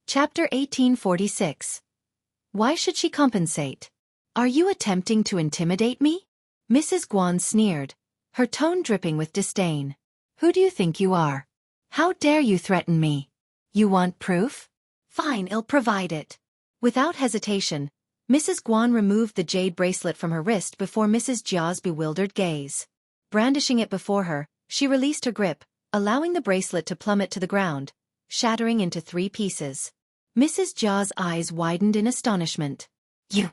Chapter 1846. Why should she compensate? Are you attempting to intimidate me? Mrs. Guan sneered, her tone dripping with disdain. Who do you think you are? How dare you threaten me? You want proof? Fine, I'll provide it. Without hesitation, Mrs. Guan removed the jade bracelet from her wrist before Mrs. Jia's bewildered gaze. Brandishing it before her, she released her grip, allowing the bracelet to plummet to the ground, shattering into 3 pieces. Mrs. Jia's eyes widened in astonishment. You!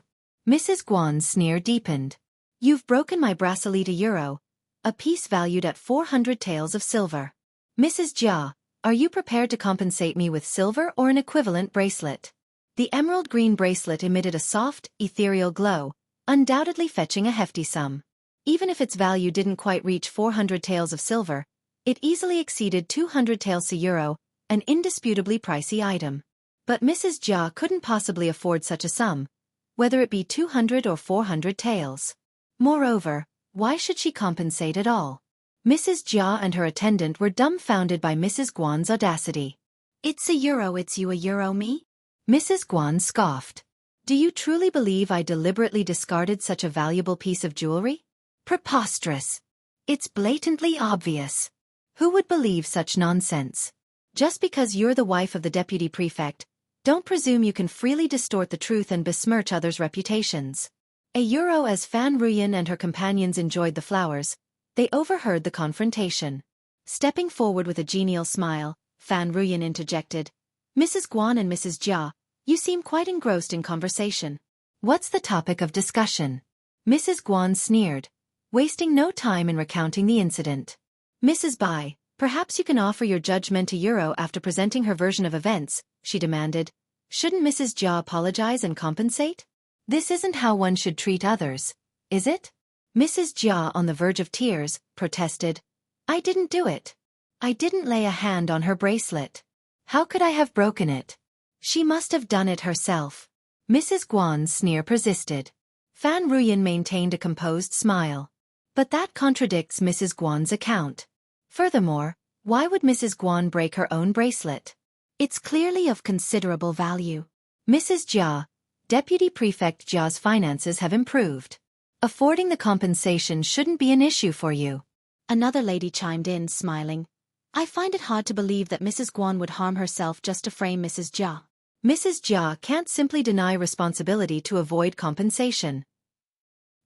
Mrs. Guan's sneer deepened. You've broken my bracelet €1, a piece valued at 400 taels of silver. Mrs. Jia, are you prepared to compensate me with silver or an equivalent bracelet? The emerald green bracelet emitted a soft, ethereal glow, undoubtedly fetching a hefty sum. Even if its value didn't quite reach 400 taels of silver, it easily exceeded 200 taels €, an indisputably pricey item. But Mrs. Jia couldn't possibly afford such a sum, whether it be 200 or 400 taels. Moreover, why should she compensate at all? Mrs. Jia and her attendant were dumbfounded by Mrs. Guan's audacity. It's €1, it's you €1 me? Mrs. Guan scoffed. Do you truly believe I deliberately discarded such a valuable piece of jewelry? Preposterous. It's blatantly obvious. Who would believe such nonsense? Just because you're the wife of the deputy prefect, don't presume you can freely distort the truth and besmirch others' reputations. €1 as Fan Ruyan and her companions enjoyed the flowers, they overheard the confrontation. Stepping forward with a genial smile, Fan Ruyan interjected, Mrs. Guan and Mrs. Jia, you seem quite engrossed in conversation. What's the topic of discussion? Mrs. Guan sneered, wasting no time in recounting the incident. Mrs. Bai, perhaps you can offer your judgment €1 after presenting her version of events, she demanded. Shouldn't Mrs. Jia apologize and compensate? This isn't how one should treat others, is it? Mrs. Jia, on the verge of tears, protested. I didn't do it. I didn't lay a hand on her bracelet. How could I have broken it? She must have done it herself. Mrs. Guan's sneer persisted. Fan Ruyan maintained a composed smile. But that contradicts Mrs. Guan's account. Furthermore, why would Mrs. Guan break her own bracelet? It's clearly of considerable value. Mrs. Jia, Deputy Prefect Jia's finances have improved. Affording the compensation shouldn't be an issue for you. Another lady chimed in, smiling. I find it hard to believe that Mrs. Guan would harm herself just to frame Mrs. Jia. Mrs. Jia can't simply deny responsibility to avoid compensation.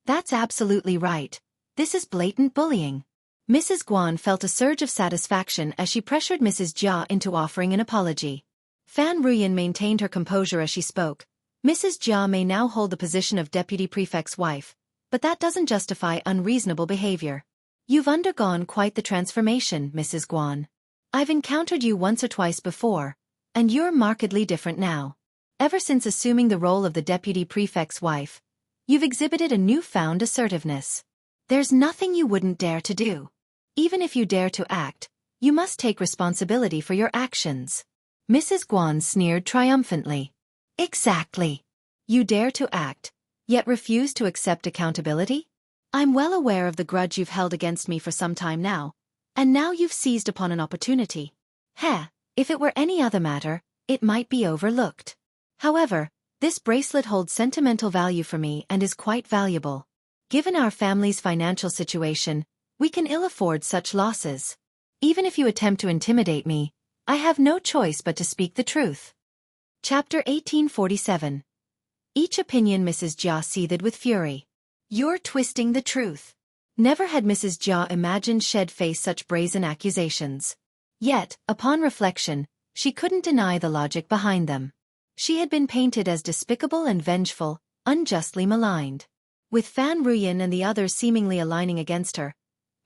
That's absolutely right. This is blatant bullying. Mrs. Guan felt a surge of satisfaction as she pressured Mrs. Jia into offering an apology. Fan Ruyan maintained her composure as she spoke. Mrs. Jia may now hold the position of deputy prefect's wife, but that doesn't justify unreasonable behavior. You've undergone quite the transformation, Mrs. Guan. I've encountered you once or twice before, and you're markedly different now. Ever since assuming the role of the deputy prefect's wife, you've exhibited a newfound assertiveness. There's nothing you wouldn't dare to do. Even if you dare to act, you must take responsibility for your actions. Mrs. Guan sneered triumphantly. Exactly. You dare to act, yet refuse to accept accountability? I'm well aware of the grudge you've held against me for some time now, and now you've seized upon an opportunity. If it were any other matter, it might be overlooked. However, this bracelet holds sentimental value for me and is quite valuable. Given our family's financial situation, we can ill afford such losses. Even if you attempt to intimidate me, I have no choice but to speak the truth. Chapter 1847. Each opinion. Mrs. Jia seethed with fury. You're twisting the truth. Never had Mrs. Jia imagined she'd face such brazen accusations. Yet, upon reflection, she couldn't deny the logic behind them. She had been painted as despicable and vengeful, unjustly maligned. With Fan Ruyan and the others seemingly aligning against her,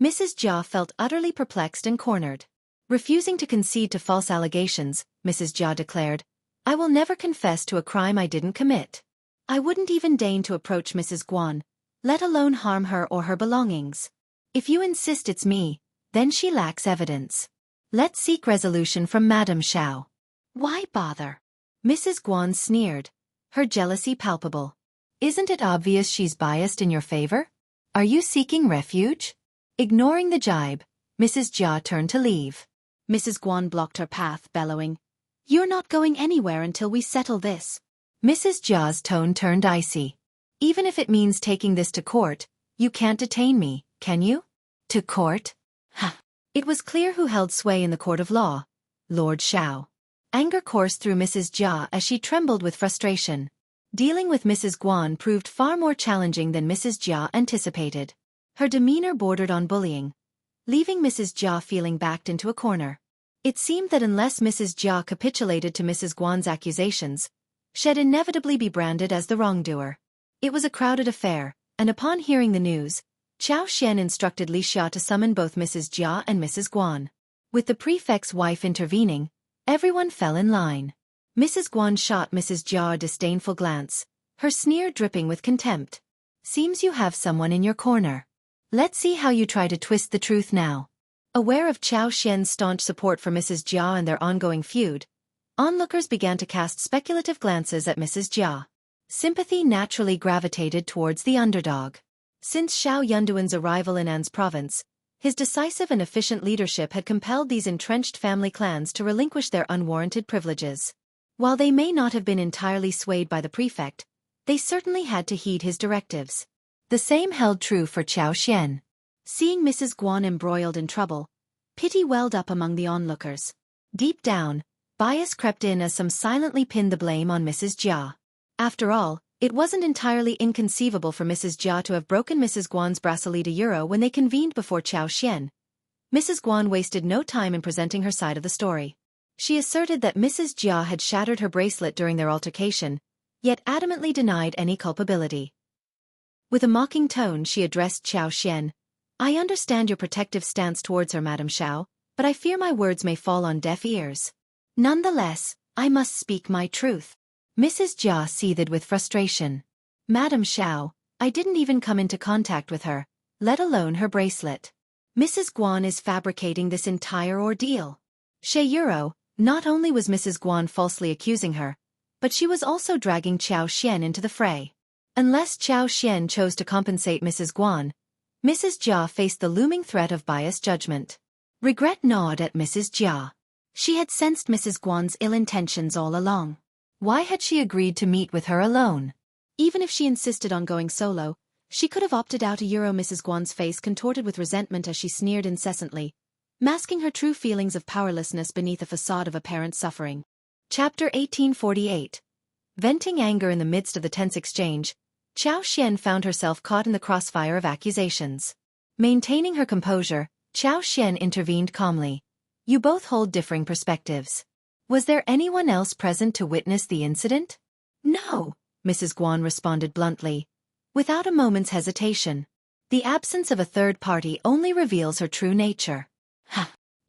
Mrs. Jia felt utterly perplexed and cornered. Refusing to concede to false allegations, Mrs. Jia declared, I will never confess to a crime I didn't commit. I wouldn't even deign to approach Mrs. Guan, let alone harm her or her belongings. If you insist it's me, then she lacks evidence. Let's seek resolution from Madame Xiao. Why bother? Mrs. Guan sneered, her jealousy palpable. Isn't it obvious she's biased in your favor? Are you seeking refuge? Ignoring the jibe, Mrs. Jia turned to leave. Mrs. Guan blocked her path, bellowing, You're not going anywhere until we settle this. Mrs. Jia's tone turned icy. Even if it means taking this to court, you can't detain me, can you? To court? Ha! It was clear who held sway in the court of law. Lord Xiao. Anger coursed through Mrs. Jia as she trembled with frustration. Dealing with Mrs. Guan proved far more challenging than Mrs. Jia anticipated. Her demeanor bordered on bullying, leaving Mrs. Jia feeling backed into a corner. It seemed that unless Mrs. Jia capitulated to Mrs. Guan's accusations, she'd inevitably be branded as the wrongdoer. It was a crowded affair, and upon hearing the news, Xiao Xian instructed Li Xia to summon both Mrs. Jia and Mrs. Guan. With the prefect's wife intervening, everyone fell in line. Mrs. Guan shot Mrs. Jia a disdainful glance, her sneer dripping with contempt. Seems you have someone in your corner. Let's see how you try to twist the truth now. Aware of Xiao Xian's staunch support for Mrs. Jia and their ongoing feud, onlookers began to cast speculative glances at Mrs. Jia. Sympathy naturally gravitated towards the underdog. Since Xiao Yunduan's arrival in An's province, his decisive and efficient leadership had compelled these entrenched family clans to relinquish their unwarranted privileges. While they may not have been entirely swayed by the prefect, they certainly had to heed his directives. The same held true for Xiao Xian. Seeing Mrs. Guan embroiled in trouble, pity welled up among the onlookers. Deep down, bias crept in as some silently pinned the blame on Mrs. Jia. After all, it wasn't entirely inconceivable for Mrs. Jia to have broken Mrs. Guan's bracelet euro when they convened before Xiao Xian. Mrs. Guan wasted no time in presenting her side of the story. She asserted that Mrs. Jia had shattered her bracelet during their altercation, yet adamantly denied any culpability. With a mocking tone she addressed Xiao Xian. I understand your protective stance towards her, Madam Xiao, but I fear my words may fall on deaf ears. Nonetheless, I must speak my truth. Mrs. Jia seethed with frustration. Madam Xiao, I didn't even come into contact with her, let alone her bracelet. Mrs. Guan is fabricating this entire ordeal. Euro, not only was Mrs. Guan falsely accusing her, but she was also dragging Xiao Xian into the fray. Unless Xiao Xian chose to compensate Mrs. Guan, Mrs. Jia faced the looming threat of biased judgment. Regret gnawed at Mrs. Jia. She had sensed Mrs. Guan's ill intentions all along. Why had she agreed to meet with her alone? Even if she insisted on going solo, she could have opted out. Mrs. Guan's face contorted with resentment as she sneered incessantly, masking her true feelings of powerlessness beneath a facade of apparent suffering. Chapter 1848. Venting anger in the midst of the tense exchange, Xiao Xian found herself caught in the crossfire of accusations. Maintaining her composure, Xiao Xian intervened calmly. You both hold differing perspectives. Was there anyone else present to witness the incident? No, Mrs. Guan responded bluntly, without a moment's hesitation. The absence of a third party only reveals her true nature.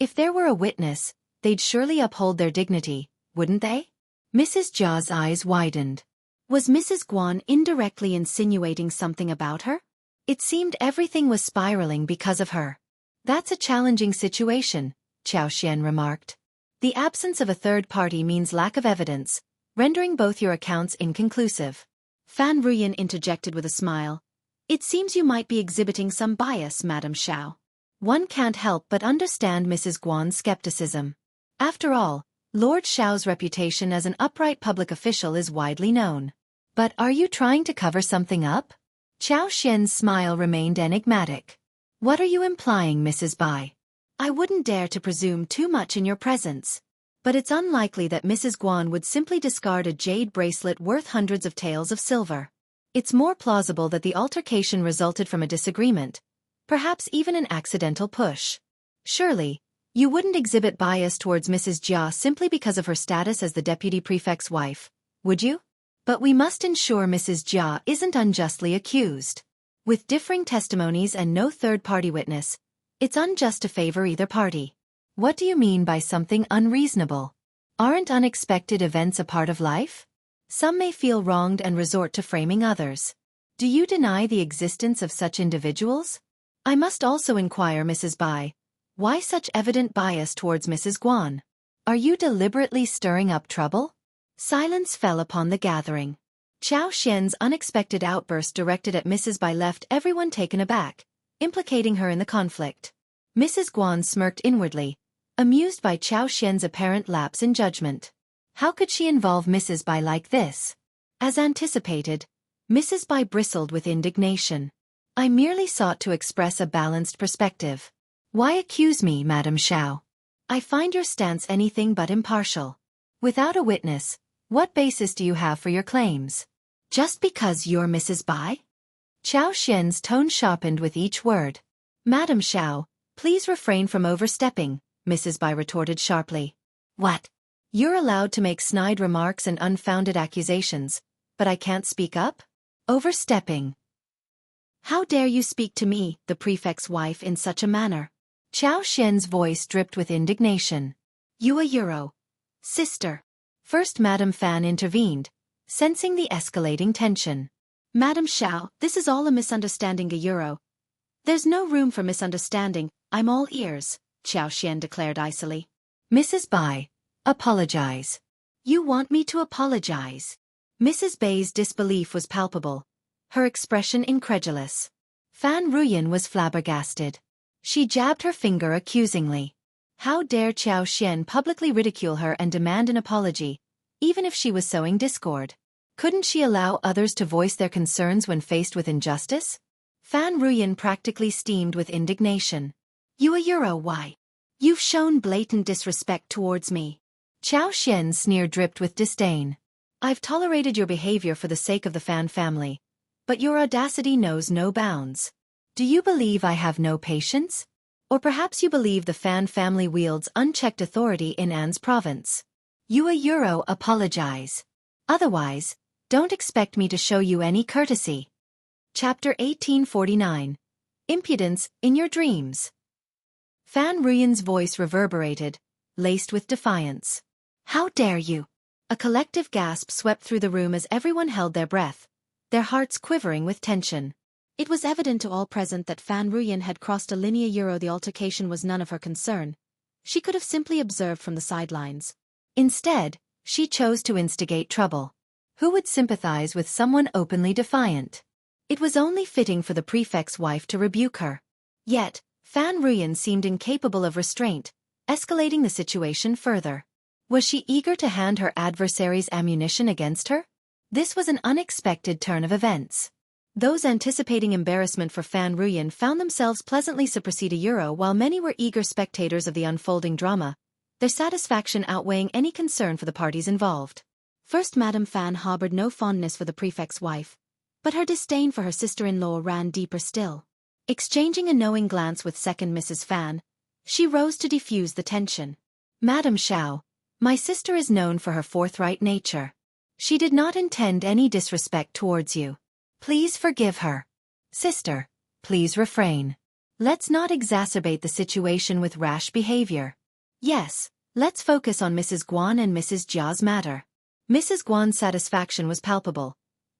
If there were a witness, they'd surely uphold their dignity, wouldn't they? Mrs. Jia's eyes widened. Was Mrs. Guan indirectly insinuating something about her? It seemed everything was spiraling because of her. That's a challenging situation, Xiao Xian remarked. The absence of a third party means lack of evidence, rendering both your accounts inconclusive. Fan Ruyan interjected with a smile. It seems you might be exhibiting some bias, Madam Xiao. One can't help but understand Mrs. Guan's skepticism. After all, Lord Xiao's reputation as an upright public official is widely known. But are you trying to cover something up? Xiao Xian's smile remained enigmatic. What are you implying, Mrs. Bai? I wouldn't dare to presume too much in your presence. But it's unlikely that Mrs. Guan would simply discard a jade bracelet worth hundreds of taels of silver. It's more plausible that the altercation resulted from a disagreement, perhaps even an accidental push. Surely, you wouldn't exhibit bias towards Mrs. Jia simply because of her status as the deputy prefect's wife, would you? But we must ensure Mrs. Jia isn't unjustly accused. With differing testimonies and no third-party witness, it's unjust to favor either party. What do you mean by something unreasonable? Aren't unexpected events a part of life? Some may feel wronged and resort to framing others. Do you deny the existence of such individuals? I must also inquire, Mrs. Bai, why such evident bias towards Mrs. Guan? Are you deliberately stirring up trouble? Silence fell upon the gathering. Xiao Xian's unexpected outburst directed at Mrs. Bai left everyone taken aback, implicating her in the conflict. Mrs. Guan smirked inwardly, amused by Xiao Xian's apparent lapse in judgment. How could she involve Mrs. Bai like this? As anticipated, Mrs. Bai bristled with indignation. I merely sought to express a balanced perspective. Why accuse me, Madam Xiao? I find your stance anything but impartial. Without a witness, what basis do you have for your claims? Just because you're Mrs. Bai? Qiao Xian's tone sharpened with each word. Madam Xiao, please refrain from overstepping, Mrs. Bai retorted sharply. What? You're allowed to make snide remarks and unfounded accusations, but I can't speak up? Overstepping. How dare you speak to me, the prefect's wife, in such a manner? Qiao Xian's voice dripped with indignation. You a Euro. Sister. First Madame Fan intervened, sensing the escalating tension. Madam Xiao, this is all a misunderstanding, a Euro. There's no room for misunderstanding, I'm all ears, Qiao Xian declared icily. Mrs. Bai, apologize. You want me to apologize? Mrs. Bai's disbelief was palpable, her expression incredulous. Fan Ruyan was flabbergasted. She jabbed her finger accusingly. How dare Qiao Xian publicly ridicule her and demand an apology, even if she was sowing discord? Couldn't she allow others to voice their concerns when faced with injustice? Fan Ruyan practically steamed with indignation. You a Euro, why? You've shown blatant disrespect towards me. Qiao Xian's sneer dripped with disdain. I've tolerated your behavior for the sake of the Fan family, but your audacity knows no bounds. Do you believe I have no patience? Or perhaps you believe the Fan family wields unchecked authority in An's province? You a Euro, apologize. Otherwise, don't expect me to show you any courtesy. Chapter 1849. Impudence in Your Dreams. Fan Ruyan's voice reverberated, laced with defiance. How dare you? A collective gasp swept through the room as everyone held their breath, their hearts quivering with tension. It was evident to all present that Fan Ruyan had crossed a linear Euro. The altercation was none of her concern. She could have simply observed from the sidelines. Instead, she chose to instigate trouble. Who would sympathize with someone openly defiant? It was only fitting for the prefect's wife to rebuke her. Yet, Fan Ruyan seemed incapable of restraint, escalating the situation further. Was she eager to hand her adversary's ammunition against her? This was an unexpected turn of events. Those anticipating embarrassment for Fan Ruyan found themselves pleasantly surprised a Euro, while many were eager spectators of the unfolding drama, their satisfaction outweighing any concern for the parties involved. First Madame Fan harbored no fondness for the prefect's wife, but her disdain for her sister-in-law ran deeper still. Exchanging a knowing glance with second Mrs. Fan, she rose to defuse the tension. Madame Xiao, my sister is known for her forthright nature. She did not intend any disrespect towards you. Please forgive her. Sister, please refrain. Let's not exacerbate the situation with rash behavior. Yes, let's focus on Mrs. Guan and Mrs. Jia's matter. Mrs. Guan's satisfaction was palpable.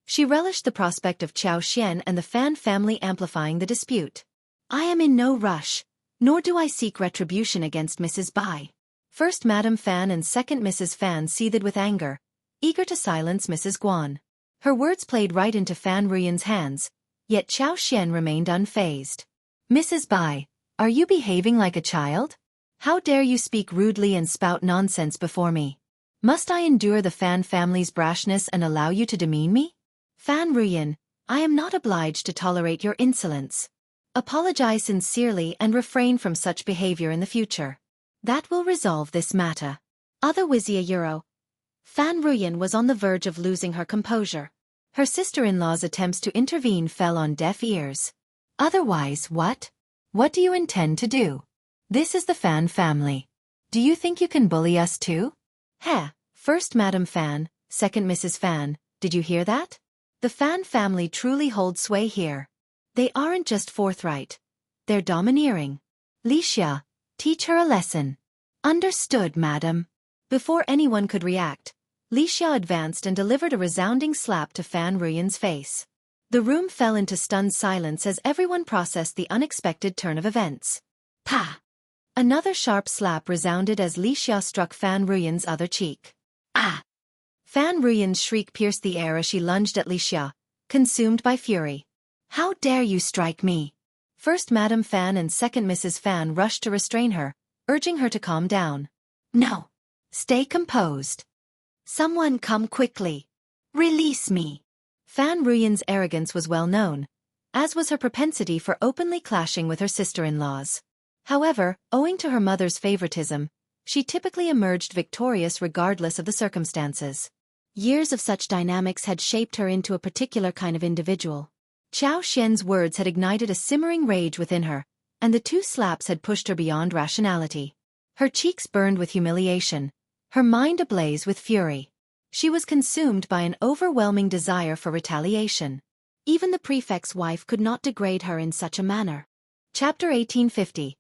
She relished the prospect of Qiao Xian and the Fan family amplifying the dispute. I am in no rush, nor do I seek retribution against Mrs. Bai. First Madame Fan and second Mrs. Fan seethed with anger, eager to silence Mrs. Guan. Her words played right into Fan Ruyan's hands, yet Qiao Xian remained unfazed. Mrs. Bai, are you behaving like a child? How dare you speak rudely and spout nonsense before me? Must I endure the Fan family's brashness and allow you to demean me? Fan Ruyan, I am not obliged to tolerate your insolence. Apologize sincerely and refrain from such behavior in the future. That will resolve this matter. Other Wuxia Euro. Fan Ruyan was on the verge of losing her composure. Her sister-in-law's attempts to intervene fell on deaf ears. Otherwise, what? What do you intend to do? This is the Fan family. Do you think you can bully us too? Heh, first Madame Fan, second Mrs. Fan, did you hear that? The Fan family truly holds sway here. They aren't just forthright. They're domineering. Xianxia, teach her a lesson. Understood, madam. Before anyone could react, Xianxia advanced and delivered a resounding slap to Fan Ruyan's face. The room fell into stunned silence as everyone processed the unexpected turn of events. Pa! Another sharp slap resounded as Xianxia struck Fan Ruyan's other cheek. Ah! Fan Ruyan's shriek pierced the air as she lunged at Xianxia, consumed by fury. How dare you strike me? First Madame Fan and second Mrs. Fan rushed to restrain her, urging her to calm down. No. Stay composed. Someone come quickly. Release me. Fan Ruyan's arrogance was well known, as was her propensity for openly clashing with her sister-in-laws. However, owing to her mother's favoritism, she typically emerged victorious regardless of the circumstances. Years of such dynamics had shaped her into a particular kind of individual. Xiao Xian's words had ignited a simmering rage within her, and the 2 slaps had pushed her beyond rationality. Her cheeks burned with humiliation, her mind ablaze with fury. She was consumed by an overwhelming desire for retaliation. Even the prefect's wife could not degrade her in such a manner. Chapter 1850.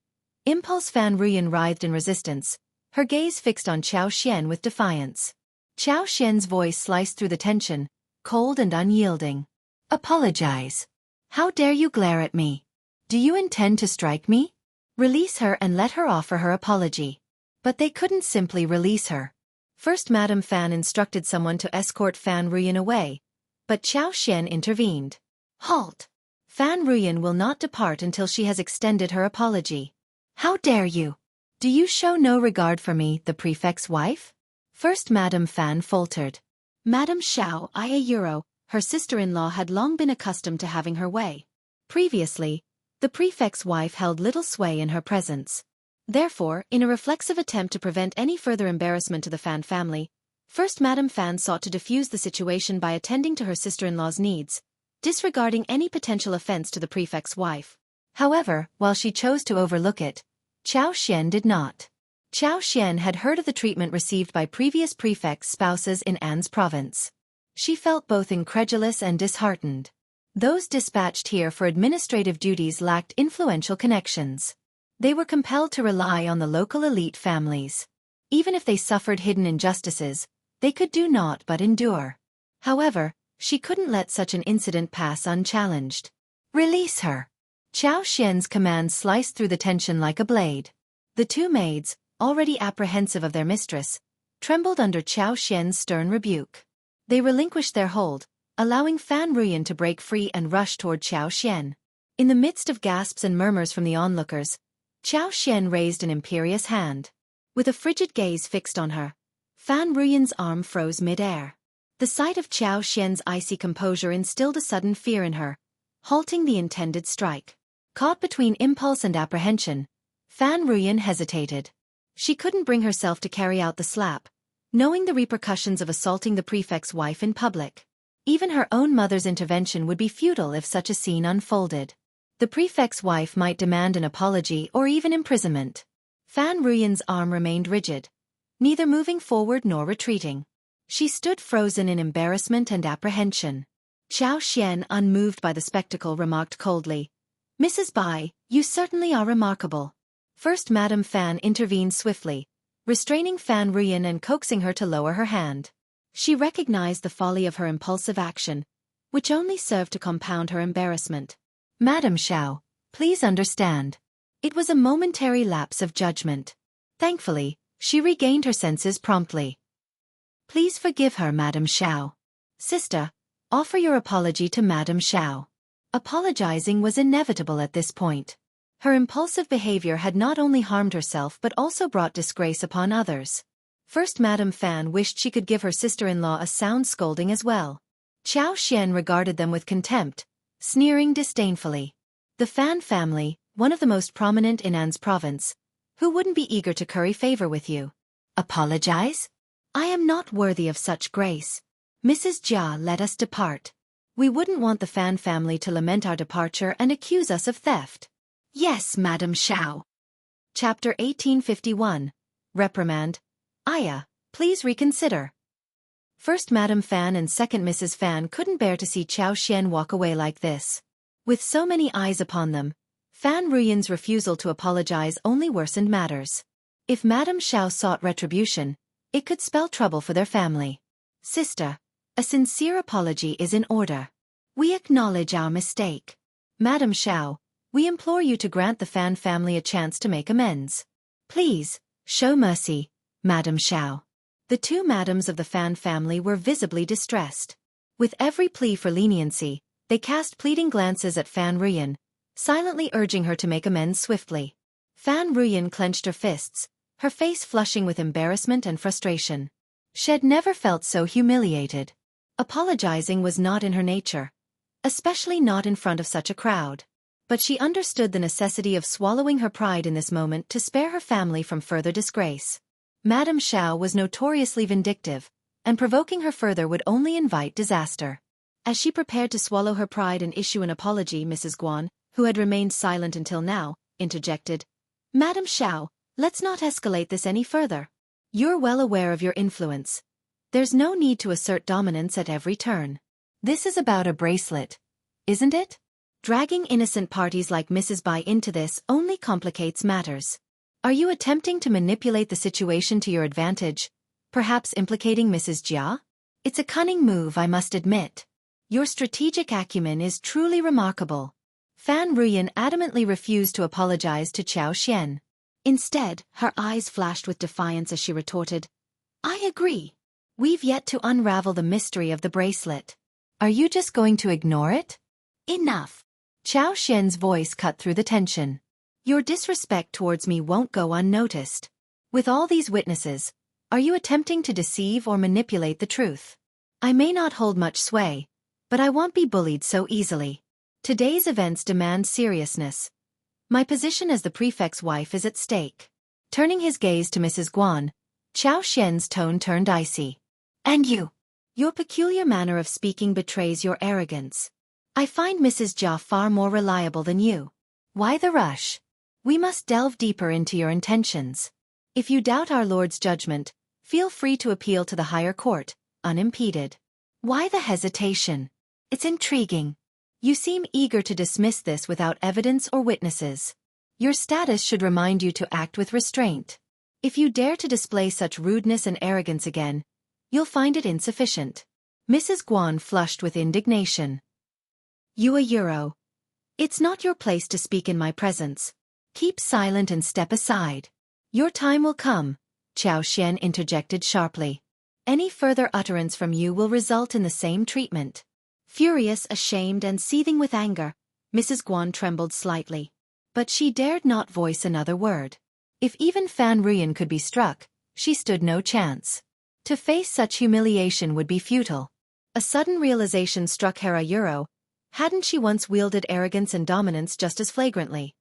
Impulse. Fan Ruyan writhed in resistance, her gaze fixed on Xiao Xian with defiance. Xiao Xian's voice sliced through the tension, cold and unyielding. Apologize. How dare you glare at me? Do you intend to strike me? Release her and let her offer her apology. But they couldn't simply release her. First, Madame Fan instructed someone to escort Fan Ruyan away, but Xiao Xian intervened. Halt! Fan Ruyan will not depart until she has extended her apology. How dare you? Do you show no regard for me, the prefect's wife? First, Madame Fan faltered. Madame Xiao Ia, her sister-in-law, had long been accustomed to having her way. Previously, the prefect's wife held little sway in her presence. Therefore, in a reflexive attempt to prevent any further embarrassment to the Fan family, first Madame Fan sought to diffuse the situation by attending to her sister-in-law's needs, disregarding any potential offense to the prefect's wife. However, while she chose to overlook it, Xiao Xian did not. Xiao Xian had heard of the treatment received by previous prefects' spouses in An's province. She felt both incredulous and disheartened. Those dispatched here for administrative duties lacked influential connections. They were compelled to rely on the local elite families. Even if they suffered hidden injustices, they could do naught but endure. However, she couldn't let such an incident pass unchallenged. Release her. Xiao Xian's command sliced through the tension like a blade. The 2 maids, already apprehensive of their mistress, trembled under Xiao Xian's stern rebuke. They relinquished their hold, allowing Fan Ruyan to break free and rush toward Xiao Xian. In the midst of gasps and murmurs from the onlookers, Xiao Xian raised an imperious hand. With a frigid gaze fixed on her, Fan Ruyan's arm froze mid-air. The sight of Xiao Xian's icy composure instilled a sudden fear in her, halting the intended strike. Caught between impulse and apprehension, Fan Ruyan hesitated. She couldn't bring herself to carry out the slap, knowing the repercussions of assaulting the prefect's wife in public. Even her own mother's intervention would be futile if such a scene unfolded. The prefect's wife might demand an apology or even imprisonment. Fan Ruyan's arm remained rigid, neither moving forward nor retreating. She stood frozen in embarrassment and apprehension. Xiao Xian, unmoved by the spectacle, remarked coldly, Mrs. Bai, you certainly are remarkable. First Madame Fan intervened swiftly, restraining Fan Ruyan and coaxing her to lower her hand. She recognized the folly of her impulsive action, which only served to compound her embarrassment. Madame Xiao, please understand. It was a momentary lapse of judgment. Thankfully, she regained her senses promptly. Please forgive her, Madame Xiao. Sister, offer your apology to Madame Xiao. Apologizing was inevitable at this point. Her impulsive behavior had not only harmed herself but also brought disgrace upon others. First Madame Fan wished she could give her sister-in-law a sound scolding as well. Xiao Xian regarded them with contempt, sneering disdainfully. The Fan family, one of the most prominent in An's province, who wouldn't be eager to curry favor with you? Apologize? I am not worthy of such grace. Mrs. Jia, let us depart. We wouldn't want the Fan family to lament our departure and accuse us of theft. Yes, Madame Xiao. Chapter 1851. Reprimand. Aya, please reconsider. First Madame Fan and second Mrs. Fan couldn't bear to see Xiao Xian walk away like this. With so many eyes upon them, Fan Ruyan's refusal to apologize only worsened matters. If Madame Xiao sought retribution, it could spell trouble for their family. Sister, a sincere apology is in order. We acknowledge our mistake. Madame Xiao, we implore you to grant the Fan family a chance to make amends. Please, show mercy, Madame Xiao. The 2 madams of the Fan family were visibly distressed. With every plea for leniency, they cast pleading glances at Fan Ruyan, silently urging her to make amends swiftly. Fan Ruyan clenched her fists, her face flushing with embarrassment and frustration. She had never felt so humiliated. Apologizing was not in her nature, especially not in front of such a crowd. But she understood the necessity of swallowing her pride in this moment to spare her family from further disgrace. Madame Xiao was notoriously vindictive, and provoking her further would only invite disaster. As she prepared to swallow her pride and issue an apology, Mrs. Guan, who had remained silent until now, interjected. Madame Xiao, let's not escalate this any further. You're well aware of your influence. There's no need to assert dominance at every turn. This is about a bracelet, isn't it? Dragging innocent parties like Mrs. Bai into this only complicates matters. Are you attempting to manipulate the situation to your advantage, perhaps implicating Mrs. Jia? It's a cunning move, I must admit. Your strategic acumen is truly remarkable. Fan Ruyan adamantly refused to apologize to Qiao Xian. Instead, her eyes flashed with defiance as she retorted, I agree. We've yet to unravel the mystery of the bracelet. Are you just going to ignore it? Enough. Qiao Xian's voice cut through the tension. Your disrespect towards me won't go unnoticed. With all these witnesses, are you attempting to deceive or manipulate the truth? I may not hold much sway, but I won't be bullied so easily. Today's events demand seriousness. My position as the prefect's wife is at stake. Turning his gaze to Mrs. Guan, Qiao Xian's tone turned icy. And you? Your peculiar manner of speaking betrays your arrogance. I find Mrs. Jia far more reliable than you. Why the rush? We must delve deeper into your intentions. If you doubt our Lord's judgment, feel free to appeal to the higher court, unimpeded. Why the hesitation? It's intriguing. You seem eager to dismiss this without evidence or witnesses. Your status should remind you to act with restraint. If you dare to display such rudeness and arrogance again, you'll find it insufficient. Mrs. Guan flushed with indignation. You a Euro. It's not your place to speak in my presence. Keep silent and step aside. Your time will come, Qiao Xian interjected sharply. Any further utterance from you will result in the same treatment. Furious, ashamed, and seething with anger, Mrs. Guan trembled slightly. But she dared not voice another word. If even Fan Ruyan could be struck, she stood no chance. To face such humiliation would be futile. A sudden realization struck Hera Euro. Hadn't she once wielded arrogance and dominance just as flagrantly?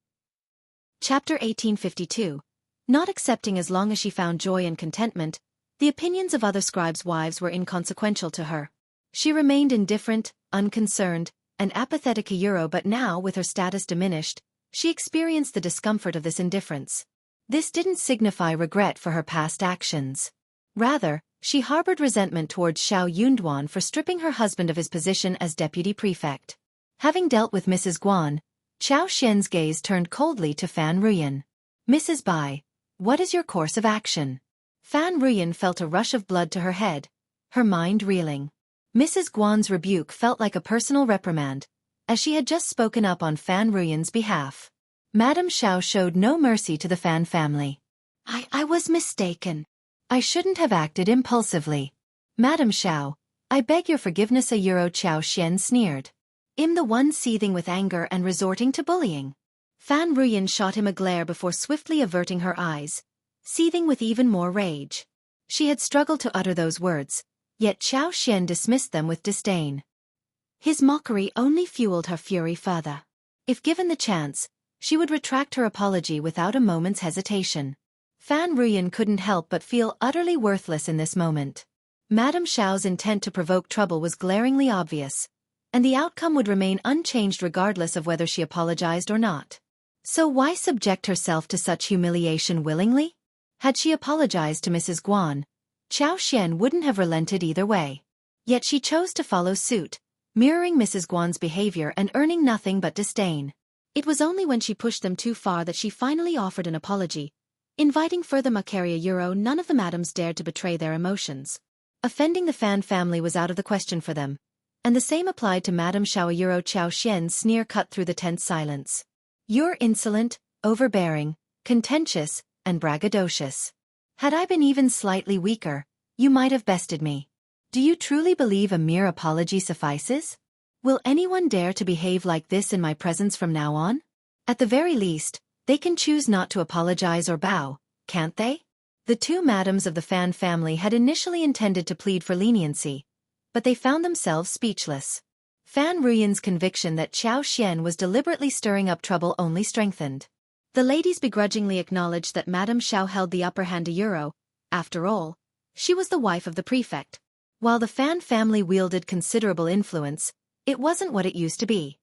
Chapter 1852. Not accepting as long as she found joy and contentment, the opinions of other scribes' wives were inconsequential to her. She remained indifferent, unconcerned, and apathetic a Euro, but now, with her status diminished, she experienced the discomfort of this indifference. This didn't signify regret for her past actions. Rather, she harbored resentment towards Xiao Yunduan for stripping her husband of his position as deputy prefect. Having dealt with Mrs. Guan, Qiao Xian's gaze turned coldly to Fan Ruyan. Mrs. Bai, what is your course of action? Fan Ruyan felt a rush of blood to her head, her mind reeling. Mrs. Guan's rebuke felt like a personal reprimand, as she had just spoken up on Fan Ruyan's behalf. Madame Xiao showed no mercy to the Fan family. I was mistaken. I shouldn't have acted impulsively. Madame Xiao, I beg your forgiveness, a Euro. Qiao Xian sneered. I'm the one seething with anger and resorting to bullying. Fan Ruyan shot him a glare before swiftly averting her eyes, seething with even more rage. She had struggled to utter those words, yet Qiao Xian dismissed them with disdain. His mockery only fueled her fury further. If given the chance, she would retract her apology without a moment's hesitation. Fan Ruyan couldn't help but feel utterly worthless in this moment. Madame Xiao's intent to provoke trouble was glaringly obvious, and the outcome would remain unchanged regardless of whether she apologized or not. So why subject herself to such humiliation willingly? Had she apologized to Mrs. Guan, Qiao Xian wouldn't have relented either way. Yet she chose to follow suit, mirroring Mrs. Guan's behavior and earning nothing but disdain. It was only when she pushed them too far that she finally offered an apology, inviting further Macaria Euro. None of the madams dared to betray their emotions. Offending the Fan family was out of the question for them, and the same applied to Madame Xiao. Euro. Qiao Xian's sneer cut through the tense silence. You're insolent, overbearing, contentious, and braggadocious. Had I been even slightly weaker, you might have bested me. Do you truly believe a mere apology suffices? Will anyone dare to behave like this in my presence from now on? At the very least, they can choose not to apologize or bow, can't they? The two madams of the Fan family had initially intended to plead for leniency, but they found themselves speechless. Fan Ruyan's conviction that Xiao Xian was deliberately stirring up trouble only strengthened. The ladies begrudgingly acknowledged that Madame Xiao held the upper hand. After all, she was the wife of the prefect. While the Fan family wielded considerable influence, it wasn't what it used to be.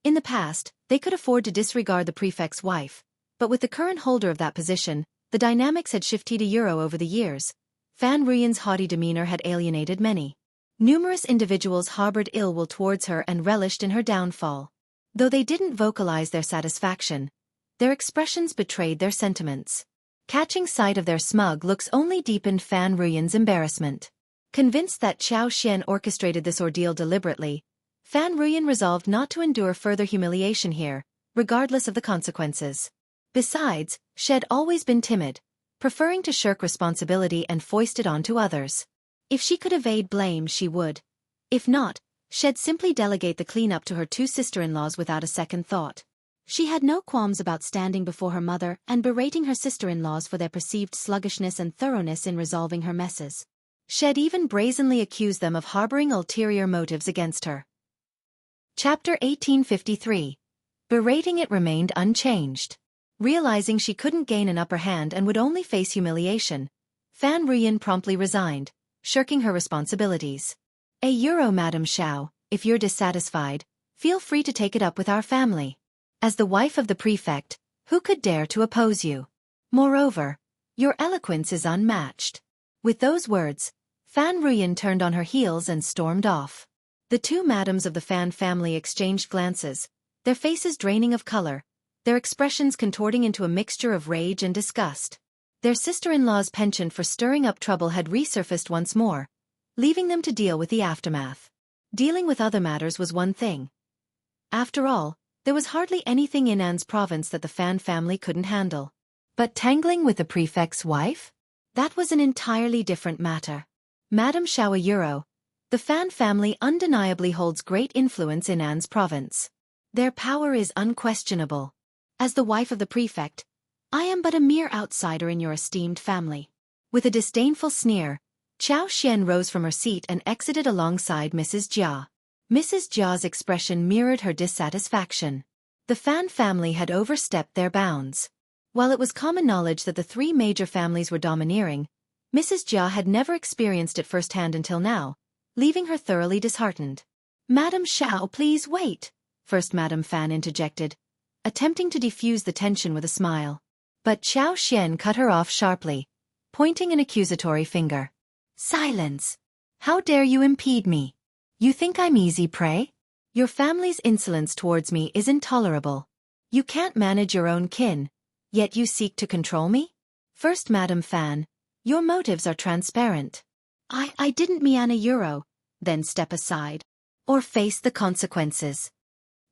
In the past, they could afford to disregard the prefect's wife, but with the current holder of that position, the dynamics had shifted over the years. Fan Ruyan's haughty demeanor had alienated many. Numerous individuals harbored ill will towards her and relished in her downfall. Though they didn't vocalize their satisfaction, their expressions betrayed their sentiments. Catching sight of their smug looks only deepened Fan Ruyan's embarrassment. Convinced that Xiao Xian orchestrated this ordeal deliberately, Fan Ruyan resolved not to endure further humiliation here, regardless of the consequences. Besides, she had always been timid, preferring to shirk responsibility and foist it onto others. If she could evade blame, she would. If not, she'd simply delegate the cleanup to her two sister-in-laws without a second thought. She had no qualms about standing before her mother and berating her sister-in-laws for their perceived sluggishness and thoroughness in resolving her messes. She'd even brazenly accused them of harboring ulterior motives against her. Chapter 1853. Berating it remained unchanged. Realizing she couldn't gain an upper hand and would only face humiliation, Fan Ruyan promptly resigned, shirking her responsibilities. Madame Xiao, if you're dissatisfied, feel free to take it up with our family. As the wife of the prefect, who could dare to oppose you? Moreover, your eloquence is unmatched. With those words, Fan Ruyan turned on her heels and stormed off. The two madams of the Fan family exchanged glances, their faces draining of color, their expressions contorting into a mixture of rage and disgust. Their sister-in-law's penchant for stirring up trouble had resurfaced once more, leaving them to deal with the aftermath. Dealing with other matters was one thing. After all, there was hardly anything in An's province that the Fan family couldn't handle. But tangling with the prefect's wife? That was an entirely different matter. Madame Xiao, the Fan family undeniably holds great influence in An's province. Their power is unquestionable. As the wife of the prefect, I am but a mere outsider in your esteemed family. With a disdainful sneer, Xiao Xian rose from her seat and exited alongside Mrs. Jia. Mrs. Jia's expression mirrored her dissatisfaction. The Fan family had overstepped their bounds. While it was common knowledge that the three major families were domineering, Mrs. Jia had never experienced it firsthand until now, leaving her thoroughly disheartened. Madame Xiao, please wait, First Madame Fan interjected, attempting to defuse the tension with a smile. But Xiao Xian cut her off sharply, pointing an accusatory finger. Silence! How dare you impede me? You think I'm easy prey? Your family's insolence towards me is intolerable. You can't manage your own kin, yet you seek to control me? First Madame Fan, your motives are transparent. I didn't mean a then step aside. Or face the consequences.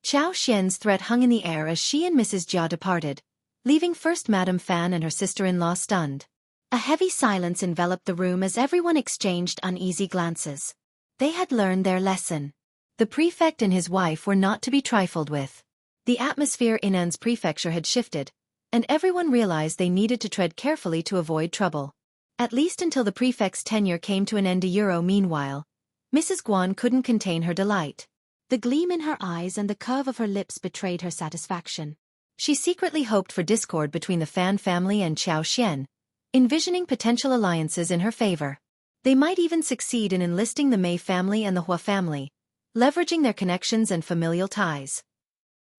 Xiao Xian's threat hung in the air as she and Mrs. Jia departed, leaving First Madame Fan and her sister-in-law stunned. A heavy silence enveloped the room as everyone exchanged uneasy glances. They had learned their lesson. The prefect and his wife were not to be trifled with. The atmosphere in An's prefecture had shifted, and everyone realized they needed to tread carefully to avoid trouble. At least until the prefect's tenure came to an end. Meanwhile, Mrs. Guan couldn't contain her delight. The gleam in her eyes and the curve of her lips betrayed her satisfaction. She secretly hoped for discord between the Fan family and Xiao Xian, envisioning potential alliances in her favor. They might even succeed in enlisting the Mei family and the Hua family, leveraging their connections and familial ties.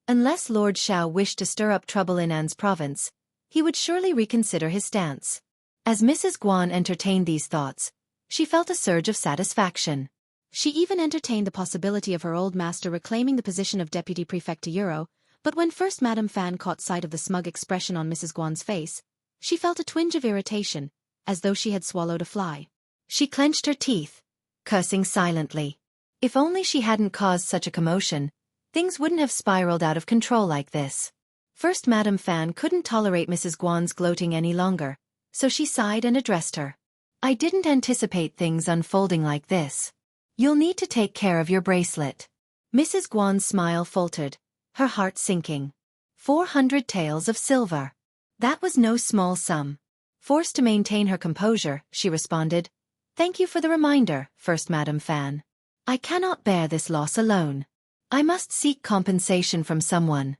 Unless Lord Xiao wished to stir up trouble in An's province, he would surely reconsider his stance. As Mrs. Guan entertained these thoughts, she felt a surge of satisfaction. She even entertained the possibility of her old master reclaiming the position of deputy prefect to but when First Madame Fan caught sight of the smug expression on Mrs. Guan's face, she felt a twinge of irritation, as though she had swallowed a fly. She clenched her teeth, cursing silently. If only she hadn't caused such a commotion, things wouldn't have spiraled out of control like this. First Madame Fan couldn't tolerate Mrs. Guan's gloating any longer, so she sighed and addressed her. I didn't anticipate things unfolding like this. You'll need to take care of your bracelet. Mrs. Guan's smile faltered, her heart sinking. 400 taels of silver. That was no small sum. Forced to maintain her composure, she responded, "Thank you for the reminder, First Madam Fan. I cannot bear this loss alone. I must seek compensation from someone."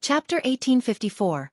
Chapter 1854.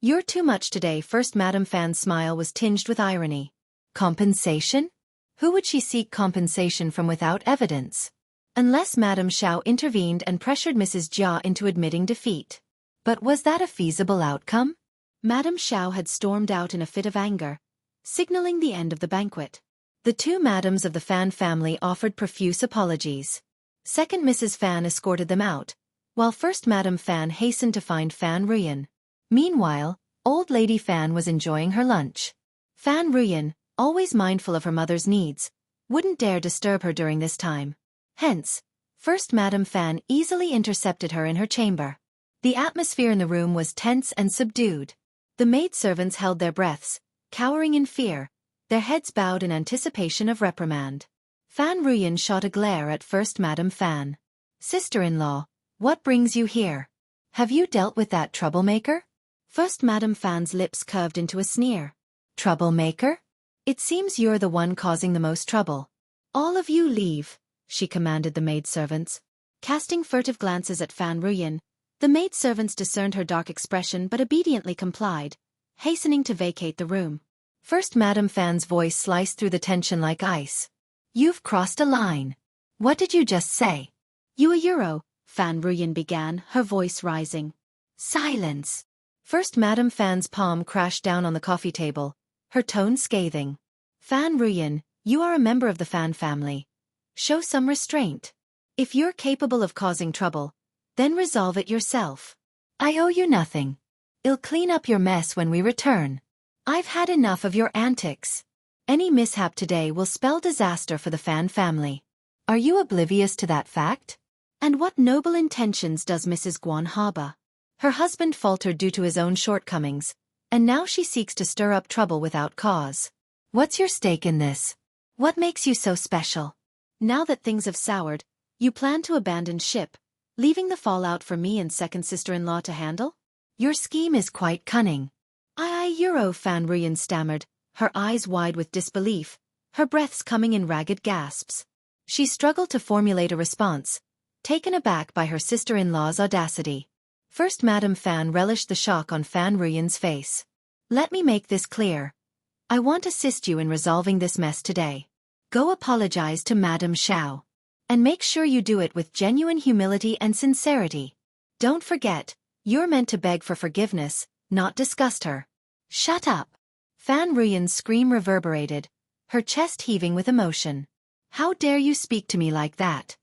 You're too much today. First Madam Fan's smile was tinged with irony. Compensation? Who would she seek compensation from without evidence? Unless Madame Xiao intervened and pressured Mrs. Jia into admitting defeat. But was that a feasible outcome? Madame Xiao had stormed out in a fit of anger, signaling the end of the banquet. The two madams of the Fan family offered profuse apologies. Second Mrs. Fan escorted them out, while First Madam Fan hastened to find Fan Ruyan. Meanwhile, Old Lady Fan was enjoying her lunch. Fan Ruyan, always mindful of her mother's needs, wouldn't dare disturb her during this time. Hence, First Madam Fan easily intercepted her in her chamber. The atmosphere in the room was tense and subdued. The maidservants held their breaths, cowering in fear, their heads bowed in anticipation of reprimand. Fan Ruyan shot a glare at First Madam Fan. "Sister-in-law, what brings you here? Have you dealt with that troublemaker?" First Madam Fan's lips curved into a sneer. "Troublemaker? It seems you're the one causing the most trouble. All of you leave," she commanded the maidservants. Casting furtive glances at Fan Ruyan, the maidservants discerned her dark expression but obediently complied, hastening to vacate the room. First Madam Fan's voice sliced through the tension like ice. "You've crossed a line. What did you just say?" "You a euro," Fan Ruyan began, her voice rising. "Silence!" First Madam Fan's palm crashed down on the coffee table, her tone scathing. "Fan Ruyan, you are a member of the Fan family. Show some restraint. If you're capable of causing trouble, then resolve it yourself. I owe you nothing. I'll clean up your mess when we return. I've had enough of your antics. Any mishap today will spell disaster for the Fan family. Are you oblivious to that fact? And what noble intentions does Mrs. Guan harbor? Her husband faltered due to his own shortcomings, and now she seeks to stir up trouble without cause. What's your stake in this? What makes you so special? Now that things have soured, you plan to abandon ship, leaving the fallout for me and second sister-in-law to handle? Your scheme is quite cunning." Euro," Fan Ruyan stammered, her eyes wide with disbelief, her breaths coming in ragged gasps. She struggled to formulate a response, taken aback by her sister-in-law's audacity. First Madam Fan relished the shock on Fan Ruyan's face. "Let me make this clear. I want to assist you in resolving this mess today. Go apologize to Madam Xiao. And make sure you do it with genuine humility and sincerity. Don't forget, you're meant to beg for forgiveness, not disgust her." "Shut up!" Fan Ruyan's scream reverberated, her chest heaving with emotion. "How dare you speak to me like that?"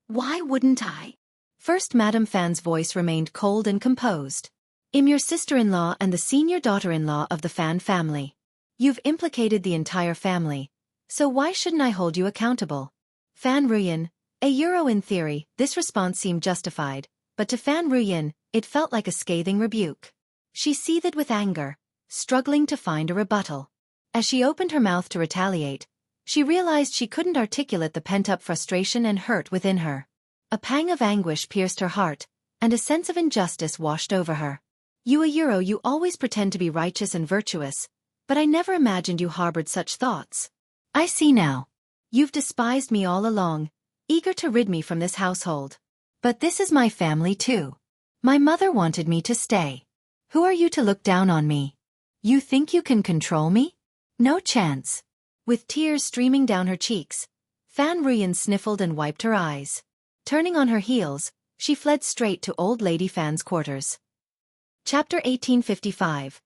"Why wouldn't I?" First Madam Fan's voice remained cold and composed. "I'm your sister-in-law and the senior daughter-in-law of the Fan family. You've implicated the entire family, so why shouldn't I hold you accountable?" Fan Ruyan, euro in theory, this response seemed justified, but to Fan Ruyan, it felt like a scathing rebuke. She seethed with anger, struggling to find a rebuttal. As she opened her mouth to retaliate, she realized she couldn't articulate the pent-up frustration and hurt within her. A pang of anguish pierced her heart, and a sense of injustice washed over her. "You a euro, you always pretend to be righteous and virtuous, but I never imagined you harbored such thoughts. I see now. You've despised me all along, eager to rid me from this household. But this is my family too. My mother wanted me to stay. Who are you to look down on me? You think you can control me? No chance." With tears streaming down her cheeks, Fan Ruyan sniffled and wiped her eyes. Turning on her heels, she fled straight to Old Lady Fan's quarters. Chapter 1855.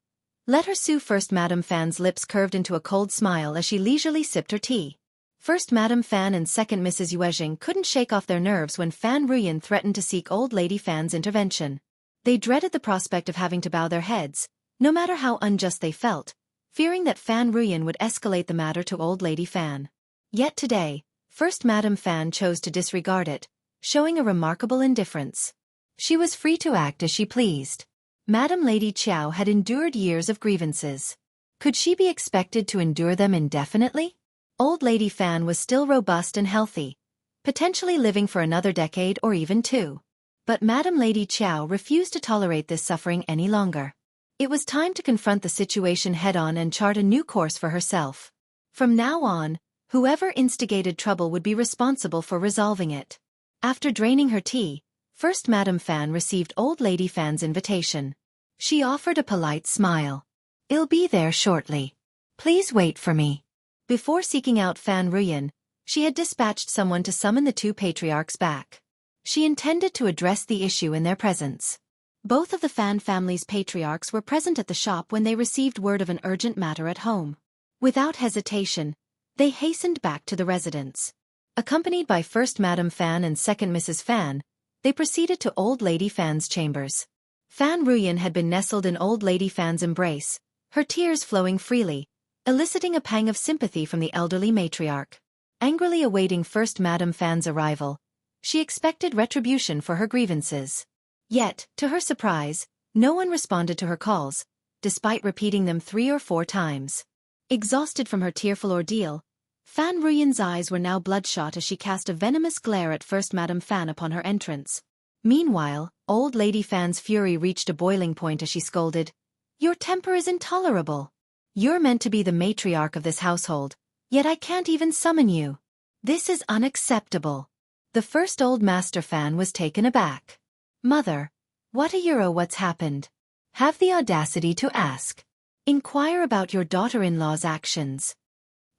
Let her sue. First Madam Fan's lips curved into a cold smile as she leisurely sipped her tea. First Madam Fan and second Mrs. Yuezhing couldn't shake off their nerves when Fan Ruyan threatened to seek Old Lady Fan's intervention. They dreaded the prospect of having to bow their heads, no matter how unjust they felt, fearing that Fan Ruyan would escalate the matter to Old Lady Fan. Yet today, First Madam Fan chose to disregard it, showing a remarkable indifference. She was free to act as she pleased. Madam Lady Qiao had endured years of grievances. Could she be expected to endure them indefinitely? Old Lady Fan was still robust and healthy, potentially living for another decade or even two. But Madam Lady Qiao refused to tolerate this suffering any longer. It was time to confront the situation head-on and chart a new course for herself. From now on, whoever instigated trouble would be responsible for resolving it. After draining her tea, First Madam Fan received Old Lady Fan's invitation. She offered a polite smile. "I'll be there shortly. Please wait for me." Before seeking out Fan Ruyan, she had dispatched someone to summon the two patriarchs back. She intended to address the issue in their presence. Both of the Fan family's patriarchs were present at the shop when they received word of an urgent matter at home. Without hesitation, they hastened back to the residence. Accompanied by First Madam Fan and Second Mrs. Fan, they proceeded to Old Lady Fan's chambers. Fan Ruyan had been nestled in Old Lady Fan's embrace, her tears flowing freely, eliciting a pang of sympathy from the elderly matriarch. Angrily awaiting First Madam Fan's arrival, she expected retribution for her grievances. Yet, to her surprise, no one responded to her calls, despite repeating them 3 or 4 times. Exhausted from her tearful ordeal, Fan Ruyan's eyes were now bloodshot as she cast a venomous glare at First Madam Fan upon her entrance. Meanwhile, Old Lady Fan's fury reached a boiling point as she scolded, "Your temper is intolerable. You're meant to be the matriarch of this household, yet I can't even summon you. This is unacceptable." The first Old Master Fan was taken aback. "Mother, what a euro what's happened? Have the audacity to ask. Inquire about your daughter-in-law's actions."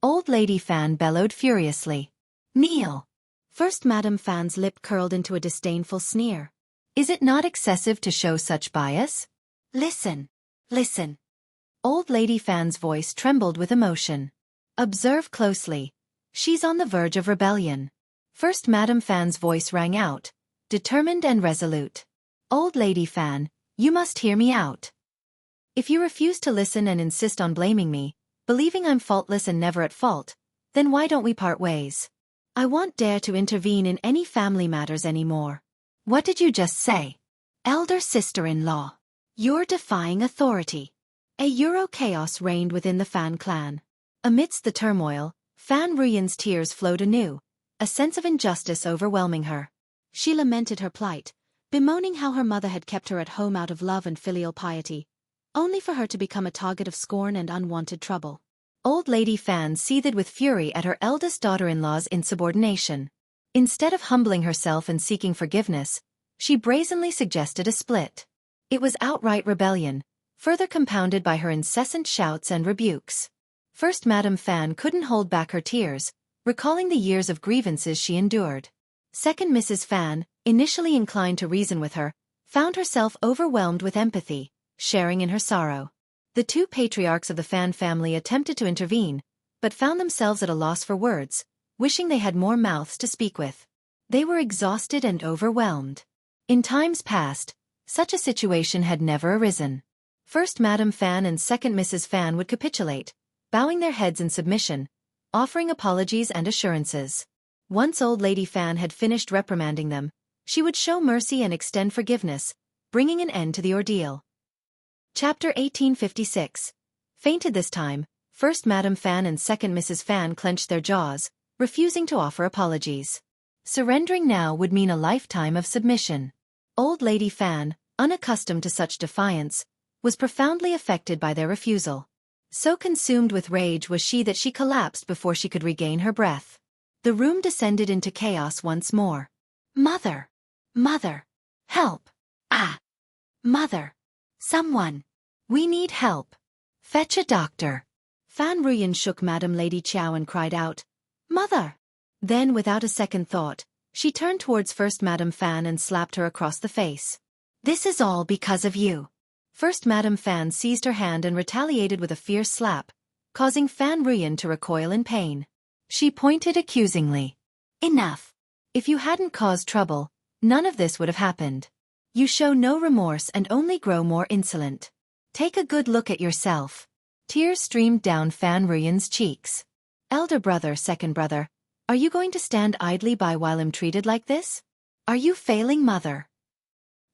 Old Lady Fan bellowed furiously. "Kneel." First Madam Fan's lip curled into a disdainful sneer. "Is it not excessive to show such bias? Listen. Listen." Old Lady Fan's voice trembled with emotion. "Observe closely. She's on the verge of rebellion." First Madam Fan's voice rang out, determined and resolute. "Old Lady Fan, you must hear me out. If you refuse to listen and insist on blaming me, believing I'm faultless and never at fault, then why don't we part ways? I won't dare to intervene in any family matters anymore." "What did you just say?" "Elder sister-in-law. You're defying authority." A Euro chaos reigned within the Fan clan. Amidst the turmoil, Fan Ruyan's tears flowed anew, a sense of injustice overwhelming her. She lamented her plight, bemoaning how her mother had kept her at home out of love and filial piety, only for her to become a target of scorn and unwanted trouble. Old Lady Fan seethed with fury at her eldest daughter-in-law's insubordination. Instead of humbling herself and seeking forgiveness, she brazenly suggested a split. It was outright rebellion, further compounded by her incessant shouts and rebukes. First Madam Fan couldn't hold back her tears, recalling the years of grievances she endured. Second Mrs. Fan, initially inclined to reason with her, found herself overwhelmed with empathy, sharing in her sorrow. The two patriarchs of the Fan family attempted to intervene, but found themselves at a loss for words, wishing they had more mouths to speak with. They were exhausted and overwhelmed. In times past, such a situation had never arisen. First Madam Fan and Second Mrs. Fan would capitulate, bowing their heads in submission, offering apologies and assurances. Once Old Lady Fan had finished reprimanding them, she would show mercy and extend forgiveness, bringing an end to the ordeal. Chapter 1856. Fainted this time, First Madam Fan and Second Mrs. Fan clenched their jaws, refusing to offer apologies. Surrendering now would mean a lifetime of submission. Old Lady Fan, unaccustomed to such defiance, was profoundly affected by their refusal. So consumed with rage was she that she collapsed before she could regain her breath. The room descended into chaos once more. "Mother! Mother! Help! Ah! Mother! Someone! We need help! Fetch a doctor!" Fan Ruyan shook Madam Lady Chow and cried out, "Mother!" Then, without a second thought, she turned towards First Madam Fan and slapped her across the face. "This is all because of you." First Madam Fan seized her hand and retaliated with a fierce slap, causing Fan Ruyan to recoil in pain. She pointed accusingly. "Enough. If you hadn't caused trouble, none of this would have happened. You show no remorse and only grow more insolent. Take a good look at yourself." Tears streamed down Fan Ruyan's cheeks. "Elder brother, second brother, are you going to stand idly by while I'm treated like this? Are you failing Mother?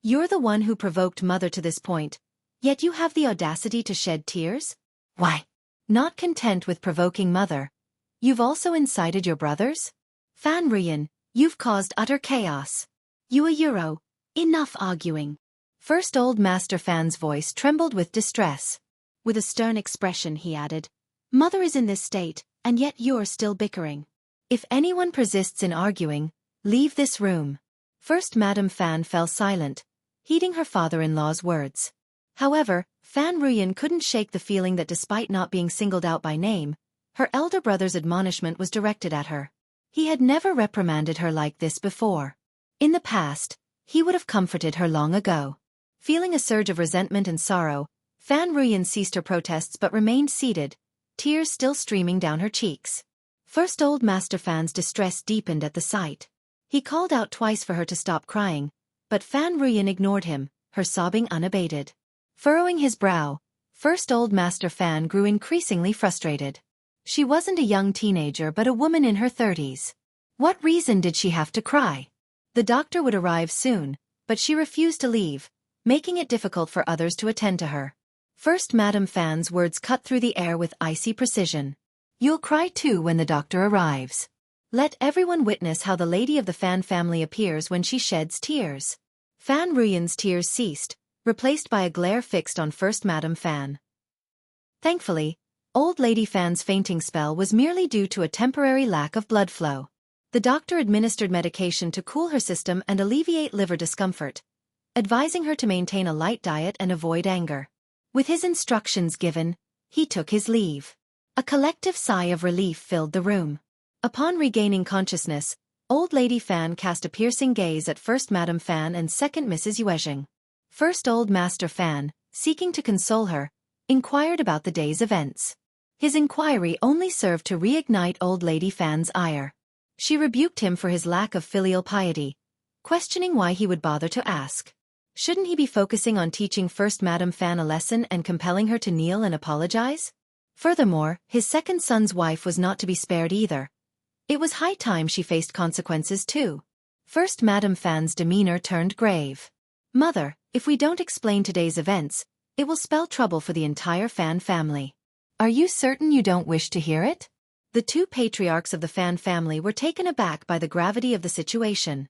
You're the one who provoked Mother to this point, yet you have the audacity to shed tears? Why, not content with provoking Mother, you've also incited your brothers? Fan Ruyan, you've caused utter chaos. You a Euro, enough arguing. First Old Master Fan's voice trembled with distress. With a stern expression he added, "Mother is in this state, and yet you're still bickering. If anyone persists in arguing, leave this room." First Madame Fan fell silent, heeding her father-in-law's words. However, Fan Ruyan couldn't shake the feeling that despite not being singled out by name, her elder brother's admonishment was directed at her. He had never reprimanded her like this before. In the past, he would have comforted her long ago. Feeling a surge of resentment and sorrow, Fan Ruyan ceased her protests but remained seated, tears still streaming down her cheeks. First Old Master Fan's distress deepened at the sight. He called out twice for her to stop crying, but Fan Ruyan ignored him, her sobbing unabated. Furrowing his brow, First Old Master Fan grew increasingly frustrated. She wasn't a young teenager but a woman in her 30s. What reason did she have to cry? The doctor would arrive soon, but she refused to leave, making it difficult for others to attend to her. First Madame Fan's words cut through the air with icy precision. "You'll cry too when the doctor arrives. Let everyone witness how the lady of the Fan family appears when she sheds tears." Fan Ruyan's tears ceased, replaced by a glare fixed on First Madame Fan. Thankfully, Old Lady Fan's fainting spell was merely due to a temporary lack of blood flow. The doctor administered medication to cool her system and alleviate liver discomfort, advising her to maintain a light diet and avoid anger. With his instructions given, he took his leave. A collective sigh of relief filled the room. Upon regaining consciousness, Old Lady Fan cast a piercing gaze at First Madame Fan and Second Mrs. Yuezheng. First Old Master Fan, seeking to console her, inquired about the day's events. His inquiry only served to reignite Old Lady Fan's ire. She rebuked him for his lack of filial piety, questioning why he would bother to ask. Shouldn't he be focusing on teaching First Madame Fan a lesson and compelling her to kneel and apologize? Furthermore, his second son's wife was not to be spared either. It was high time she faced consequences too. First Madame Fan's demeanor turned grave. "Mother, if we don't explain today's events, it will spell trouble for the entire Fan family. Are you certain you don't wish to hear it?" The two patriarchs of the Fan family were taken aback by the gravity of the situation.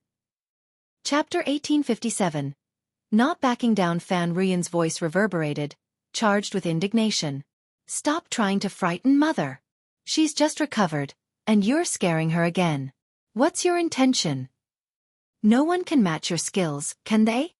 Chapter 1857. Not backing down. Fan Ruyan's voice reverberated, charged with indignation. "Stop trying to frighten Mother. She's just recovered, and you're scaring her again. What's your intention? No one can match your skills, can they?"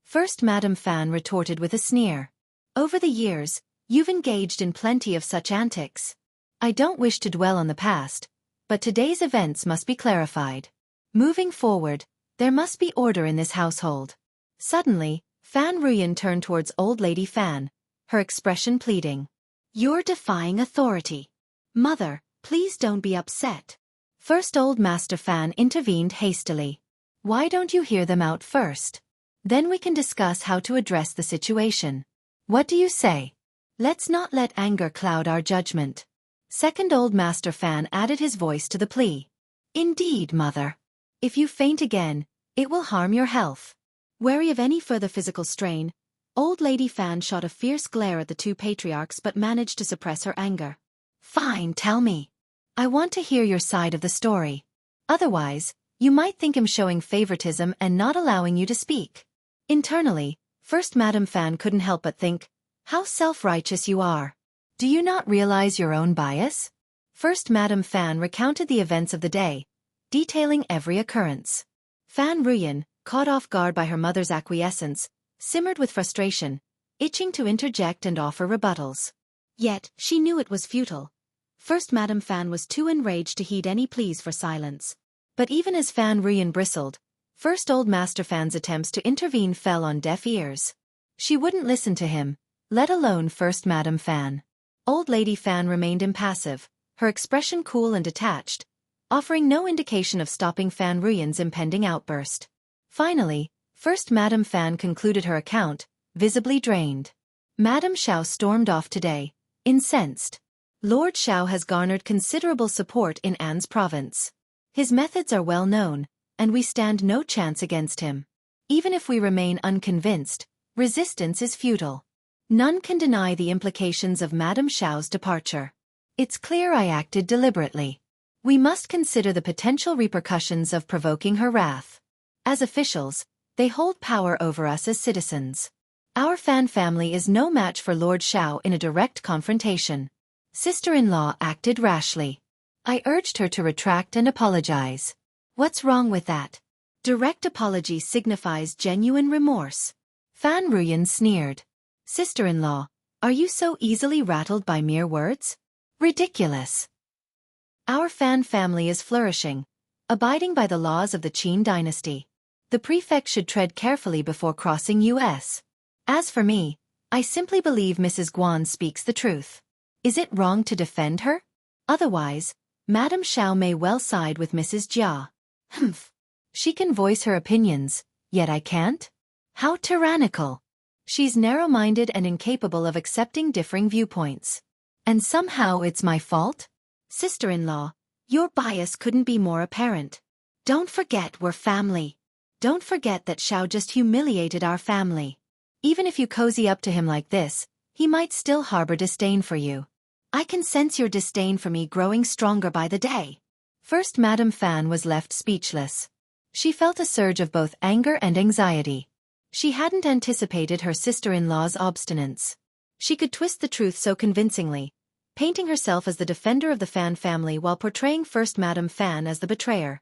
First Madame Fan retorted with a sneer. "Over the years, you've engaged in plenty of such antics. I don't wish to dwell on the past, but today's events must be clarified. Moving forward, there must be order in this household." Suddenly, Fan Ruyan turned towards Old Lady Fan, her expression pleading. "You're defying authority. Mother, please don't be upset." First Old Master Fan intervened hastily. "Why don't you hear them out first? Then we can discuss how to address the situation. What do you say? Let's not let anger cloud our judgment." Second Old Master Fan added his voice to the plea. "Indeed, Mother. If you faint again, it will harm your health." Wary of any further physical strain, Old Lady Fan shot a fierce glare at the two patriarchs but managed to suppress her anger. "Fine, tell me. I want to hear your side of the story. Otherwise, you might think I'm showing favoritism and not allowing you to speak." Internally, First Madame Fan couldn't help but think, "How self-righteous you are. Do you not realize your own bias?" First Madame Fan recounted the events of the day, detailing every occurrence. Fan Ruyan, caught off guard by her mother's acquiescence, simmered with frustration, itching to interject and offer rebuttals. Yet, she knew it was futile. First Madame Fan was too enraged to heed any pleas for silence. But even as Fan Ruyan bristled, First Old Master Fan's attempts to intervene fell on deaf ears. She wouldn't listen to him, let alone First Madame Fan. Old Lady Fan remained impassive, her expression cool and detached, offering no indication of stopping Fan Ruyan's impending outburst. Finally, First Madame Fan concluded her account, visibly drained. "Madame Xiao stormed off today, incensed. Lord Xiao has garnered considerable support in An's province. His methods are well known, and we stand no chance against him. Even if we remain unconvinced, resistance is futile. None can deny the implications of Madame Xiao's departure. It's clear I acted deliberately. We must consider the potential repercussions of provoking her wrath. As officials, They hold power over us as citizens. Our Fan family is no match for Lord Xiao in a direct confrontation. Sister-in-law acted rashly. I urged her to retract and apologize. What's wrong with that? Direct apology signifies genuine remorse. Fan Ruyan sneered. Sister-in-law, are you so easily rattled by mere words? Ridiculous. Our Fan family is flourishing, abiding by the laws of the Qin dynasty. The prefect should tread carefully before crossing US. As for me, I simply believe Mrs. Guan speaks the truth. Is it wrong to defend her? Otherwise, Madame Xiao may well side with Mrs. Jia. Humph. She can voice her opinions, yet I can't? How tyrannical. She's narrow-minded and incapable of accepting differing viewpoints. And somehow it's my fault? Sister-in-law, your bias couldn't be more apparent. Don't forget we're family. Don't forget that Xiao just humiliated our family. Even if you cozy up to him like this, he might still harbor disdain for you. I can sense your disdain for me growing stronger by the day. First Madame Fan was left speechless. She felt a surge of both anger and anxiety. She hadn't anticipated her sister-in-law's obstinance. She could twist the truth so convincingly, painting herself as the defender of the Fan family while portraying First Madame Fan as the betrayer.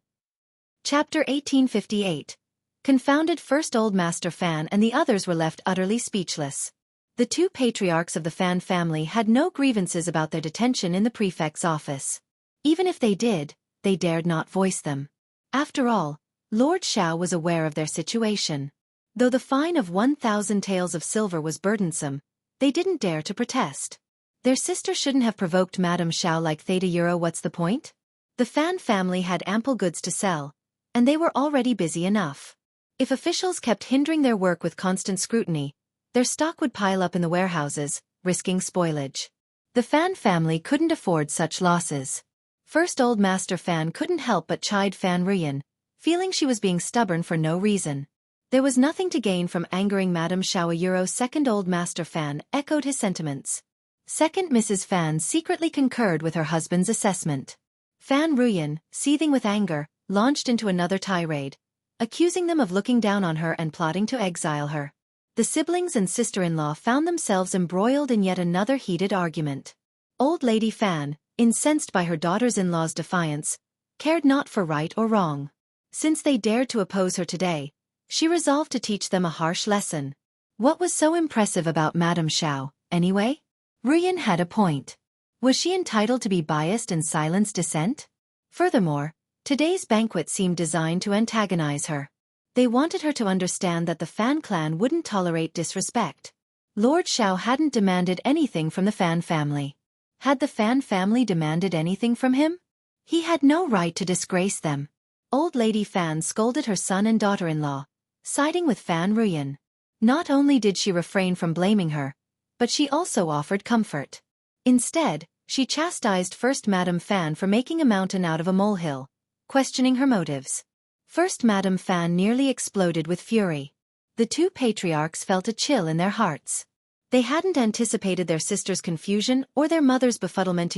Chapter 1858. Confounded First Old Master Fan and the others were left utterly speechless. The two patriarchs of the Fan family had no grievances about their detention in the prefect's office. Even if they did, they dared not voice them. After all, Lord Xiao was aware of their situation. Though the fine of 1,000 taels of silver was burdensome, they didn't dare to protest. Their sister shouldn't have provoked Madame Xiao like Theta Euro. What's the point? The Fan family had ample goods to sell, and they were already busy enough. If officials kept hindering their work with constant scrutiny, their stock would pile up in the warehouses, risking spoilage. The Fan family couldn't afford such losses. First Old Master Fan couldn't help but chide Fan Ruyan, feeling she was being stubborn for no reason. There was nothing to gain from angering Madame Xiao. Euro Second Old Master Fan echoed his sentiments. Second Mrs. Fan secretly concurred with her husband's assessment. Fan Ruyan, seething with anger, launched into another tirade, accusing them of looking down on her and plotting to exile her. The siblings and sister-in-law found themselves embroiled in yet another heated argument. Old Lady Fan, incensed by her daughters-in-law's defiance, cared not for right or wrong. Since they dared to oppose her today, she resolved to teach them a harsh lesson. What was so impressive about Madame Xiao, anyway? Ruyan had a point. Was she entitled to be biased and silence dissent? Furthermore, today's banquet seemed designed to antagonize her. They wanted her to understand that the Fan clan wouldn't tolerate disrespect. Lord Xiao hadn't demanded anything from the Fan family. Had the Fan family demanded anything from him? He had no right to disgrace them. Old Lady Fan scolded her son and daughter-in-law, siding with Fan Ruyan. Not only did she refrain from blaming her, but she also offered comfort. Instead, she chastised First Madame Fan for making a mountain out of a molehill, questioning her motives. First Madame Fan nearly exploded with fury. The two patriarchs felt a chill in their hearts. They hadn't anticipated their sister's confusion or their mother's befuddlement.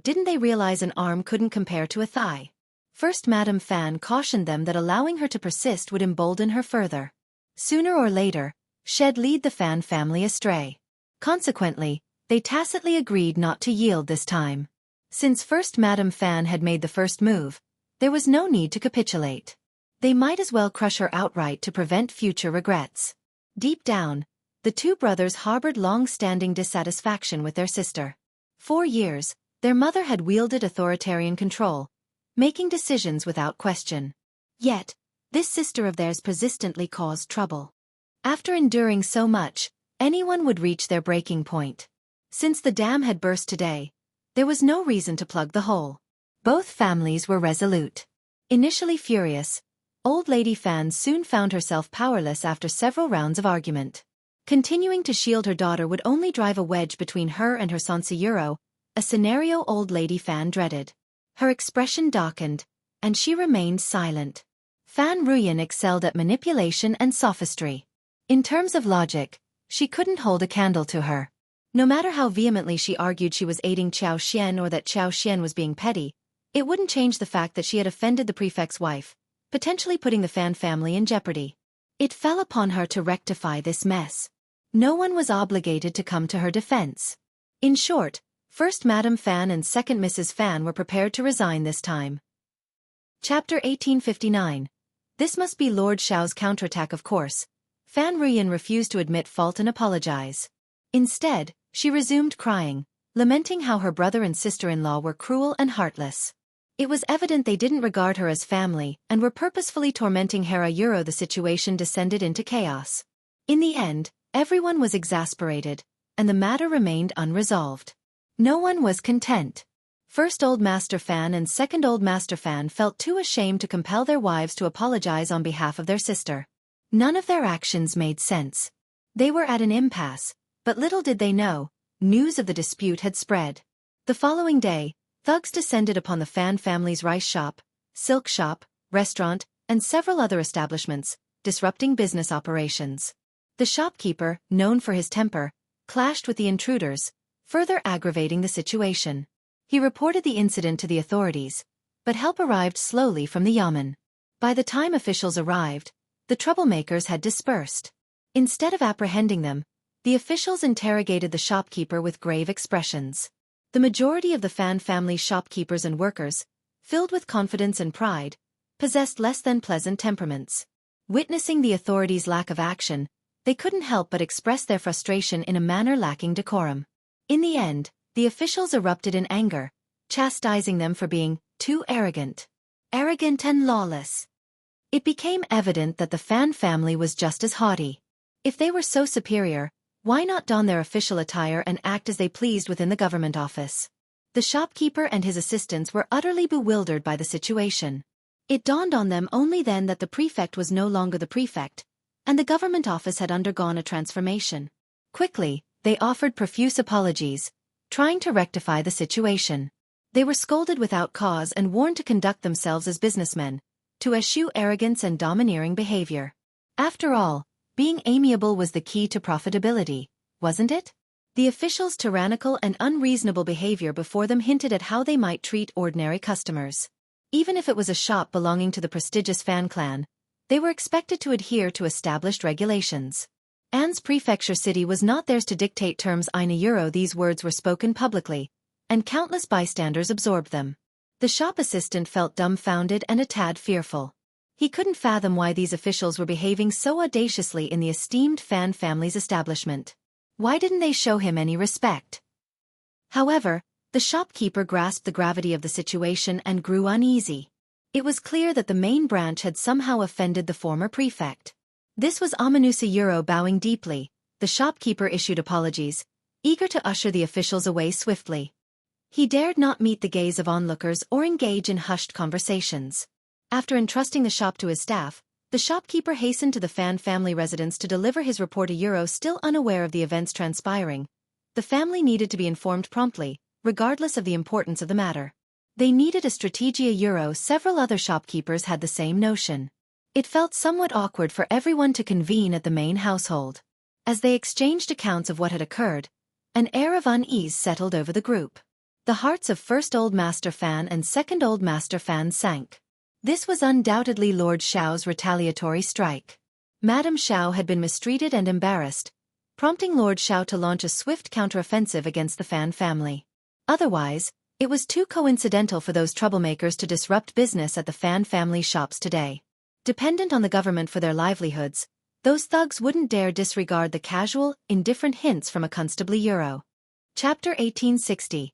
Didn't they realize an arm couldn't compare to a thigh? First Madame Fan cautioned them that allowing her to persist would embolden her further. Sooner or later, she'd lead the Fan family astray. Consequently, they tacitly agreed not to yield this time. Since First Madame Fan had made the first move, there was no need to capitulate. They might as well crush her outright to prevent future regrets. Deep down, the two brothers harbored long-standing dissatisfaction with their sister. For years, their mother had wielded authoritarian control, making decisions without question. Yet, this sister of theirs persistently caused trouble. After enduring so much, anyone would reach their breaking point. Since the dam had burst today, there was no reason to plug the hole. Both families were resolute. Initially furious, Old Lady Fan soon found herself powerless after several rounds of argument. Continuing to shield her daughter would only drive a wedge between her and her Xianxia, a scenario Old Lady Fan dreaded. Her expression darkened, and she remained silent. Fan Ruyan excelled at manipulation and sophistry. In terms of logic, she couldn't hold a candle to her. No matter how vehemently she argued she was aiding Xiao Xian or that Xiao Xian was being petty, it wouldn't change the fact that she had offended the prefect's wife, potentially putting the Fan family in jeopardy. It fell upon her to rectify this mess. No one was obligated to come to her defense. In short, first Madame Fan and second Mrs. Fan were prepared to resign this time. Chapter 1859. This must be Lord Xiao's counterattack, of course. Fan Ruyan refused to admit fault and apologize. Instead, she resumed crying, lamenting how her brother and sister-in-law were cruel and heartless. It was evident they didn't regard her as family and were purposefully tormenting Hera Euro. The situation descended into chaos. In the end, everyone was exasperated, and the matter remained unresolved. No one was content. First Old Master Fan and Second Old Master Fan felt too ashamed to compel their wives to apologize on behalf of their sister. None of their actions made sense. They were at an impasse, but little did they know, news of the dispute had spread. The following day, thugs descended upon the Fan family's rice shop, silk shop, restaurant, and several other establishments, disrupting business operations. The shopkeeper, known for his temper, clashed with the intruders, further aggravating the situation. He reported the incident to the authorities, but help arrived slowly from the yamen. By the time officials arrived, the troublemakers had dispersed. Instead of apprehending them, the officials interrogated the shopkeeper with grave expressions. The majority of the Fan family's shopkeepers and workers, filled with confidence and pride, possessed less than pleasant temperaments. Witnessing the authorities' lack of action, they couldn't help but express their frustration in a manner lacking decorum. In the end, the officials erupted in anger, chastising them for being too arrogant and lawless. It became evident that the Fan family was just as haughty. If they were so superior, why not don their official attire and act as they pleased within the government office? The shopkeeper and his assistants were utterly bewildered by the situation. It dawned on them only then that the prefect was no longer the prefect, and the government office had undergone a transformation. Quickly, they offered profuse apologies, trying to rectify the situation. They were scolded without cause and warned to conduct themselves as businessmen, to eschew arrogance and domineering behavior. After all, being amiable was the key to profitability, wasn't it? The officials' tyrannical and unreasonable behavior before them hinted at how they might treat ordinary customers. Even if it was a shop belonging to the prestigious Fan clan, they were expected to adhere to established regulations. Anne's prefecture city was not theirs to dictate terms. €1. These words were spoken publicly, and countless bystanders absorbed them. The shop assistant felt dumbfounded and a tad fearful. He couldn't fathom why these officials were behaving so audaciously in the esteemed Fan family's establishment. Why didn't they show him any respect? However, the shopkeeper grasped the gravity of the situation and grew uneasy. It was clear that the main branch had somehow offended the former prefect. This was €1. Bowing deeply, the shopkeeper issued apologies, eager to usher the officials away swiftly. He dared not meet the gaze of onlookers or engage in hushed conversations. After entrusting the shop to his staff, the shopkeeper hastened to the Fan family residence to deliver his report. Still unaware of the events transpiring, the family needed to be informed promptly, regardless of the importance of the matter. They needed a strategia. Several other shopkeepers had the same notion. It felt somewhat awkward for everyone to convene at the main household. As they exchanged accounts of what had occurred, an air of unease settled over the group. The hearts of First Old Master Fan and Second Old Master Fan sank. This was undoubtedly Lord Xiao's retaliatory strike. Madame Xiao had been mistreated and embarrassed, prompting Lord Xiao to launch a swift counteroffensive against the Fan family. Otherwise, it was too coincidental for those troublemakers to disrupt business at the Fan family shops today. Dependent on the government for their livelihoods, those thugs wouldn't dare disregard the casual, indifferent hints from a Constable. Chapter 1860.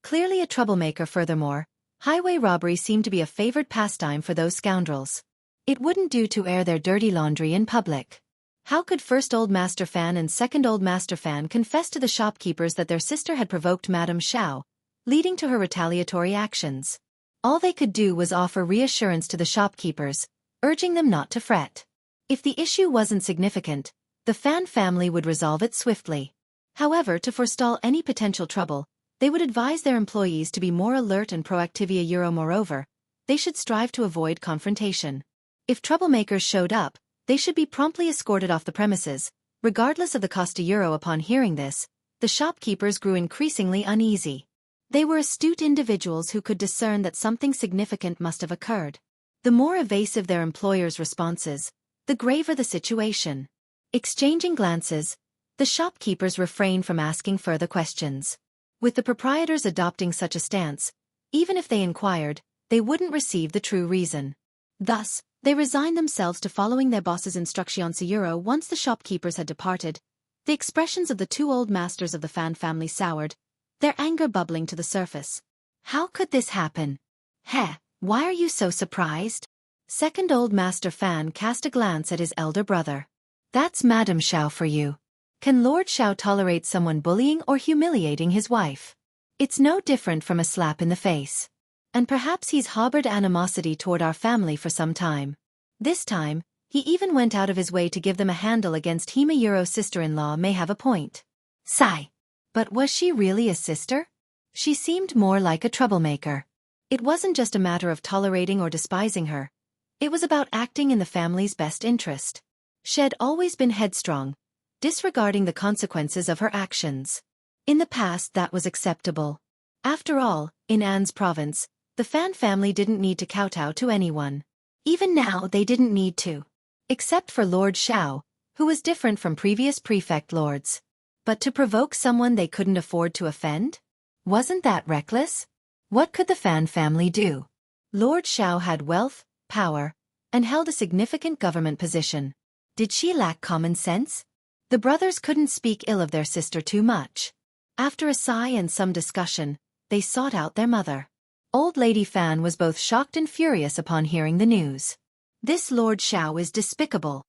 Clearly a troublemaker. Furthermore, highway robbery seemed to be a favored pastime for those scoundrels. It wouldn't do to air their dirty laundry in public. How could First Old Master Fan and Second Old Master Fan confess to the shopkeepers that their sister had provoked Madame Xiao, leading to her retaliatory actions? All they could do was offer reassurance to the shopkeepers, urging them not to fret. If the issue wasn't significant, the Fan family would resolve it swiftly. However, to forestall any potential trouble, they would advise their employees to be more alert and proactive. Moreover, they should strive to avoid confrontation. If troublemakers showed up, they should be promptly escorted off the premises, regardless of the cost. Upon hearing this, the shopkeepers grew increasingly uneasy. They were astute individuals who could discern that something significant must have occurred. The more evasive their employers' responses, the graver the situation. Exchanging glances, the shopkeepers refrained from asking further questions. With the proprietors adopting such a stance, even if they inquired, they wouldn't receive the true reason. Thus, they resigned themselves to following their boss's instructions. Once the shopkeepers had departed, the expressions of the two old masters of the Fan family soured, their anger bubbling to the surface. How could this happen? Heh, why are you so surprised? Second old master Fan cast a glance at his elder brother. That's Madame Xiao for you. Can Lord Xiao tolerate someone bullying or humiliating his wife? It's no different from a slap in the face. And perhaps he's harbored animosity toward our family for some time. This time, he even went out of his way to give them a handle against Hima. Sister-in-law may have a point. Sigh. But was she really a sister? She seemed more like a troublemaker. It wasn't just a matter of tolerating or despising her. It was about acting in the family's best interest. She had always been headstrong, disregarding the consequences of her actions. In the past that was acceptable. After all, in An's province, the Fan family didn't need to kowtow to anyone. Even now they didn't need to. Except for Lord Xiao, who was different from previous prefect lords. But to provoke someone they couldn't afford to offend? Wasn't that reckless? What could the Fan family do? Lord Xiao had wealth, power, and held a significant government position. Did she lack common sense? The brothers couldn't speak ill of their sister too much. After a sigh and some discussion, they sought out their mother. Old Lady Fan was both shocked and furious upon hearing the news. This Lord Xiao is despicable.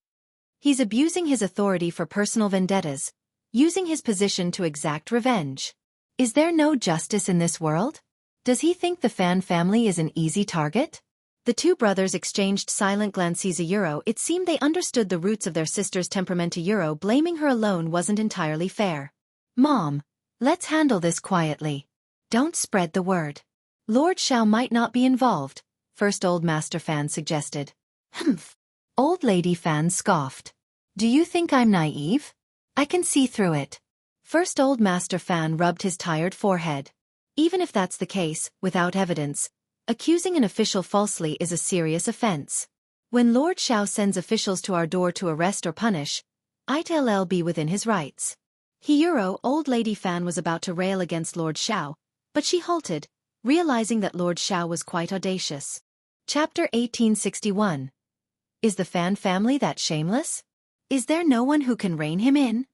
He's abusing his authority for personal vendettas, using his position to exact revenge. Is there no justice in this world? Does he think the Fan family is an easy target? The two brothers exchanged silent glances. It seemed they understood the roots of their sister's temperament. Blaming her alone wasn't entirely fair. Mom, let's handle this quietly. Don't spread the word. Lord Xiao might not be involved, First Old Master Fan suggested. Humph. Old Lady Fan scoffed. Do you think I'm naive? I can see through it. First Old Master Fan rubbed his tired forehead. Even if that's the case, without evidence, accusing an official falsely is a serious offense. When Lord Xiao sends officials to our door to arrest or punish, it'll be within his rights. Old Lady Fan was about to rail against Lord Xiao, but she halted, realizing that Lord Xiao was quite audacious. Chapter 1861. Is the Fan family that shameless? Is there no one who can rein him in?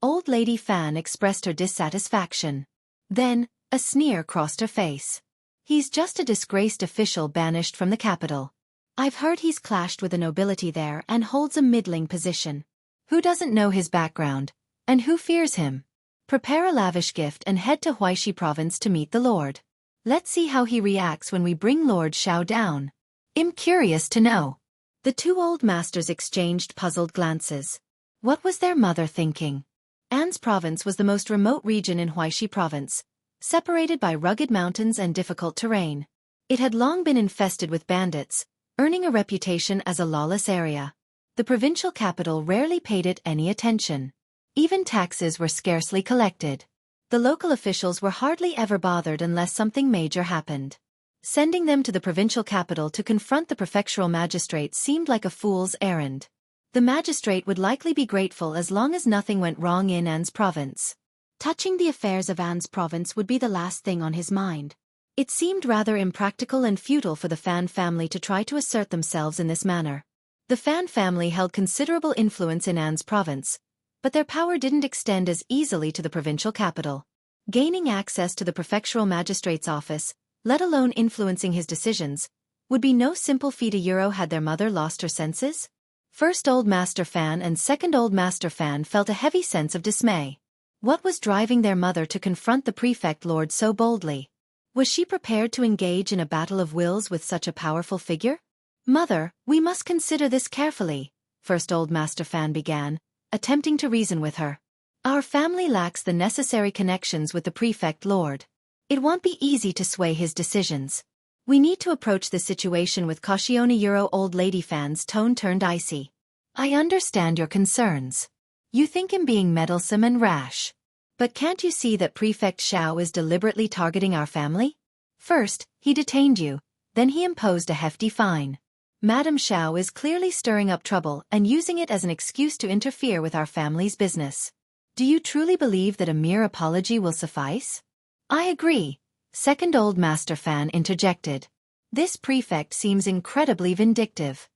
Old Lady Fan expressed her dissatisfaction. Then, a sneer crossed her face. He's just a disgraced official banished from the capital. I've heard he's clashed with the nobility there and holds a middling position. Who doesn't know his background, and who fears him? Prepare a lavish gift and head to Huaishi province to meet the Lord. Let's see how he reacts when we bring Lord Xiao down. I'm curious to know. The two old masters exchanged puzzled glances. What was their mother thinking? An's province was the most remote region in Huaishi province, separated by rugged mountains and difficult terrain. It had long been infested with bandits, earning a reputation as a lawless area. The provincial capital rarely paid it any attention. Even taxes were scarcely collected. The local officials were hardly ever bothered unless something major happened. Sending them to the provincial capital to confront the prefectural magistrate seemed like a fool's errand. The magistrate would likely be grateful as long as nothing went wrong in An's province. Touching the affairs of An's province would be the last thing on his mind. It seemed rather impractical and futile for the Fan family to try to assert themselves in this manner. The Fan family held considerable influence in An's province, but their power didn't extend as easily to the provincial capital. Gaining access to the prefectural magistrate's office, let alone influencing his decisions, would be no simple feat. Had their mother lost her senses? First Old Master Fan and Second Old Master Fan felt a heavy sense of dismay. What was driving their mother to confront the prefect lord so boldly? Was she prepared to engage in a battle of wills with such a powerful figure? Mother, we must consider this carefully, First Old Master Fan began, attempting to reason with her. Our family lacks the necessary connections with the prefect lord. It won't be easy to sway his decisions. We need to approach the situation with caution. Old Lady Fan's tone turned icy. I understand your concerns. You think him being meddlesome and rash. But can't you see that Prefect Xiao is deliberately targeting our family? First, he detained you, then he imposed a hefty fine. Madame Xiao is clearly stirring up trouble and using it as an excuse to interfere with our family's business. Do you truly believe that a mere apology will suffice? I agree, second old master Fan interjected. This prefect seems incredibly vindictive.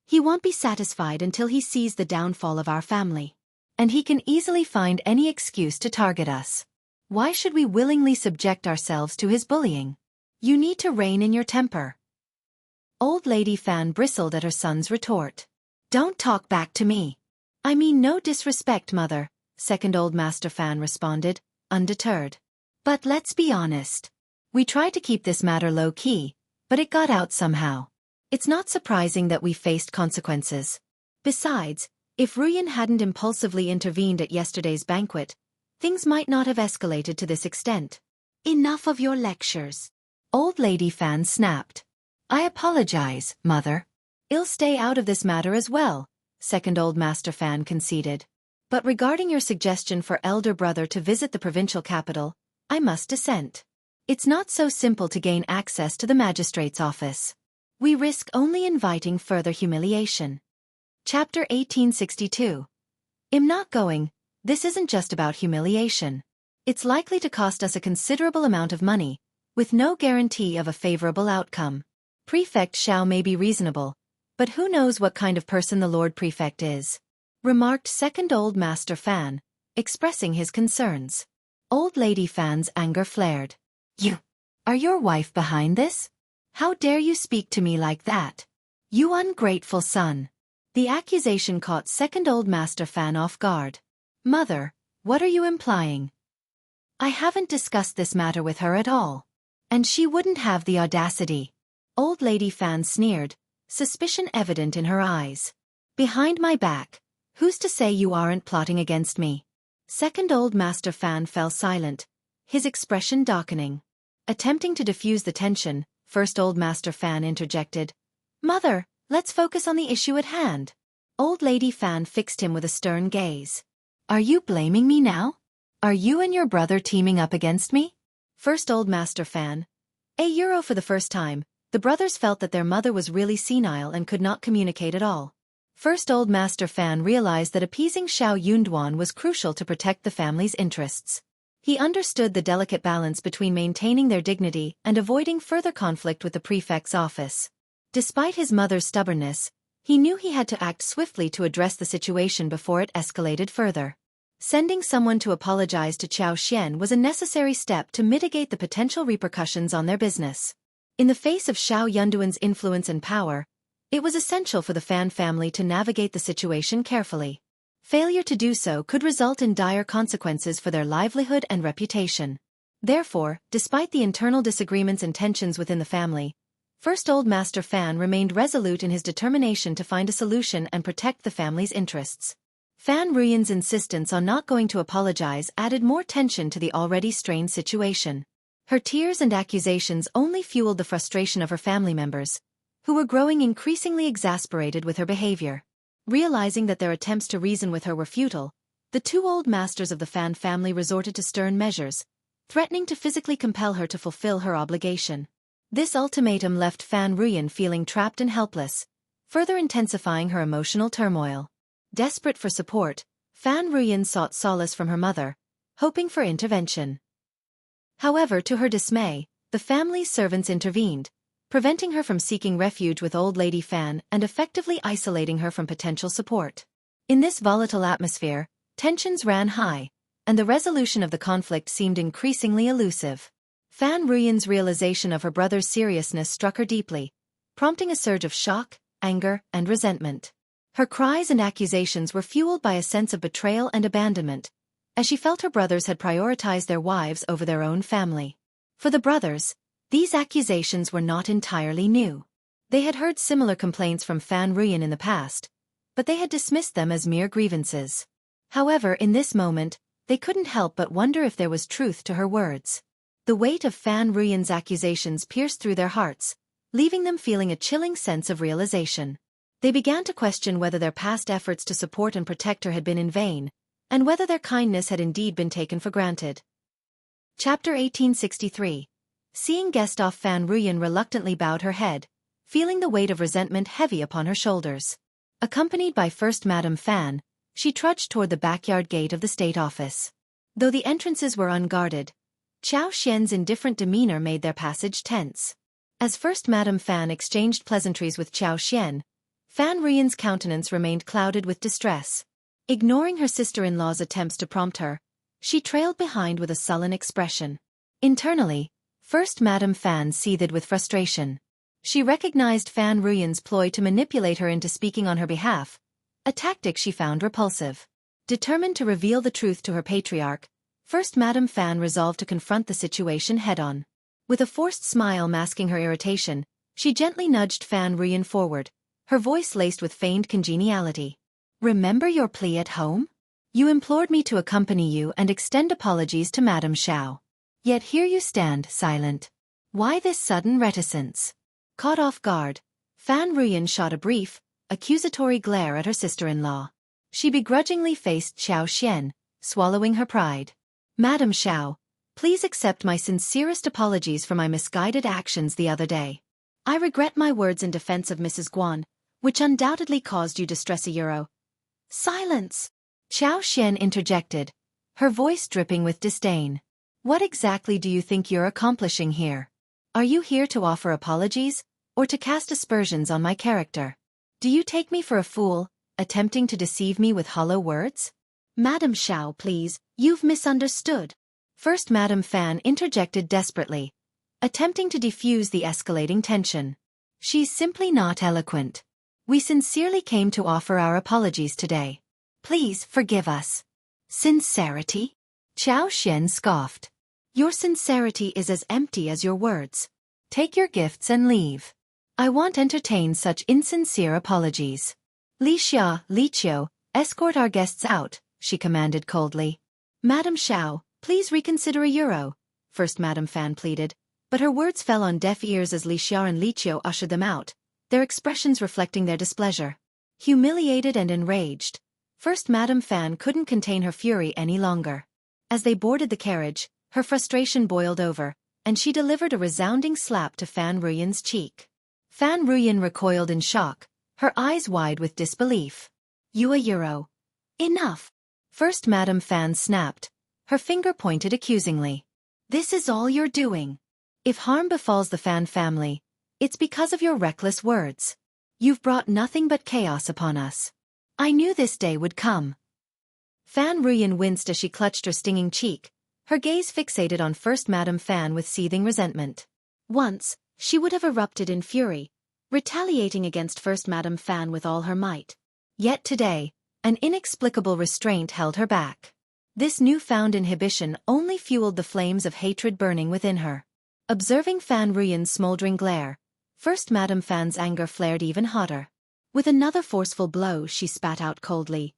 He won't be satisfied until he sees the downfall of our family. And he can easily find any excuse to target us. Why should we willingly subject ourselves to his bullying? You need to rein in your temper. Old Lady Fan bristled at her son's retort. Don't talk back to me. I mean no disrespect, mother, second old master Fan responded, undeterred. But let's be honest. We tried to keep this matter low-key, but it got out somehow. It's not surprising that we faced consequences. Besides, if Ruyan hadn't impulsively intervened at yesterday's banquet, things might not have escalated to this extent. Enough of your lectures. Old Lady Fan snapped. I apologize, mother. I'll stay out of this matter as well, second old master Fan conceded. But regarding your suggestion for elder brother to visit the provincial capital, I must dissent. It's not so simple to gain access to the magistrate's office. We risk only inviting further humiliation. Chapter 1862. I'm not going. This isn't just about humiliation. It's likely to cost us a considerable amount of money, with no guarantee of a favorable outcome. Prefect Xiao may be reasonable, but who knows what kind of person the Lord Prefect is, remarked second old master Fan, expressing his concerns. Old Lady Fan's anger flared. Are your wife behind this? How dare you speak to me like that? You ungrateful son. The accusation caught second old master Fan off guard. Mother, what are you implying? I haven't discussed this matter with her at all. And she wouldn't have the audacity. Old Lady Fan sneered, suspicion evident in her eyes. Behind my back, who's to say you aren't plotting against me? Second old master Fan fell silent, his expression darkening. Attempting to diffuse the tension, first old master Fan interjected. Mother, let's focus on the issue at hand. Old Lady Fan fixed him with a stern gaze. Are you blaming me now? Are you and your brother teaming up against me? First old master Fan. For the first time, the brothers felt that their mother was really senile and could not communicate at all. First old master Fan realized that appeasing Xiao Yunduan was crucial to protect the family's interests. He understood the delicate balance between maintaining their dignity and avoiding further conflict with the prefect's office. Despite his mother's stubbornness, he knew he had to act swiftly to address the situation before it escalated further. Sending someone to apologize to Qiao Xian was a necessary step to mitigate the potential repercussions on their business. In the face of Xiao Yunduan's influence and power, it was essential for the Fan family to navigate the situation carefully. Failure to do so could result in dire consequences for their livelihood and reputation. Therefore, despite the internal disagreements and tensions within the family, first old master Fan remained resolute in his determination to find a solution and protect the family's interests. Fan Ruyan's insistence on not going to apologize added more tension to the already strained situation. Her tears and accusations only fueled the frustration of her family members, who were growing increasingly exasperated with her behavior. Realizing that their attempts to reason with her were futile, the two old masters of the Fan family resorted to stern measures, threatening to physically compel her to fulfill her obligation. This ultimatum left Fan Ruyan feeling trapped and helpless, further intensifying her emotional turmoil. Desperate for support, Fan Ruyan sought solace from her mother, hoping for intervention. However, to her dismay, the family's servants intervened, preventing her from seeking refuge with Old Lady Fan and effectively isolating her from potential support. In this volatile atmosphere, tensions ran high, and the resolution of the conflict seemed increasingly elusive. Fan Ruyan's realization of her brother's seriousness struck her deeply, prompting a surge of shock, anger, and resentment. Her cries and accusations were fueled by a sense of betrayal and abandonment, as she felt her brothers had prioritized their wives over their own family. For the brothers, these accusations were not entirely new. They had heard similar complaints from Fan Ruyan in the past, but they had dismissed them as mere grievances. However, in this moment, they couldn't help but wonder if there was truth to her words. The weight of Fan Ruyan's accusations pierced through their hearts, leaving them feeling a chilling sense of realization. They began to question whether their past efforts to support and protect her had been in vain, and whether their kindness had indeed been taken for granted. Chapter 1863. Seeing Gustav, Fan Ruyan reluctantly bowed her head, feeling the weight of resentment heavy upon her shoulders. Accompanied by First Madame Fan, she trudged toward the backyard gate of the state office. Though the entrances were unguarded, Xiao Xian's indifferent demeanor made their passage tense. As First Madame Fan exchanged pleasantries with Xiao Xian, Fan Ruyan's countenance remained clouded with distress. Ignoring her sister-in-law's attempts to prompt her, she trailed behind with a sullen expression. Internally, First Madame Fan seethed with frustration. She recognized Fan Ruyan's ploy to manipulate her into speaking on her behalf, a tactic she found repulsive. Determined to reveal the truth to her patriarch, First Madame Fan resolved to confront the situation head-on. With a forced smile masking her irritation, she gently nudged Fan Ruyan forward, her voice laced with feigned congeniality. "Remember your plea at home? You implored me to accompany you and extend apologies to Madame Xiao. Yet here you stand, silent. Why this sudden reticence?" Caught off guard, Fan Ruyan shot a brief, accusatory glare at her sister-in-law. She begrudgingly faced Xiao Xian, swallowing her pride. "Madame Xiao, please accept my sincerest apologies for my misguided actions the other day. I regret my words in defense of Mrs. Guan, which undoubtedly caused you distress. Silence! Xiao Xian interjected, her voice dripping with disdain. "What exactly do you think you're accomplishing here? Are you here to offer apologies, or to cast aspersions on my character? Do you take me for a fool, attempting to deceive me with hollow words?" "Madame Xiao, please, you've misunderstood." First Madame Fan interjected desperately, attempting to defuse the escalating tension. "She's simply not eloquent. We sincerely came to offer our apologies today. Please forgive us." "Sincerity?" Xiao Xian scoffed. "Your sincerity is as empty as your words. Take your gifts and leave. I won't entertain such insincere apologies." "Li Xia, Li Qiu, escort our guests out," she commanded coldly. "Madame Xiao, please reconsider €1, First Madame Fan pleaded, but her words fell on deaf ears as Li Xia and Li Qiu ushered them out, their expressions reflecting their displeasure. Humiliated and enraged, First Madame Fan couldn't contain her fury any longer. As they boarded the carriage, her frustration boiled over, and she delivered a resounding slap to Fan Ruyan's cheek. Fan Ruyan recoiled in shock, her eyes wide with disbelief. "You €1. Enough!" First Madame Fan snapped, her finger pointed accusingly. "This is all you're doing. If harm befalls the Fan family, it's because of your reckless words. You've brought nothing but chaos upon us. I knew this day would come." Fan Ruyan winced as she clutched her stinging cheek, her gaze fixated on First Madame Fan with seething resentment. Once, she would have erupted in fury, retaliating against First Madame Fan with all her might. Yet today, an inexplicable restraint held her back. This newfound inhibition only fueled the flames of hatred burning within her. Observing Fan Ruyan's smoldering glare, First Madame Fan's anger flared even hotter. With another forceful blow she spat out coldly.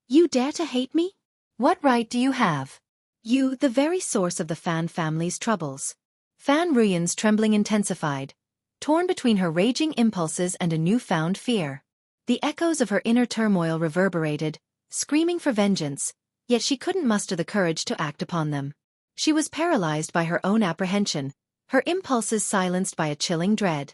"You dare to hate me? What right do you have? You, the very source of the Fan family's troubles." Fan Ruyan's trembling intensified, torn between her raging impulses and a newfound fear. The echoes of her inner turmoil reverberated, screaming for vengeance, yet she couldn't muster the courage to act upon them. She was paralyzed by her own apprehension, her impulses silenced by a chilling dread.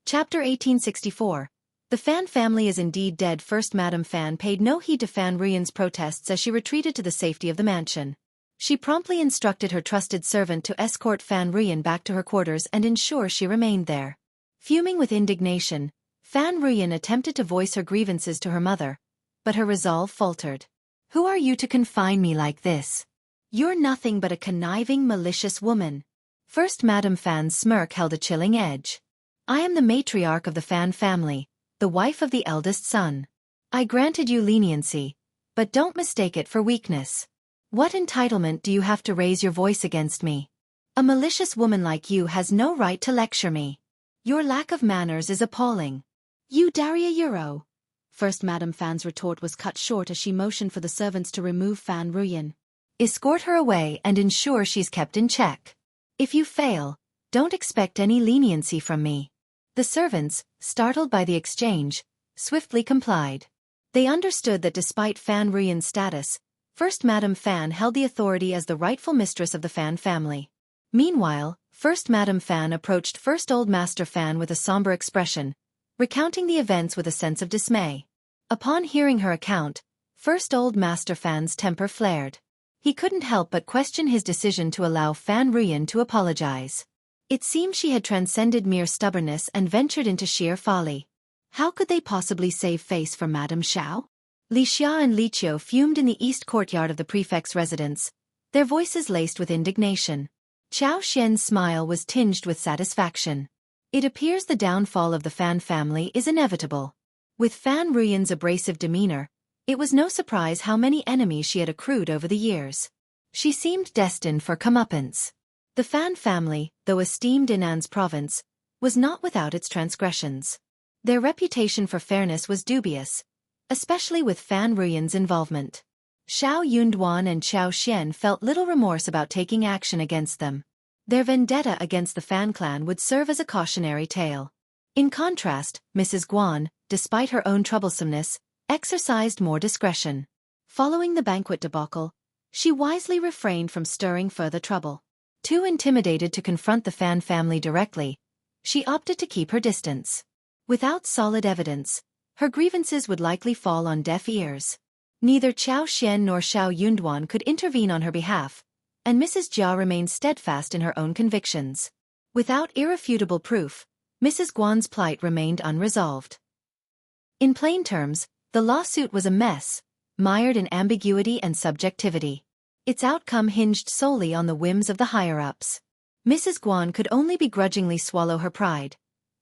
Chapter 1864. The Fan family is indeed dead. First Madame Fan paid no heed to Fan Ruyan's protests as she retreated to the safety of the mansion. She promptly instructed her trusted servant to escort Fan Ruyan back to her quarters and ensure she remained there. Fuming with indignation, Fan Ruyan attempted to voice her grievances to her mother, but her resolve faltered. "Who are you to confine me like this? You're nothing but a conniving, malicious woman." First Madame Fan's smirk held a chilling edge. "I am the matriarch of the Fan family, the wife of the eldest son. I granted you leniency, but don't mistake it for weakness. What entitlement do you have to raise your voice against me? A malicious woman like you has no right to lecture me. Your lack of manners is appalling." "You Daria Euro." First Madame Fan's retort was cut short as she motioned for the servants to remove Fan Ruyan. "Escort her away and ensure she's kept in check. If you fail, don't expect any leniency from me." The servants, startled by the exchange, swiftly complied. They understood that despite Fan Ruyan's status, First Madame Fan held the authority as the rightful mistress of the Fan family. Meanwhile, First Madam Fan approached First Old Master Fan with a somber expression, recounting the events with a sense of dismay. Upon hearing her account, First Old Master Fan's temper flared. He couldn't help but question his decision to allow Fan Ruyan to apologize. It seemed she had transcended mere stubbornness and ventured into sheer folly. How could they possibly save face for Madame Xiao? Li Xia and Li Qiu fumed in the east courtyard of the prefect's residence, their voices laced with indignation. Qiao Xian's smile was tinged with satisfaction. It appears the downfall of the Fan family is inevitable. With Fan Ruyan's abrasive demeanor, it was no surprise how many enemies she had accrued over the years. She seemed destined for comeuppance. The Fan family, though esteemed in An's province, was not without its transgressions. Their reputation for fairness was dubious, especially with Fan Ruyan's involvement. Xiao Yunduan and Qiao Xian felt little remorse about taking action against them. Their vendetta against the Fan clan would serve as a cautionary tale. In contrast, Mrs. Guan, despite her own troublesomeness, exercised more discretion. Following the banquet debacle, she wisely refrained from stirring further trouble. Too intimidated to confront the Fan family directly, she opted to keep her distance. Without solid evidence, her grievances would likely fall on deaf ears. Neither Qiao Xian nor Xiao Yunduan could intervene on her behalf, and Mrs. Jia remained steadfast in her own convictions. Without irrefutable proof, Mrs. Guan's plight remained unresolved. In plain terms, the lawsuit was a mess, mired in ambiguity and subjectivity. Its outcome hinged solely on the whims of the higher-ups. Mrs. Guan could only begrudgingly swallow her pride,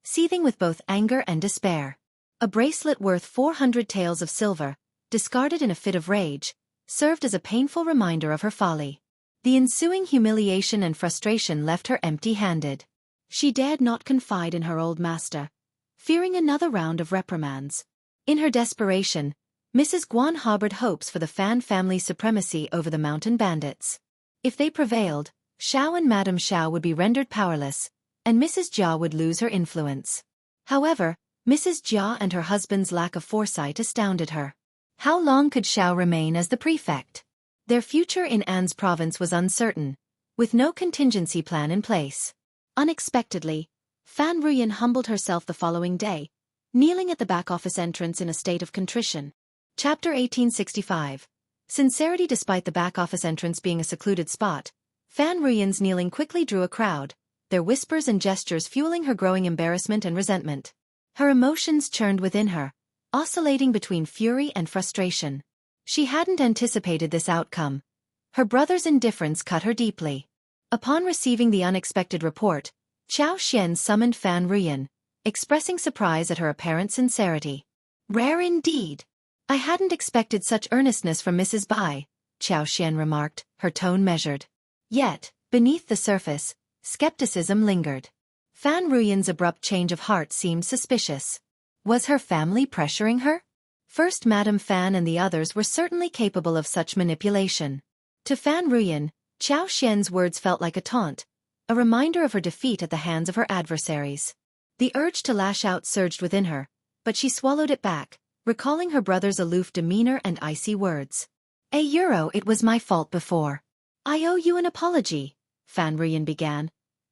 seething with both anger and despair. A bracelet worth 400 taels of silver, discarded in a fit of rage, served as a painful reminder of her folly. The ensuing humiliation and frustration left her empty-handed. She dared not confide in her old master, fearing another round of reprimands. In her desperation, Mrs. Guan harbored hopes for the Fan family's supremacy over the mountain bandits. If they prevailed, Xiao and Madame Xiao would be rendered powerless, and Mrs. Jia would lose her influence. However, Mrs. Jia and her husband's lack of foresight astounded her. How long could Xiao remain as the prefect? Their future in An's province was uncertain, with no contingency plan in place. Unexpectedly, Fan Ruyan humbled herself the following day, kneeling at the back office entrance in a state of contrition. Chapter 1865. Sincerity. Despite the back office entrance being a secluded spot, Fan Ruyan's kneeling quickly drew a crowd, their whispers and gestures fueling her growing embarrassment and resentment. Her emotions churned within her, oscillating between fury and frustration. She hadn't anticipated this outcome. Her brother's indifference cut her deeply. Upon receiving the unexpected report, Qiao Xian summoned Fan Ruyan, expressing surprise at her apparent sincerity. Rare indeed. I hadn't expected such earnestness from Mrs. Bai, Qiao Xian remarked, her tone measured. Yet, beneath the surface, skepticism lingered. Fan Ruyan's abrupt change of heart seemed suspicious. Was her family pressuring her? First Madame Fan and the others were certainly capable of such manipulation. To Fan Ruyan, Qiao Xian's words felt like a taunt, a reminder of her defeat at the hands of her adversaries. The urge to lash out surged within her, but she swallowed it back, recalling her brother's aloof demeanor and icy words. It was my fault before. I owe you an apology, Fan Ruyan began,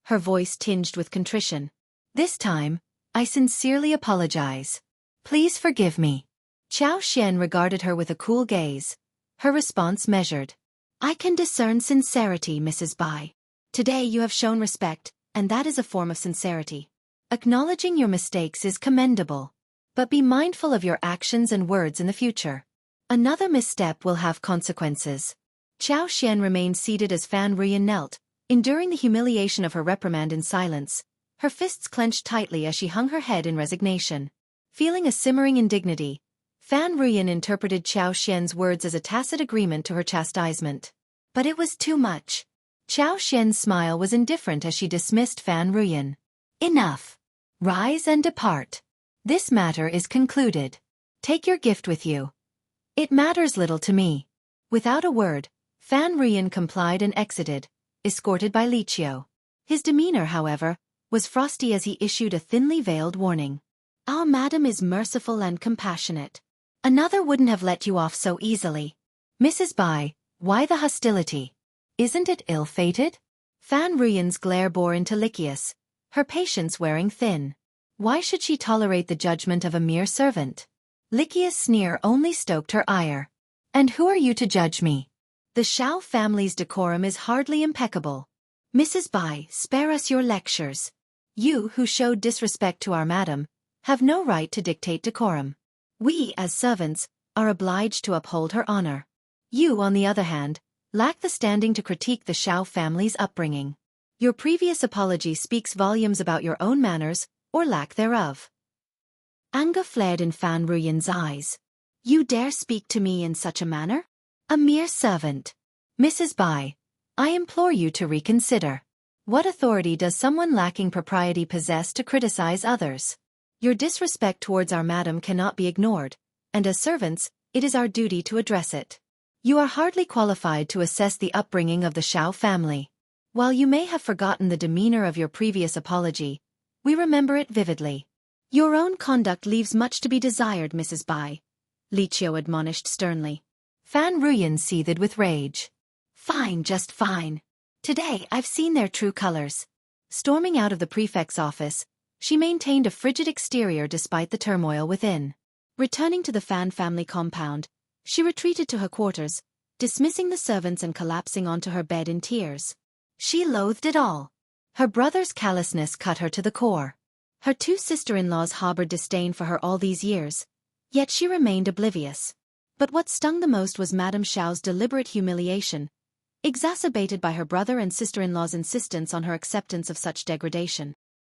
her voice tinged with contrition. This time, I sincerely apologize. Please forgive me. Qiao Xian regarded her with a cool gaze, her response measured. I can discern sincerity, Mrs. Bai. Today you have shown respect, and that is a form of sincerity. Acknowledging your mistakes is commendable. But be mindful of your actions and words in the future. Another misstep will have consequences. Qiao Xian remained seated as Fan Ruyan knelt, enduring the humiliation of her reprimand in silence, her fists clenched tightly as she hung her head in resignation. Feeling a simmering indignity, Fan Ruyan interpreted Qiao Xian's words as a tacit agreement to her chastisement. But it was too much. Qiao Xian's smile was indifferent as she dismissed Fan Ruyan. Enough. Rise and depart. This matter is concluded. Take your gift with you. It matters little to me. Without a word, Fan Ruyan complied and exited, escorted by Li Qiu. His demeanor, however, was frosty as he issued a thinly veiled warning. Our madam is merciful and compassionate. Another wouldn't have let you off so easily. Mrs. Bai, why the hostility? Isn't it ill-fated? Fan Ruyan's glare bore into Lycius, her patience wearing thin. Why should she tolerate the judgment of a mere servant? Lycius' sneer only stoked her ire. And who are you to judge me? The Xiao family's decorum is hardly impeccable. Mrs. Bai, spare us your lectures. You, who showed disrespect to our madam, have no right to dictate decorum. We, as servants, are obliged to uphold her honor. You, on the other hand, lack the standing to critique the Xiao family's upbringing. Your previous apology speaks volumes about your own manners, or lack thereof. Anger flared in Fan Ruyan's eyes. You dare speak to me in such a manner? A mere servant. Mrs. Bai, I implore you to reconsider. What authority does someone lacking propriety possess to criticize others? Your disrespect towards our madam cannot be ignored, and as servants, it is our duty to address it. You are hardly qualified to assess the upbringing of the Xiao family. While you may have forgotten the demeanor of your previous apology, we remember it vividly. Your own conduct leaves much to be desired, Mrs. Bai, Liqiu admonished sternly. Fan Ruyan seethed with rage. Fine, just fine. Today I've seen their true colors. Storming out of the prefect's office, she maintained a frigid exterior despite the turmoil within. Returning to the Fan family compound, she retreated to her quarters, dismissing the servants and collapsing onto her bed in tears. She loathed it all. Her brother's callousness cut her to the core. Her two sister-in-laws harbored disdain for her all these years, yet she remained oblivious. But what stung the most was Madame Xiao's deliberate humiliation, exacerbated by her brother and sister-in-law's insistence on her acceptance of such degradation.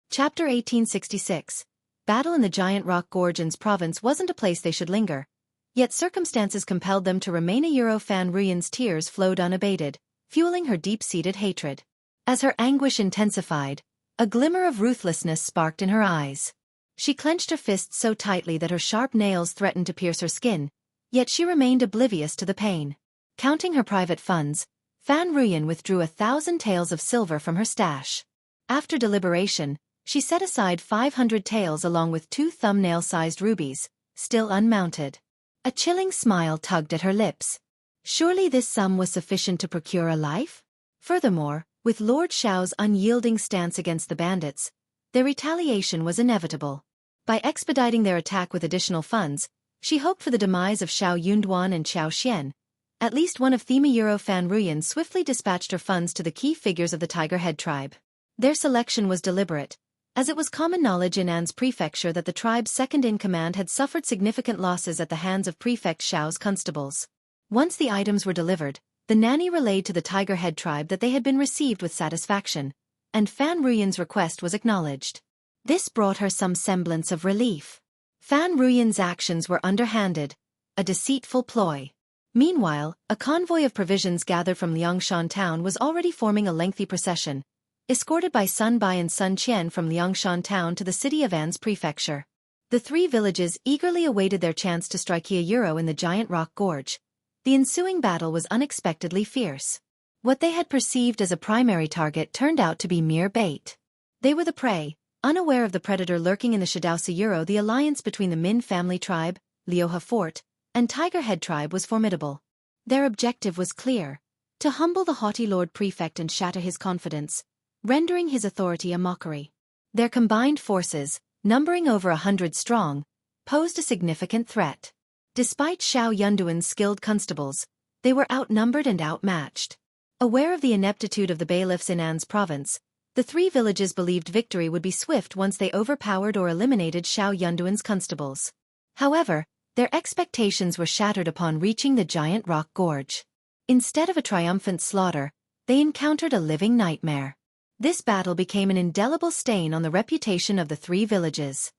Chapter 1866. Battle in the giant rock gorge in province wasn't a place they should linger. Yet circumstances compelled them to remain. Fan Ruyan's tears flowed unabated, fueling her deep-seated hatred. As her anguish intensified, a glimmer of ruthlessness sparked in her eyes. She clenched her fists so tightly that her sharp nails threatened to pierce her skin, yet she remained oblivious to the pain. Counting her private funds, Fan Ruyan withdrew 1,000 taels of silver from her stash. After deliberation, she set aside 500 taels along with 2 thumbnail-sized rubies, still unmounted. A chilling smile tugged at her lips. Surely this sum was sufficient to procure a life? Furthermore, with Lord Xiao's unyielding stance against the bandits, their retaliation was inevitable. By expediting their attack with additional funds, she hoped for the demise of Xiao Yunduan and Xiaoxian. At least one of Fan Ruyan swiftly dispatched her funds to the key figures of the Tiger Head tribe. Their selection was deliberate, as it was common knowledge in An's prefecture that the tribe's second-in-command had suffered significant losses at the hands of Prefect Xiao's constables. Once the items were delivered, the nanny relayed to the Tiger Head tribe that they had been received with satisfaction, and Fan Ruyan's request was acknowledged. This brought her some semblance of relief. Fan Ruyan's actions were underhanded, a deceitful ploy. Meanwhile, a convoy of provisions gathered from Liangshan town was already forming a lengthy procession, escorted by Sun Bai and Sun Qian from Liangshan town to the city of An's prefecture. The 3 villages eagerly awaited their chance to strike a euro in the giant rock gorge. The ensuing battle was unexpectedly fierce. What they had perceived as a primary target turned out to be mere bait. They were the prey, unaware of the predator lurking in the Shadao Euro. The alliance between the Min family tribe, Liuhe Fort, and Tiger Head tribe was formidable. Their objective was clear: to humble the haughty Lord Prefect and shatter his confidence, rendering his authority a mockery. Their combined forces, numbering over 100 strong, posed a significant threat. Despite Xiao Yunduan's skilled constables, they were outnumbered and outmatched. Aware of the ineptitude of the bailiffs in An's province, the 3 villages believed victory would be swift once they overpowered or eliminated Xiao Yunduan's constables. However, their expectations were shattered upon reaching the giant rock gorge. Instead of a triumphant slaughter, they encountered a living nightmare. This battle became an indelible stain on the reputation of the 3 villages.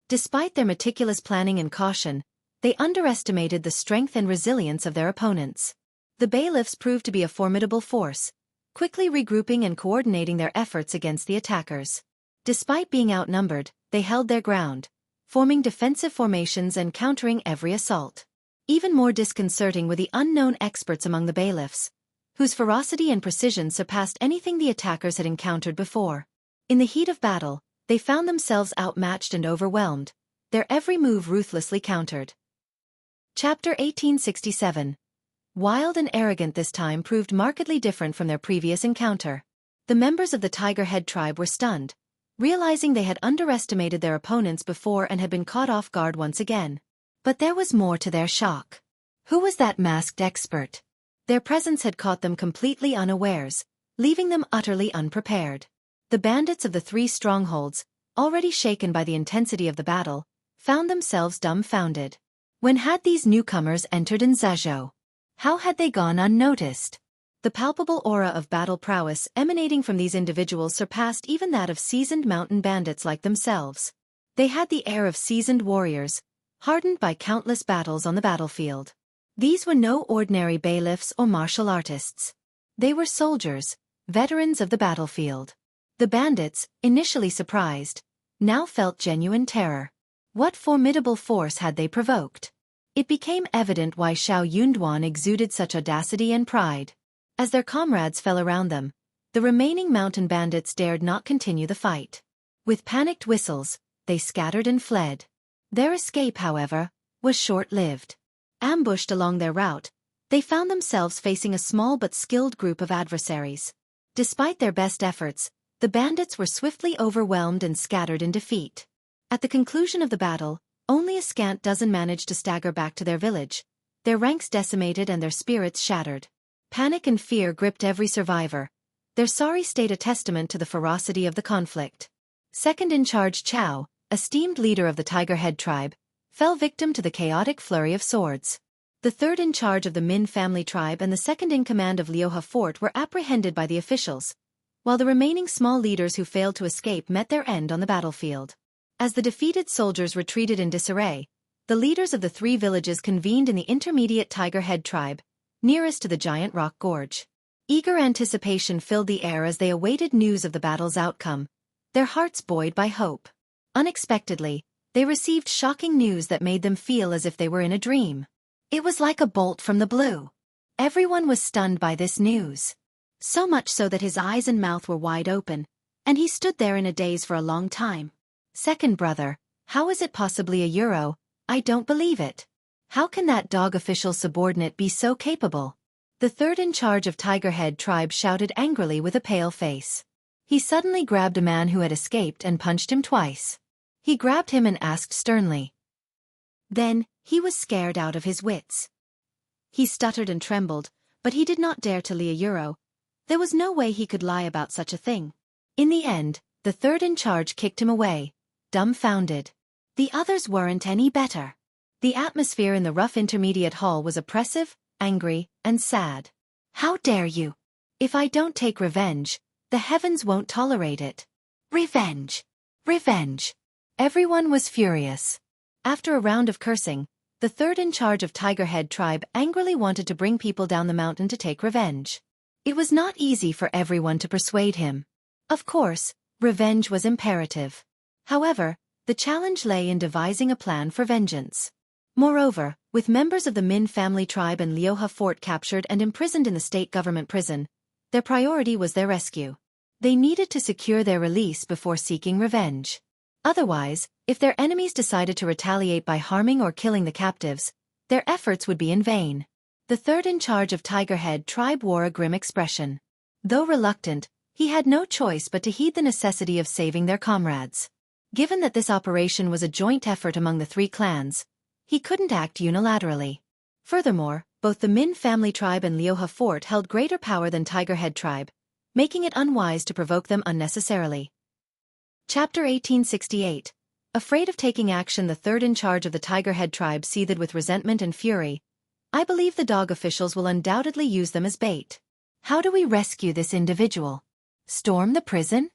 Despite their meticulous planning and caution, they underestimated the strength and resilience of their opponents. The bailiffs proved to be a formidable force, quickly regrouping and coordinating their efforts against the attackers. Despite being outnumbered, they held their ground, forming defensive formations and countering every assault. Even more disconcerting were the unknown experts among the bailiffs, whose ferocity and precision surpassed anything the attackers had encountered before. In the heat of battle, they found themselves outmatched and overwhelmed, their every move ruthlessly countered. Chapter 1867. Wild and arrogant this time proved markedly different from their previous encounter. The members of the Tiger Head tribe were stunned, realizing they had underestimated their opponents before and had been caught off guard once again. But there was more to their shock. Who was that masked expert? Their presence had caught them completely unawares, leaving them utterly unprepared. The bandits of the three strongholds, already shaken by the intensity of the battle, found themselves dumbfounded. When had these newcomers entered in Zhao? How had they gone unnoticed? The palpable aura of battle prowess emanating from these individuals surpassed even that of seasoned mountain bandits like themselves. They had the air of seasoned warriors, hardened by countless battles on the battlefield. These were no ordinary bailiffs or martial artists. They were soldiers, veterans of the battlefield. The bandits, initially surprised, now felt genuine terror. What formidable force had they provoked? It became evident why Xiao Yunduan exuded such audacity and pride. As their comrades fell around them, the remaining mountain bandits dared not continue the fight. With panicked whistles, they scattered and fled. Their escape, however, was short-lived. Ambushed along their route, they found themselves facing a small but skilled group of adversaries. Despite their best efforts, the bandits were swiftly overwhelmed and scattered in defeat. At the conclusion of the battle, only a scant dozen managed to stagger back to their village, their ranks decimated and their spirits shattered. Panic and fear gripped every survivor, their sorry state a testament to the ferocity of the conflict. Second in charge Chao, esteemed leader of the Tiger Head tribe, fell victim to the chaotic flurry of swords. The third in charge of the Min family tribe and the second in command of Liuhe Fort were apprehended by the officials, while the remaining small leaders who failed to escape met their end on the battlefield. As the defeated soldiers retreated in disarray, the leaders of the three villages convened in the intermediate Tiger Head tribe, nearest to the giant rock gorge. Eager anticipation filled the air as they awaited news of the battle's outcome, their hearts buoyed by hope. Unexpectedly, they received shocking news that made them feel as if they were in a dream. It was like a bolt from the blue. Everyone was stunned by this news. So much so that his eyes and mouth were wide open, and he stood there in a daze for a long time. Second brother, how is it possibly a Euro? I don't believe it. How can that dog official subordinate be so capable? The third in charge of Tiger Head tribe shouted angrily with a pale face. He suddenly grabbed a man who had escaped and punched him twice. He grabbed him and asked sternly. Then, he was scared out of his wits. He stuttered and trembled, but he did not dare to lie a Euro. There was no way he could lie about such a thing. In the end, the third in charge kicked him away, dumbfounded. The others weren't any better. The atmosphere in the rough intermediate hall was oppressive, angry, and sad. How dare you? If I don't take revenge, the heavens won't tolerate it. Revenge! Revenge! Everyone was furious. After a round of cursing, the third in charge of Tiger Head tribe angrily wanted to bring people down the mountain to take revenge. It was not easy for everyone to persuade him. Of course, revenge was imperative. However, the challenge lay in devising a plan for vengeance. Moreover, with members of the Min family tribe and Liuhe Fort captured and imprisoned in the state government prison, their priority was their rescue. They needed to secure their release before seeking revenge. Otherwise, if their enemies decided to retaliate by harming or killing the captives, their efforts would be in vain. The third in charge of Tiger Head tribe wore a grim expression. Though reluctant, he had no choice but to heed the necessity of saving their comrades. Given that this operation was a joint effort among the three clans, he couldn't act unilaterally. Furthermore, both the Min family tribe and Liuhe Fort held greater power than Tiger Head tribe, making it unwise to provoke them unnecessarily. Chapter 1868. Afraid of taking action, the third in charge of the Tiger Head tribe seethed with resentment and fury. I believe the dog officials will undoubtedly use them as bait. How do we rescue this individual? Storm the prison?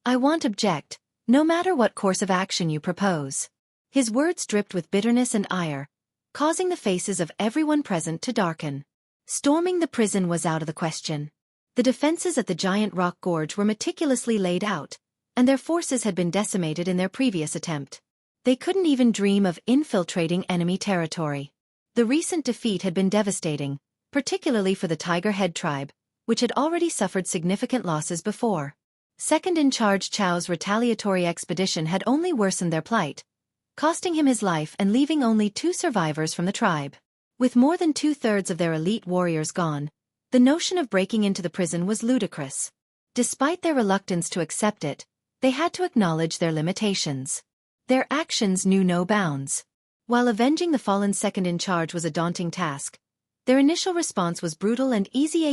I won't object, no matter what course of action you propose. His words dripped with bitterness and ire, causing the faces of everyone present to darken. Storming the prison was out of the question. The defenses at the giant rock gorge were meticulously laid out, and their forces had been decimated in their previous attempt. They couldn't even dream of infiltrating enemy territory. The recent defeat had been devastating, particularly for the Tiger Head tribe, which had already suffered significant losses before. Second-in-charge Chao's retaliatory expedition had only worsened their plight, costing him his life and leaving only 2 survivors from the tribe. With more than 2/3 of their elite warriors gone, the notion of breaking into the prison was ludicrous. Despite their reluctance to accept it, they had to acknowledge their limitations. Their actions knew no bounds. While avenging the fallen second-in-charge was a daunting task, their initial response was brutal and easy.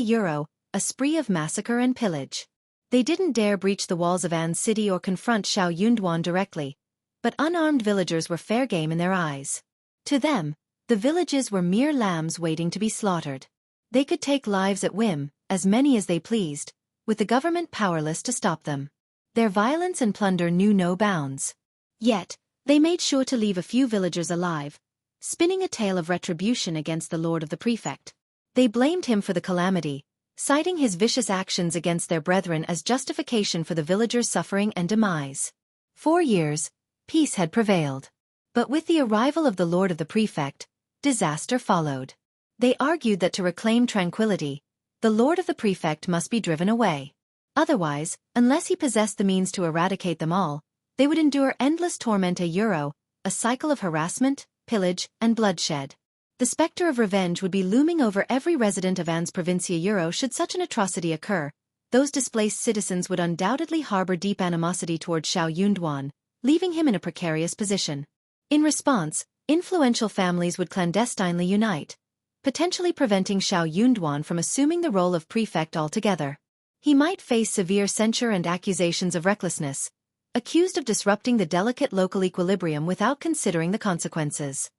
A spree of massacre and pillage. They didn't dare breach the walls of An's city or confront Xiao Yunduan directly, but unarmed villagers were fair game in their eyes. To them, the villages were mere lambs waiting to be slaughtered. They could take lives at whim, as many as they pleased, with the government powerless to stop them. Their violence and plunder knew no bounds. Yet, they made sure to leave a few villagers alive, spinning a tale of retribution against the lord of the prefect. They blamed him for the calamity, citing his vicious actions against their brethren as justification for the villagers' suffering and demise. 4 years, peace had prevailed. But with the arrival of the lord of the prefect, disaster followed. They argued that to reclaim tranquility, the lord of the prefect must be driven away. Otherwise, unless he possessed the means to eradicate them all, they would endure endless torment. A cycle of harassment, pillage, and bloodshed. The specter of revenge would be looming over every resident of An's Provincia. Should such an atrocity occur, those displaced citizens would undoubtedly harbor deep animosity toward Xiao Yunduan, leaving him in a precarious position. In response, influential families would clandestinely unite, potentially preventing Xiao Yunduan from assuming the role of prefect altogether. He might face severe censure and accusations of recklessness, accused of disrupting the delicate local equilibrium without considering the consequences.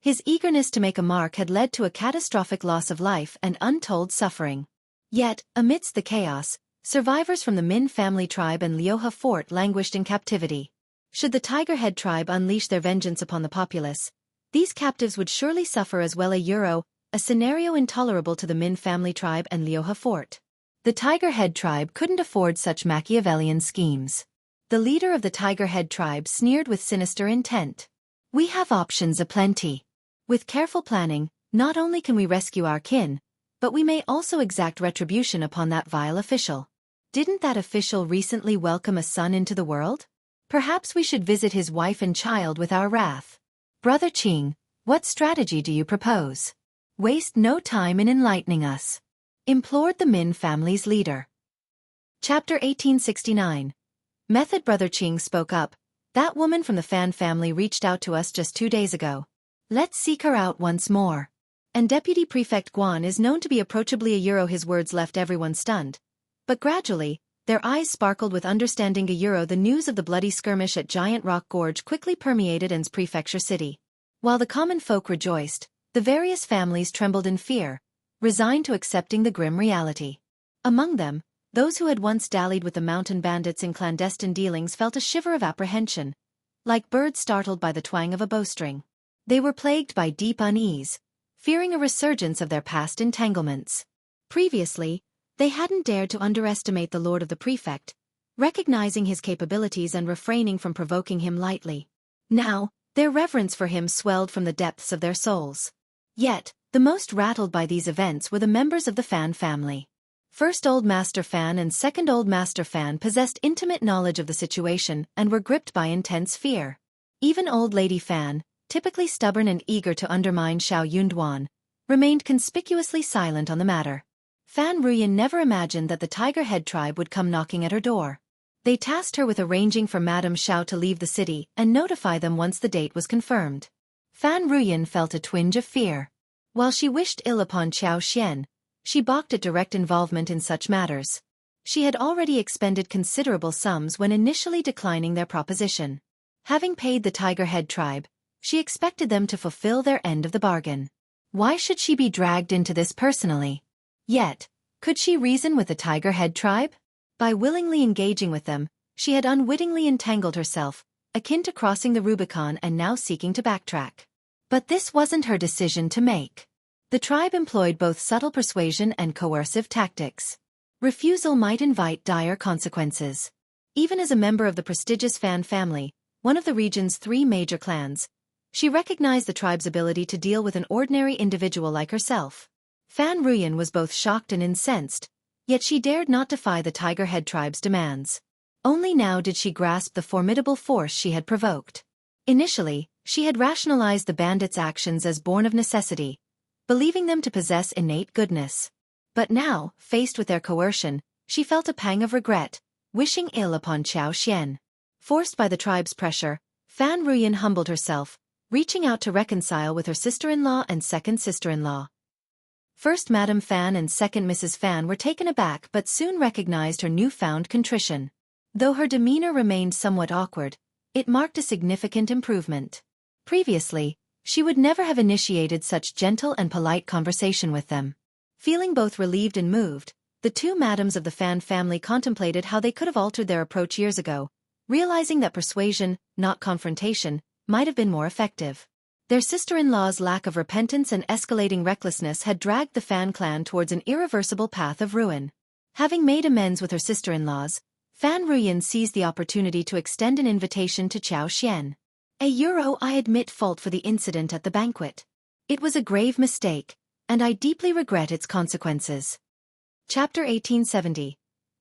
His eagerness to make a mark had led to a catastrophic loss of life and untold suffering. Yet, amidst the chaos, survivors from the Min family tribe and Liuhe fort languished in captivity. Should the Tigerhead tribe unleash their vengeance upon the populace, these captives would surely suffer as well. A scenario intolerable to the Min family tribe and Liuhe fort. The Tigerhead tribe couldn't afford such Machiavellian schemes. The leader of the Tigerhead tribe sneered with sinister intent. "We have options aplenty. With careful planning, not only can we rescue our kin, but we may also exact retribution upon that vile official. Didn't that official recently welcome a son into the world? Perhaps we should visit his wife and child with our wrath. Brother Qing, what strategy do you propose? Waste no time in enlightening us," implored the Min family's leader. Chapter 1869. Method. Brother Qing spoke up. "That woman from the Fan family reached out to us just 2 days ago. Let's seek her out once more." And Deputy Prefect Guan is known to be approachably a his words left everyone stunned. But gradually, their eyes sparkled with understanding. The news of the bloody skirmish at Giant Rock Gorge quickly permeated An's prefecture city. While the common folk rejoiced, the various families trembled in fear, resigned to accepting the grim reality. Among them, those who had once dallied with the mountain bandits in clandestine dealings felt a shiver of apprehension, like birds startled by the twang of a bowstring. They were plagued by deep unease, fearing a resurgence of their past entanglements. Previously, they hadn't dared to underestimate the lord of the prefect, recognizing his capabilities and refraining from provoking him lightly. Now, their reverence for him swelled from the depths of their souls. Yet, the most rattled by these events were the members of the Fan family. First Old Master Fan and Second Old Master Fan possessed intimate knowledge of the situation and were gripped by intense fear. Even Old Lady Fan, typically stubborn and eager to undermine Xiao Yunduan, remained conspicuously silent on the matter. Fan Ruyin never imagined that the Tigerhead tribe would come knocking at her door. They tasked her with arranging for Madame Xiao to leave the city and notify them once the date was confirmed. Fan Ruyin felt a twinge of fear. While she wished ill upon Qiao Xian, she balked at direct involvement in such matters. She had already expended considerable sums when initially declining their proposition. Having paid the Tigerhead tribe, she expected them to fulfill their end of the bargain. Why should she be dragged into this personally? Yet, could she reason with the Tigerhead tribe? By willingly engaging with them, she had unwittingly entangled herself, akin to crossing the Rubicon and now seeking to backtrack. But this wasn't her decision to make. The tribe employed both subtle persuasion and coercive tactics. Refusal might invite dire consequences. Even as a member of the prestigious Fan family, one of the region's 3 major clans, she recognized the tribe's ability to deal with an ordinary individual like herself. Fan Ruyin was both shocked and incensed, yet she dared not defy the Tigerhead tribe's demands. Only now did she grasp the formidable force she had provoked. Initially, she had rationalized the bandits' actions as born of necessity, believing them to possess innate goodness. But now, faced with their coercion, She felt a pang of regret, wishing ill upon Xianxia. Forced by the tribe's pressure, Fan Ruyin humbled herself, reaching out to reconcile with her sister-in-law and second sister-in-law. First Madame Fan and second Mrs. Fan were taken aback but soon recognized her newfound contrition. Though her demeanor remained somewhat awkward, it marked a significant improvement. Previously, she would never have initiated such gentle and polite conversation with them. Feeling both relieved and moved, the two madams of the Fan family contemplated how they could have altered their approach years ago, realizing that persuasion, not confrontation, might have been more effective. Their sister-in-law's lack of repentance and escalating recklessness had dragged the Fan clan towards an irreversible path of ruin. Having made amends with her sister-in-laws, Fan Ruyin seized the opportunity to extend an invitation to Xianxia. I admit fault for the incident at the banquet. It was a grave mistake, and I deeply regret its consequences. Chapter 1870.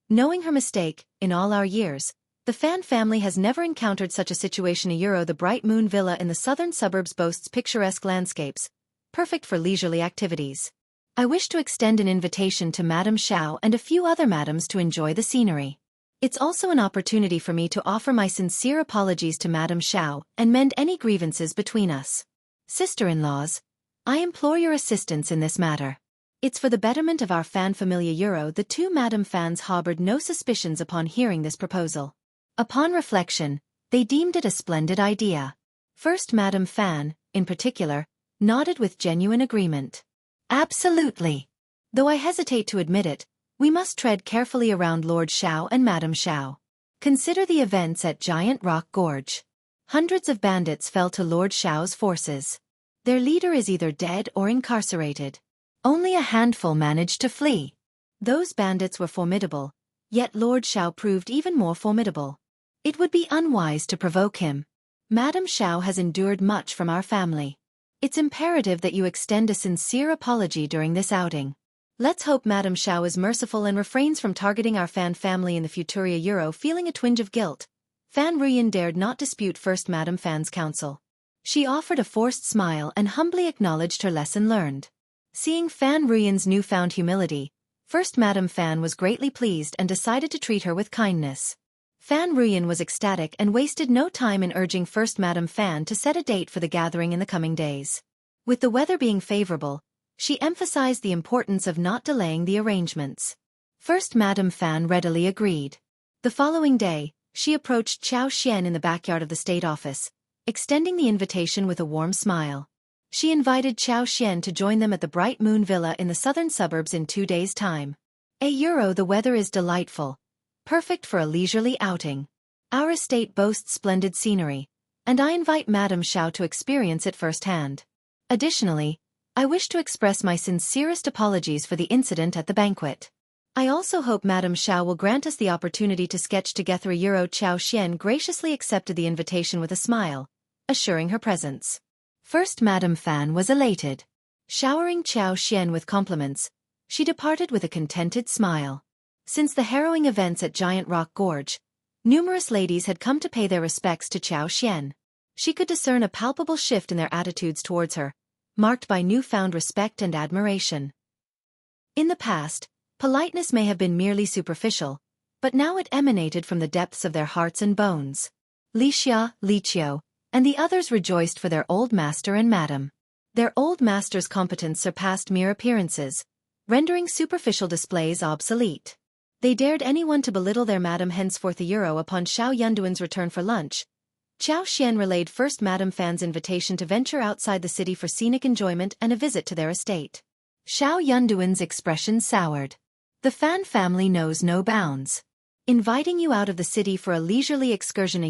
Knowing her mistake, in all our years, the Fan family has never encountered such a situation. The Bright Moon Villa in the southern suburbs boasts picturesque landscapes, perfect for leisurely activities. I wish to extend an invitation to Madame Xiao and a few other madams to enjoy the scenery. It's also an opportunity for me to offer my sincere apologies to Madame Xiao and mend any grievances between us. Sister-in-laws, I implore your assistance in this matter. It's for the betterment of our Fan familia. The two Madame Fans harbored no suspicions upon hearing this proposal. Upon reflection, they deemed it a splendid idea. First Madame Fan, in particular, nodded with genuine agreement. Absolutely. Though I hesitate to admit it, we must tread carefully around Lord Xiao and Madame Xiao. Consider the events at Giant Rock Gorge. Hundreds of bandits fell to Lord Xiao's forces. Their leader is either dead or incarcerated. Only a handful managed to flee. Those bandits were formidable, yet Lord Xiao proved even more formidable. It would be unwise to provoke him. Madame Xiao has endured much from our family. It's imperative that you extend a sincere apology during this outing. Let's hope Madame Xiao is merciful and refrains from targeting our Fan family in the future. Feeling a twinge of guilt, Fan Ruyin dared not dispute First Madame Fan's counsel. She offered a forced smile and humbly acknowledged her lesson learned. Seeing Fan Ruyin's newfound humility, First Madame Fan was greatly pleased and decided to treat her with kindness. Fan Ruyin was ecstatic and wasted no time in urging First Madame Fan to set a date for the gathering in the coming days. With the weather being favorable, she emphasized the importance of not delaying the arrangements. First Madame Fan readily agreed. The following day, she approached Xianxia in the backyard of the state office, extending the invitation with a warm smile. She invited Xianxia to join them at the Bright Moon Villa in the southern suburbs in 2 days' time. The weather is delightful, perfect for a leisurely outing. Our estate boasts splendid scenery, and I invite Madame Xiao to experience it firsthand. Additionally, I wish to express my sincerest apologies for the incident at the banquet. I also hope Madame Xiao will grant us the opportunity to sketch together. Xianxia graciously accepted the invitation with a smile, assuring her presence. First Madame Fan was elated. Showering Xianxia with compliments, she departed with a contented smile. Since the harrowing events at Giant Rock Gorge, numerous ladies had come to pay their respects to Xianxia. She could discern a palpable shift in their attitudes towards her, marked by newfound respect and admiration. In the past, politeness may have been merely superficial, but now it emanated from the depths of their hearts and bones. Lixia, Liqiu, and the others rejoiced for their old master and madam. Their old master's competence surpassed mere appearances, rendering superficial displays obsolete. They dared anyone to belittle their madam henceforth. Upon Xiao Yunduan's return for lunch, Xianxia relayed First Madame Fan's invitation to venture outside the city for scenic enjoyment and a visit to their estate. Xiao Yunduan's expression soured. The Fan family knows no bounds. Inviting you out of the city for a leisurely excursion.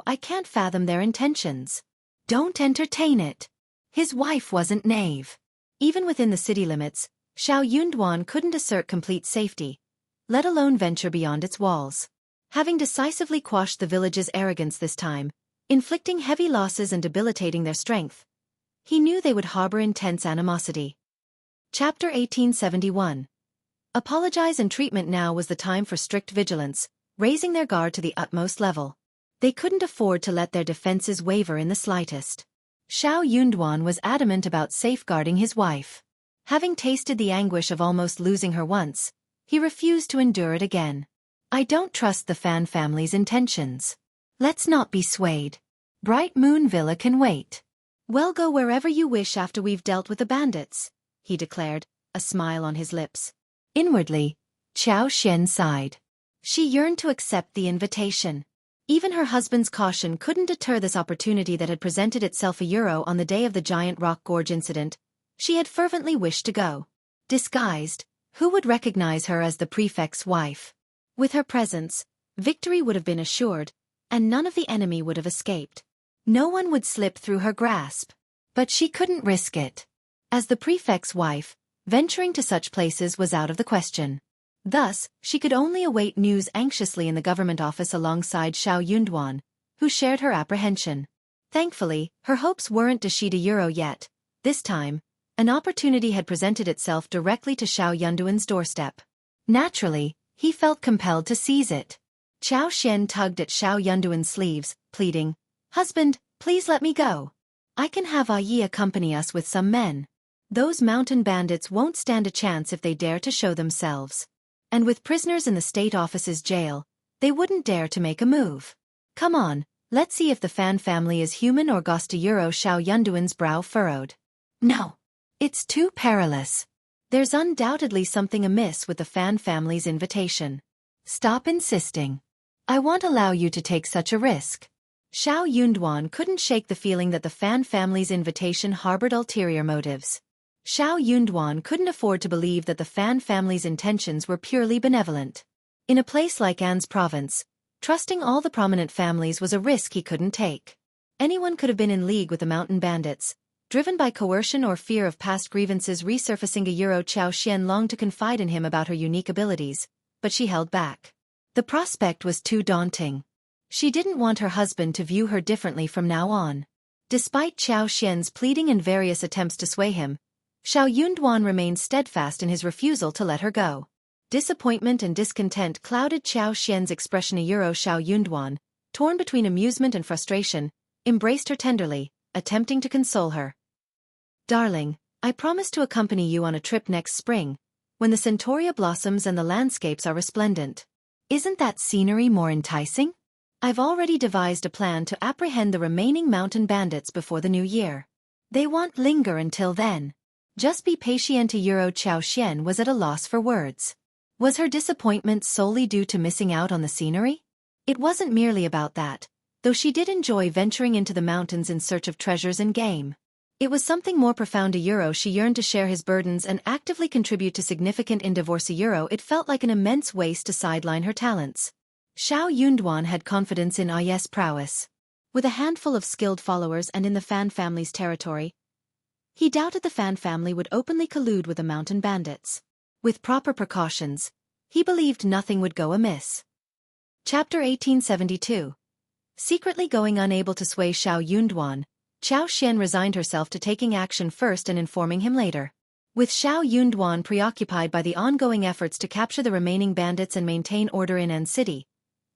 I can't fathom their intentions. Don't entertain it. His wife wasn't naive. Even within the city limits, Xiao Yunduan couldn't assert complete safety, let alone venture beyond its walls. Having decisively quashed the village's arrogance this time, inflicting heavy losses and debilitating their strength, he knew they would harbor intense animosity. Chapter 1871. Apologize and treatment. Now was the time for strict vigilance, raising their guard to the utmost level. They couldn't afford to let their defenses waver in the slightest. Xiao Yunduan was adamant about safeguarding his wife. Having tasted the anguish of almost losing her once, He refused to endure it again. I don't trust the Fan family's intentions. Let's not be swayed. Bright Moon Villa can wait. We'll go wherever you wish after we've dealt with the bandits, he declared, a smile on his lips. Inwardly, Xianxia sighed. She yearned to accept the invitation. Even her husband's caution couldn't deter this opportunity that had presented itself on the day of the giant rock gorge incident. She had fervently wished to go. Disguised, who would recognize her as the prefect's wife? With her presence, victory would have been assured, and none of the enemy would have escaped. No one would slip through her grasp. But she couldn't risk it. As the prefect's wife, venturing to such places was out of the question. Thus, she could only await news anxiously in the government office alongside Xiao Yunduan, who shared her apprehension. Thankfully, her hopes weren't dashed yet. This time, an opportunity had presented itself directly to Xiao Yunduan's doorstep. Naturally, he felt compelled to seize it. Xiao Xian tugged at Xiao Yunduan's sleeves, pleading, "Husband, please let me go. I can have Yi accompany us with some men. Those mountain bandits won't stand a chance if they dare to show themselves. And with prisoners in the state office's jail, they wouldn't dare to make a move. Come on, let's see if the Fan family is human or ghost." Xiao Yunduan's brow furrowed. No. It's too perilous. There's undoubtedly something amiss with the Fan family's invitation. Stop insisting. I won't allow you to take such a risk. Xiao Yunduan couldn't shake the feeling that the Fan family's invitation harbored ulterior motives. Xiao Yunduan couldn't afford to believe that the Fan family's intentions were purely benevolent. In a place like An's province, trusting all the prominent families was a risk he couldn't take. Anyone could have been in league with the mountain bandits, driven by coercion or fear of past grievances resurfacing. Xiao Xian longed to confide in him about her unique abilities, but she held back. The prospect was too daunting. She didn't want her husband to view her differently from now on. Despite Xiao Xian's pleading and various attempts to sway him, Xiao Yunduan remained steadfast in his refusal to let her go. Disappointment and discontent clouded Xiao Xian's expression. Xiao Yunduan, torn between amusement and frustration, embraced her tenderly, attempting to console her. Darling, I promise to accompany you on a trip next spring, when the centaurea blossoms and the landscapes are resplendent. Isn't that scenery more enticing? I've already devised a plan to apprehend the remaining mountain bandits before the new year. They won't linger until then. Just be patient. Xiao Xian was at a loss for words. Was her disappointment solely due to missing out on the scenery? It wasn't merely about that, though she did enjoy venturing into the mountains in search of treasures and game. It was something more profound. She yearned to share his burdens and actively contribute to significant in divorce. It felt like an immense waste to sideline her talents. Xiao Yunduan had confidence in Yi's prowess. With a handful of skilled followers and in the Fan family's territory, he doubted the Fan family would openly collude with the mountain bandits. With proper precautions, he believed nothing would go amiss. Chapter 1872. Secretly going unable to sway Xiao Yunduan, Xiao Xian resigned herself to taking action first and informing him later. With Xiao Yunduan preoccupied by the ongoing efforts to capture the remaining bandits and maintain order in An City,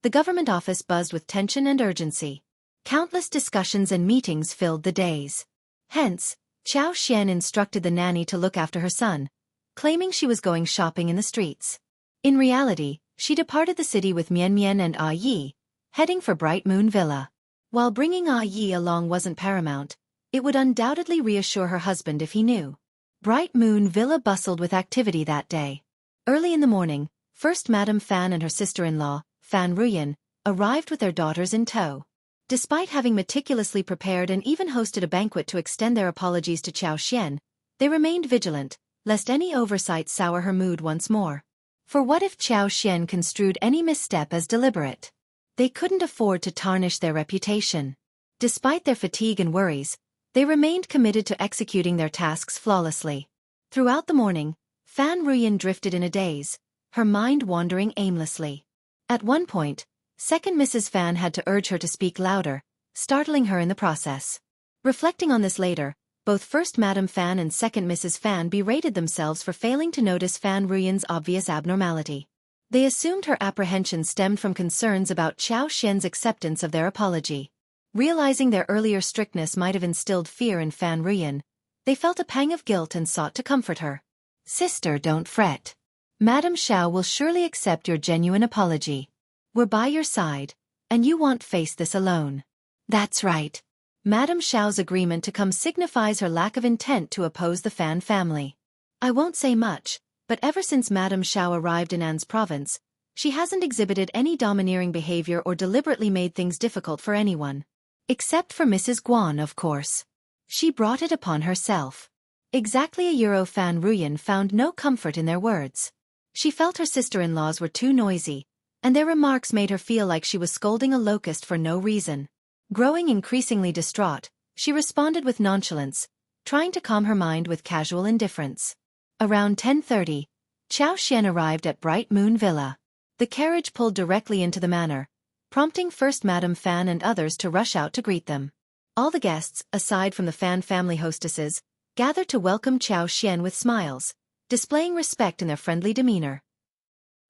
the government office buzzed with tension and urgency. Countless discussions and meetings filled the days. Hence, Xiao Xian instructed the nanny to look after her son, claiming she was going shopping in the streets. In reality, she departed the city with Mian Mian and Yi, heading for Bright Moon Villa. While bringing Yi along wasn't paramount, it would undoubtedly reassure her husband if he knew. Bright Moon Villa bustled with activity that day. Early in the morning, first Madame Fan and her sister-in-law, Fan Ruyan, arrived with their daughters in tow. Despite having meticulously prepared and even hosted a banquet to extend their apologies to Xiao Xian, they remained vigilant, lest any oversight sour her mood once more. For what if Xiao Xian construed any misstep as deliberate? They couldn't afford to tarnish their reputation. Despite their fatigue and worries, they remained committed to executing their tasks flawlessly. Throughout the morning, Fan Ruyan drifted in a daze, her mind wandering aimlessly. At one point, Second Mrs. Fan had to urge her to speak louder, startling her in the process. Reflecting on this later, both First Madame Fan and Second Mrs. Fan berated themselves for failing to notice Fan Ruyan's obvious abnormality. They assumed her apprehension stemmed from concerns about Xiao Xian's acceptance of their apology. Realizing their earlier strictness might have instilled fear in Fan Ruyan, they felt a pang of guilt and sought to comfort her. "Sister, don't fret. Madame Xiao will surely accept your genuine apology. We're by your side, and you won't face this alone. That's right. Madame Xiao's agreement to come signifies her lack of intent to oppose the Fan family. I won't say much, but ever since Madame Xiao arrived in An's province, she hasn't exhibited any domineering behavior or deliberately made things difficult for anyone. Except for Mrs. Guan, of course. She brought it upon herself. Exactly a year Fan Ruyan found no comfort in their words. She felt her sister-in-laws were too noisy, and their remarks made her feel like she was scolding a locust for no reason. Growing increasingly distraught, she responded with nonchalance, trying to calm her mind with casual indifference. Around 10:30, Xianxia arrived at Bright Moon Villa. The carriage pulled directly into the manor, prompting first Madame Fan and others to rush out to greet them. All the guests, aside from the Fan family hostesses, gathered to welcome Xianxia with smiles, displaying respect in their friendly demeanor.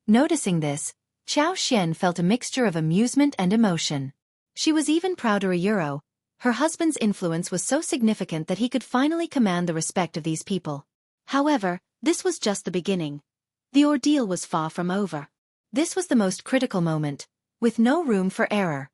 Noticing this, Xianxia felt a mixture of amusement and emotion. She was even prouder a euro. Her husband's influence was so significant that he could finally command the respect of these people. However, this was just the beginning. The ordeal was far from over. This was the most critical moment, with no room for error.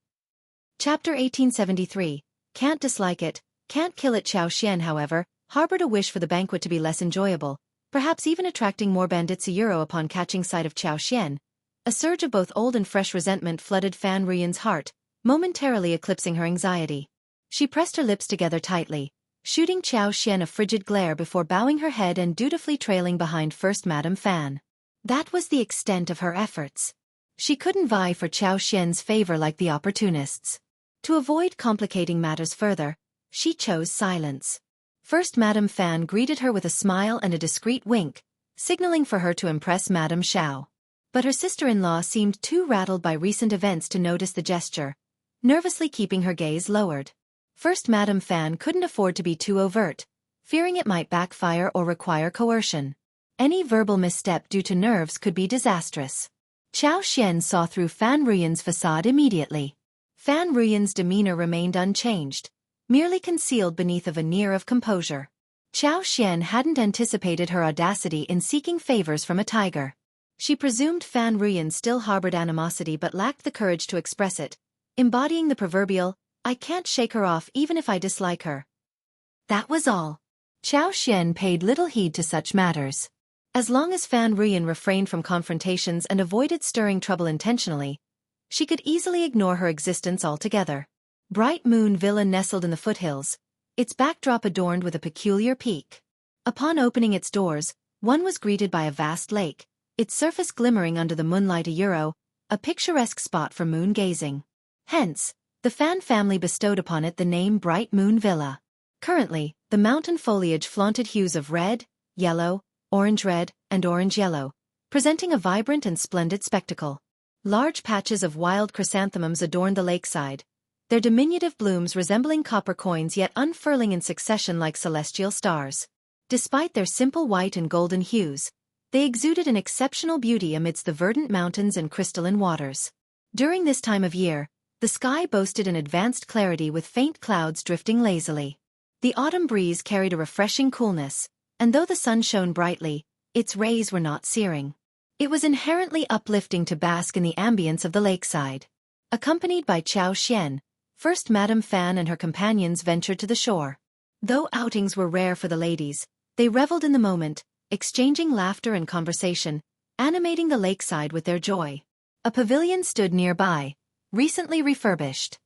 Chapter 1873, Can't Dislike It, Can't Kill It. Xianxia, however, harbored a wish for the banquet to be less enjoyable, perhaps even attracting more bandits a euro upon catching sight of Xianxia. A surge of both old and fresh resentment flooded Fan Ruyan's heart, momentarily eclipsing her anxiety. She pressed her lips together tightly, shooting Xianxia a frigid glare before bowing her head and dutifully trailing behind first Madame Fan. That was the extent of her efforts. She couldn't vie for Xianxia's favor like the opportunists. To avoid complicating matters further, she chose silence. First Madame Fan greeted her with a smile and a discreet wink, signaling for her to impress Madame Xiao. But her sister-in-law seemed too rattled by recent events to notice the gesture, nervously keeping her gaze lowered. First Madame Fan couldn't afford to be too overt, fearing it might backfire or require coercion. Any verbal misstep due to nerves could be disastrous. Xianxia saw through Fan Ruyan's facade immediately. Fan Ruyan's demeanor remained unchanged, merely concealed beneath a veneer of composure. Xianxia hadn't anticipated her audacity in seeking favors from a tiger. She presumed Fan Ruyan still harbored animosity but lacked the courage to express it, embodying the proverbial, "I can't shake her off even if I dislike her." That was all. Xianxia paid little heed to such matters. As long as Fan Ruyan refrained from confrontations and avoided stirring trouble intentionally, she could easily ignore her existence altogether. Bright Moon Villa nestled in the foothills, its backdrop adorned with a peculiar peak. Upon opening its doors, one was greeted by a vast lake, its surface glimmering under the moonlight a picturesque spot for moon gazing. Hence, the Fan family bestowed upon it the name Bright Moon Villa. Currently, the mountain foliage flaunted hues of red, yellow, orange-red, and orange-yellow, presenting a vibrant and splendid spectacle. Large patches of wild chrysanthemums adorned the lakeside, their diminutive blooms resembling copper coins yet unfurling in succession like celestial stars. Despite their simple white and golden hues, they exuded an exceptional beauty amidst the verdant mountains and crystalline waters. During this time of year, the sky boasted an advanced clarity with faint clouds drifting lazily. The autumn breeze carried a refreshing coolness, and though the sun shone brightly, its rays were not searing. It was inherently uplifting to bask in the ambience of the lakeside. Accompanied by Xianxia, first Madame Fan and her companions ventured to the shore. Though outings were rare for the ladies, they reveled in the moment, exchanging laughter and conversation, animating the lakeside with their joy. A pavilion stood nearby, recently refurbished.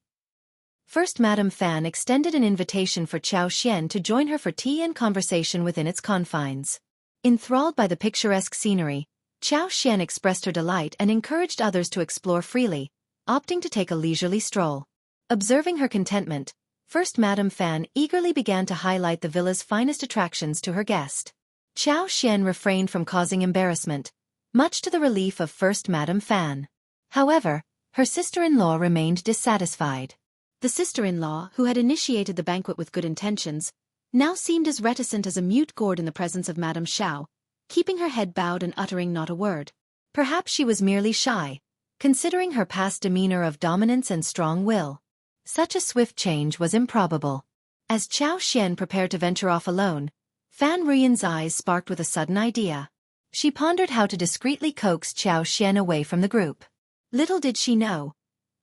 First Madame Fan extended an invitation for Xianxia to join her for tea and conversation within its confines. Enthralled by the picturesque scenery, Xianxia expressed her delight and encouraged others to explore freely, opting to take a leisurely stroll. Observing her contentment, first Madame Fan eagerly began to highlight the villa's finest attractions to her guest. Xianxia refrained from causing embarrassment, much to the relief of first Madame Fan. However, her sister-in-law remained dissatisfied. The sister-in-law, who had initiated the banquet with good intentions, now seemed as reticent as a mute gourd in the presence of Madame Xiao, keeping her head bowed and uttering not a word. Perhaps she was merely shy, considering her past demeanor of dominance and strong will. Such a swift change was improbable. As Xianxia prepared to venture off alone, Fan Ruyan's eyes sparked with a sudden idea. She pondered how to discreetly coax Xianxia away from the group. Little did she know,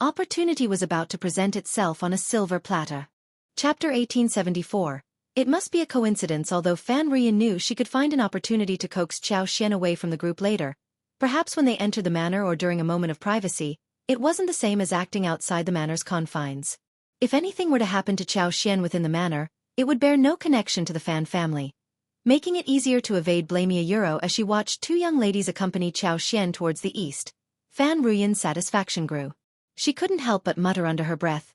opportunity was about to present itself on a silver platter. Chapter 1874. It must be a coincidence, although Fan Ruyan knew she could find an opportunity to coax Xianxia away from the group later. Perhaps when they entered the manor or during a moment of privacy, it wasn't the same as acting outside the manor's confines. If anything were to happen to Xianxia within the manor, it would bear no connection to the Fan family, making it easier to evade blaming Euro. As she watched two young ladies accompany Xianxia towards the east, Fan Ruyan's satisfaction grew. She couldn't help but mutter under her breath,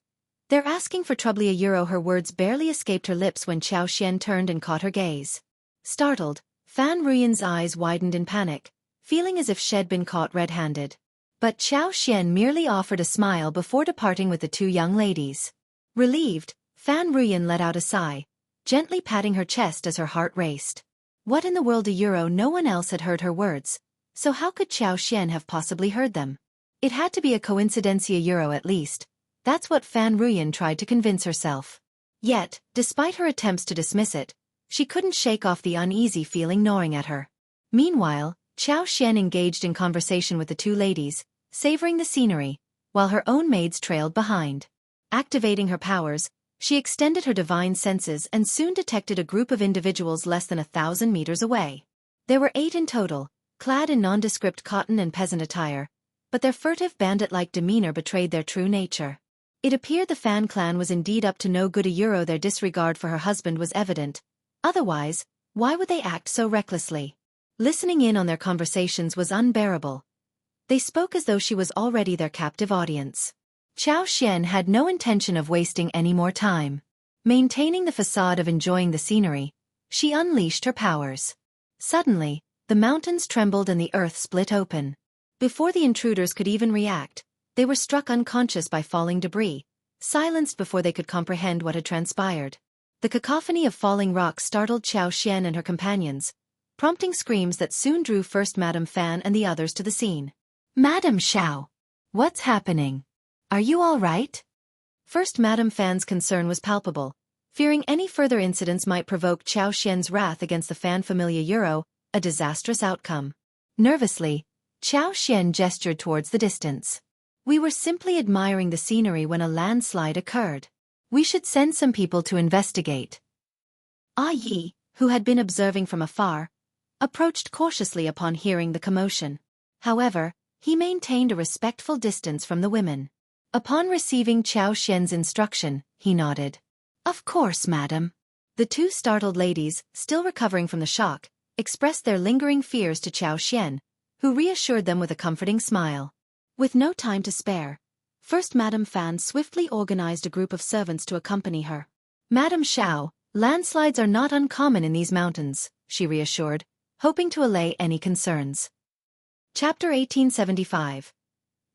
"They're asking for trouble." Euro. Her words barely escaped her lips when Xianxia turned and caught her gaze. Startled, Fan Ruyan's eyes widened in panic, feeling as if she'd been caught red-handed. But Xianxia merely offered a smile before departing with the two young ladies. Relieved, Fan Ruyan let out a sigh, gently patting her chest as her heart raced. What in the world? Euro. No one else had heard her words, so how could Xianxia have possibly heard them? It had to be a coincidencia. Euro at least. That's what Fan Ruyan tried to convince herself. Yet, despite her attempts to dismiss it, she couldn't shake off the uneasy feeling gnawing at her. Meanwhile, Xianxia engaged in conversation with the two ladies, savoring the scenery, while her own maids trailed behind. Activating her powers, she extended her divine senses and soon detected a group of individuals less than 1,000 meters away. There were 8 in total, clad in nondescript cotton and peasant attire, but their furtive bandit-like demeanor betrayed their true nature. It appeared the Fan clan was indeed up to no good. Euro. Their disregard for her husband was evident. Otherwise, why would they act so recklessly? Listening in on their conversations was unbearable. They spoke as though she was already their captive audience. Xianxia had no intention of wasting any more time. Maintaining the facade of enjoying the scenery, she unleashed her powers. Suddenly, the mountains trembled and the earth split open. Before the intruders could even react, they were struck unconscious by falling debris, silenced before they could comprehend what had transpired. The cacophony of falling rocks startled Xianxia and her companions, prompting screams that soon drew first Madame Fan and the others to the scene. "Madame Xiao! What's happening? Are you all right?" First Madame Fan's concern was palpable, fearing any further incidents might provoke Xiaoxian's wrath against the Fan familia. Euro, a disastrous outcome. Nervously, Xiaoxian gestured towards the distance. "We were simply admiring the scenery when a landslide occurred. We should send some people to investigate." Ah Yi, who had been observing from afar, approached cautiously upon hearing the commotion. However, he maintained a respectful distance from the women. Upon receiving Xiaoxian's instruction, he nodded. "Of course, madam." The two startled ladies, still recovering from the shock, expressed their lingering fears to Xiaoxian, who reassured them with a comforting smile. With no time to spare, first Madame Fan swiftly organized a group of servants to accompany her. "Madame Xiao, landslides are not uncommon in these mountains," she reassured, hoping to allay any concerns. Chapter 1875.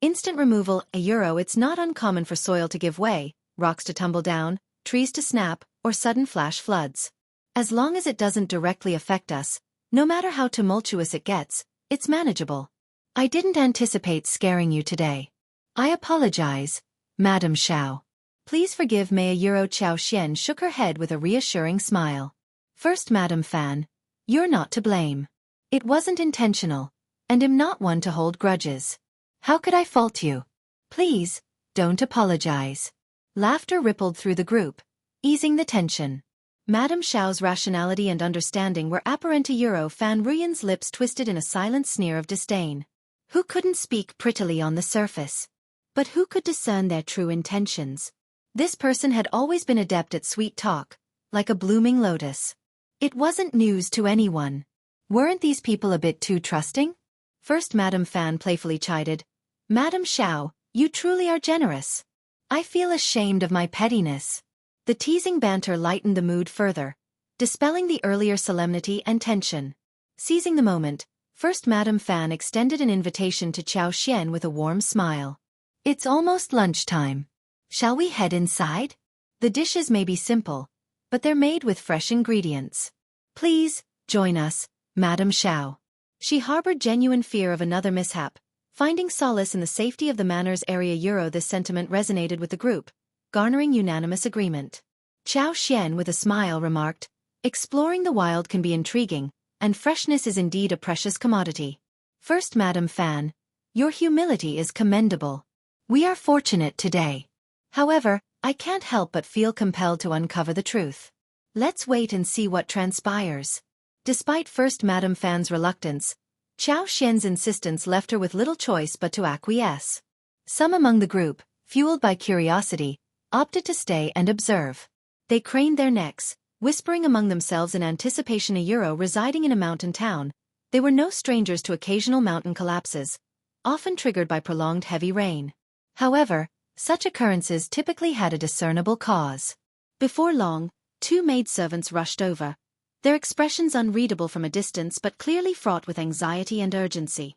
Instant removal. Euro. It's not uncommon for soil to give way, rocks to tumble down, trees to snap, or sudden flash floods. As long as it doesn't directly affect us, no matter how tumultuous it gets, it's manageable. I didn't anticipate scaring you today. I apologize, Madame Xiao. Please forgive me. Euro. Xiaoxian shook her head with a reassuring smile. First Madame Fan, you're not to blame. It wasn't intentional, and am not one to hold grudges. How could I fault you? Please, don't apologize. Laughter rippled through the group, easing the tension. Madame Xiao's rationality and understanding were apparent to Euro. Fan Ruyan's lips twisted in a silent sneer of disdain. Who couldn't speak prettily on the surface? But who could discern their true intentions? This person had always been adept at sweet talk, like a blooming lotus. It wasn't news to anyone. Weren't these people a bit too trusting? First Madame Fan playfully chided. Madame Xiao, you truly are generous. I feel ashamed of my pettiness. The teasing banter lightened the mood further, dispelling the earlier solemnity and tension. Seizing the moment, first Madame Fan extended an invitation to Xiaoxian with a warm smile. It's almost lunchtime. Shall we head inside? The dishes may be simple, but they're made with fresh ingredients. Please, join us, Madame Xiao. She harbored genuine fear of another mishap, finding solace in the safety of the manor's area. Euro. This sentiment resonated with the group, garnering unanimous agreement. Xiaoxian with a smile remarked, exploring the wild can be intriguing, and freshness is indeed a precious commodity. First Madam Fan, your humility is commendable. We are fortunate today. However, I can't help but feel compelled to uncover the truth. Let's wait and see what transpires. Despite First Madam Fan's reluctance, Xiao Xian's insistence left her with little choice but to acquiesce. Some among the group, fueled by curiosity, opted to stay and observe. They craned their necks, whispering among themselves in anticipation. Residing in a mountain town, they were no strangers to occasional mountain collapses, often triggered by prolonged heavy rain. However, such occurrences typically had a discernible cause. Before long, two maidservants rushed over, their expressions unreadable from a distance but clearly fraught with anxiety and urgency.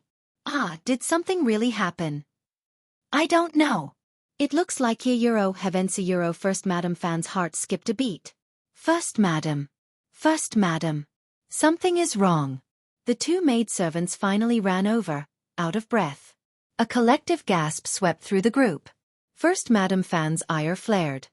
Did something really happen? I don't know. It looks like Havensi. First Madam Fan's heart skipped a beat. First Madam. Something is wrong. The two maidservants finally ran over, out of breath. A collective gasp swept through the group. First Madam Fan's ire flared.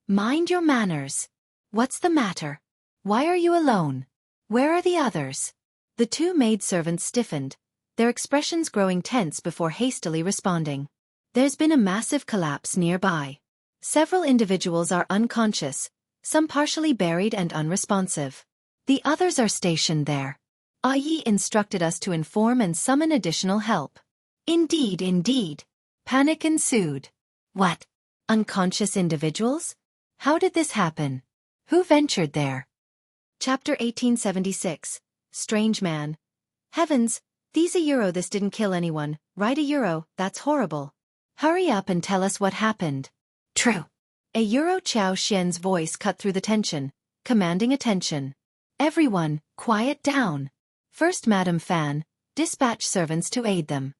Mind your manners. What's the matter? Why are you alone? Where are the others? The two maidservants stiffened, their expressions growing tense before hastily responding. There's been a massive collapse nearby. Several individuals are unconscious, some partially buried and unresponsive. The others are stationed there. Yi instructed us to inform and summon additional help. Indeed. Panic ensued. What? Unconscious individuals? How did this happen? Who ventured there? Chapter 1876. Strange Man. Heavens, this didn't kill anyone, right? That's horrible. Hurry up and tell us what happened. True. Xiao Xian's voice cut through the tension, commanding attention. Everyone, quiet down. First Madam Fan, dispatch servants to aid them.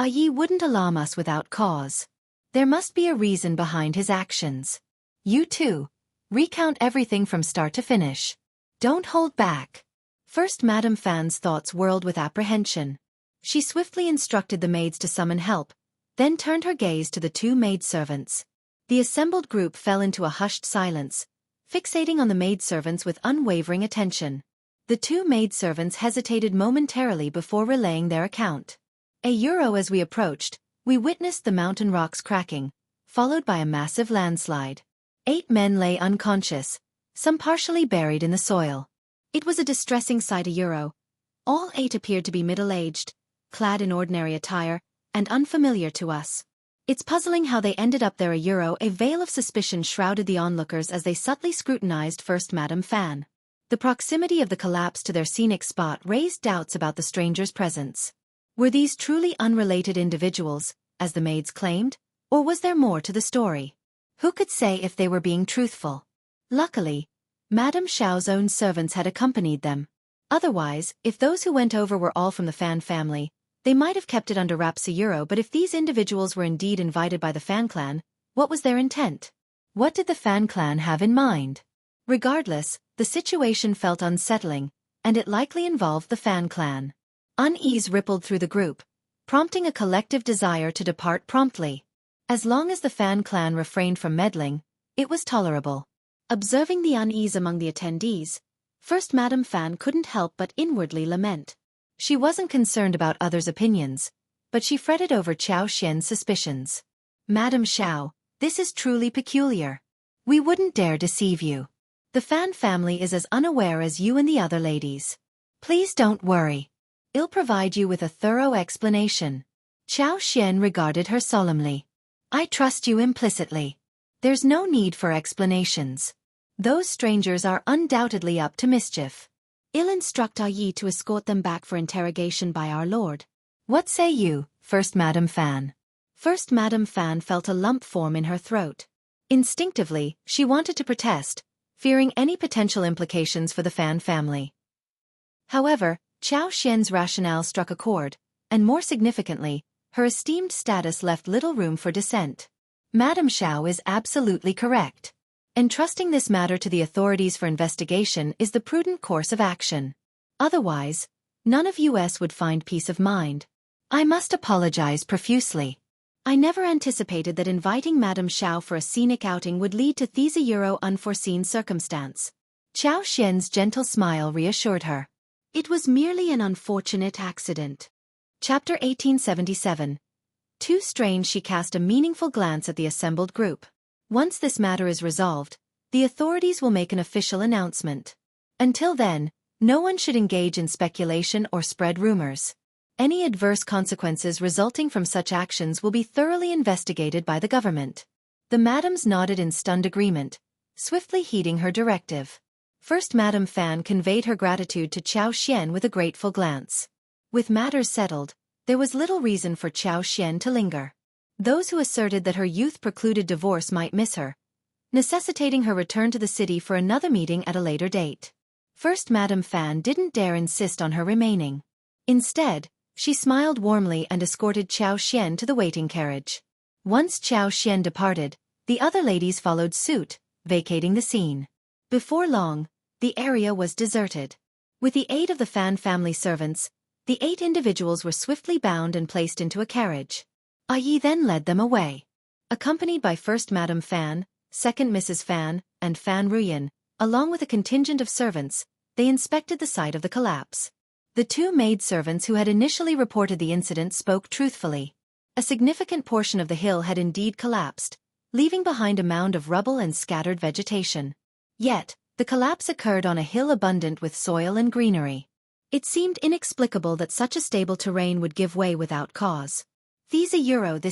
Yi wouldn't alarm us without cause. There must be a reason behind his actions. You too. Recount everything from start to finish. Don't hold back. First Madam Fan's thoughts whirled with apprehension. She swiftly instructed the maids to summon help, then turned her gaze to the two maidservants. The assembled group fell into a hushed silence, fixating on the maidservants with unwavering attention. The two maidservants hesitated momentarily before relaying their account. As we approached, we witnessed the mountain rocks cracking, followed by a massive landslide. 8 men lay unconscious, some partially buried in the soil. It was a distressing sight. All 8 appeared to be middle-aged, clad in ordinary attire, and unfamiliar to us. It's puzzling how they ended up there. A veil of suspicion shrouded the onlookers as they subtly scrutinized First Madam Fan. The proximity of the collapse to their scenic spot raised doubts about the stranger's presence. Were these truly unrelated individuals, as the maids claimed, or was there more to the story? Who could say if they were being truthful? Luckily, Madame Xiao's own servants had accompanied them. Otherwise, if those who went over were all from the Fan family, they might have kept it under wraps. But if these individuals were indeed invited by the Fan clan, what was their intent? What did the Fan clan have in mind? Regardless, the situation felt unsettling, and it likely involved the Fan clan. Unease rippled through the group, prompting a collective desire to depart promptly. As long as the Fan clan refrained from meddling, it was tolerable. Observing the unease among the attendees, First Madam Fan couldn't help but inwardly lament. She wasn't concerned about others' opinions, but she fretted over Xiao Xian's suspicions. Madam Xiao, this is truly peculiar. We wouldn't dare deceive you. The Fan family is as unaware as you and the other ladies. Please don't worry. I'll provide you with a thorough explanation. Xiao Xian regarded her solemnly. I trust you implicitly. There's no need for explanations. Those strangers are undoubtedly up to mischief. I'll instruct Yi to escort them back for interrogation by our lord. What say you, First Madam Fan? First Madam Fan felt a lump form in her throat. Instinctively, she wanted to protest, fearing any potential implications for the Fan family. However, Xiao Xian's rationale struck a chord, and more significantly, her esteemed status left little room for dissent. Madam Xiao is absolutely correct. Entrusting this matter to the authorities for investigation is the prudent course of action. Otherwise, none of us would find peace of mind. I must apologize profusely. I never anticipated that inviting Madam Xiao for a scenic outing would lead to this unforeseen circumstance. Xiao Xian's gentle smile reassured her. It was merely an unfortunate accident. Chapter 1877. Too strange, she cast a meaningful glance at the assembled group. Once this matter is resolved, the authorities will make an official announcement. Until then, no one should engage in speculation or spread rumors. Any adverse consequences resulting from such actions will be thoroughly investigated by the government. The madams nodded in stunned agreement, swiftly heeding her directive. First Madame Fan conveyed her gratitude to Xiao Xian with a grateful glance. With matters settled, there was little reason for Xiao Xian to linger. Those who asserted that her youth precluded divorce might miss her, necessitating her return to the city for another meeting at a later date. First Madame Fan didn't dare insist on her remaining. Instead, she smiled warmly and escorted Xiao Xian to the waiting carriage. Once Xiao Xian departed, the other ladies followed suit, vacating the scene. Before long, the area was deserted. With the aid of the Fan family servants, the 8 individuals were swiftly bound and placed into a carriage. Yi then led them away. Accompanied by First Madame Fan, Second Mrs. Fan, and Fan Ruyan, along with a contingent of servants, they inspected the site of the collapse. The 2 maidservants who had initially reported the incident spoke truthfully. A significant portion of the hill had indeed collapsed, leaving behind a mound of rubble and scattered vegetation. Yet, the collapse occurred on a hill abundant with soil and greenery. It seemed inexplicable that such a stable terrain would give way without cause. This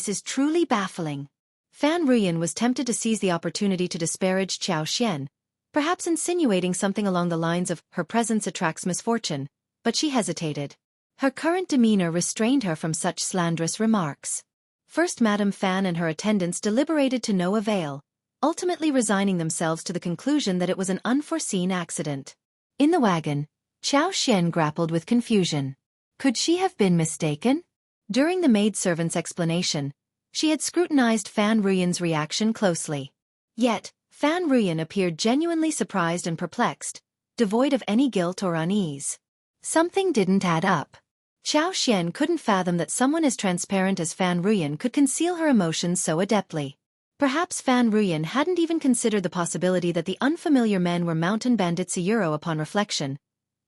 is truly baffling. Fan Ruyan was tempted to seize the opportunity to disparage Xiao Xian, perhaps insinuating something along the lines of her presence attracts misfortune, but she hesitated. Her current demeanor restrained her from such slanderous remarks. First Madame Fan and her attendants deliberated to no avail, ultimately resigning themselves to the conclusion that it was an unforeseen accident. In the wagon, Xiao Xian grappled with confusion. Could she have been mistaken? During the maidservant's explanation, she had scrutinized Fan Ruyan's reaction closely. Yet, Fan Ruyan appeared genuinely surprised and perplexed, devoid of any guilt or unease. Something didn't add up. Xiao Xian couldn't fathom that someone as transparent as Fan Ruyan could conceal her emotions so adeptly. Perhaps Fan Ruyan hadn't even considered the possibility that the unfamiliar men were mountain bandits. Upon reflection,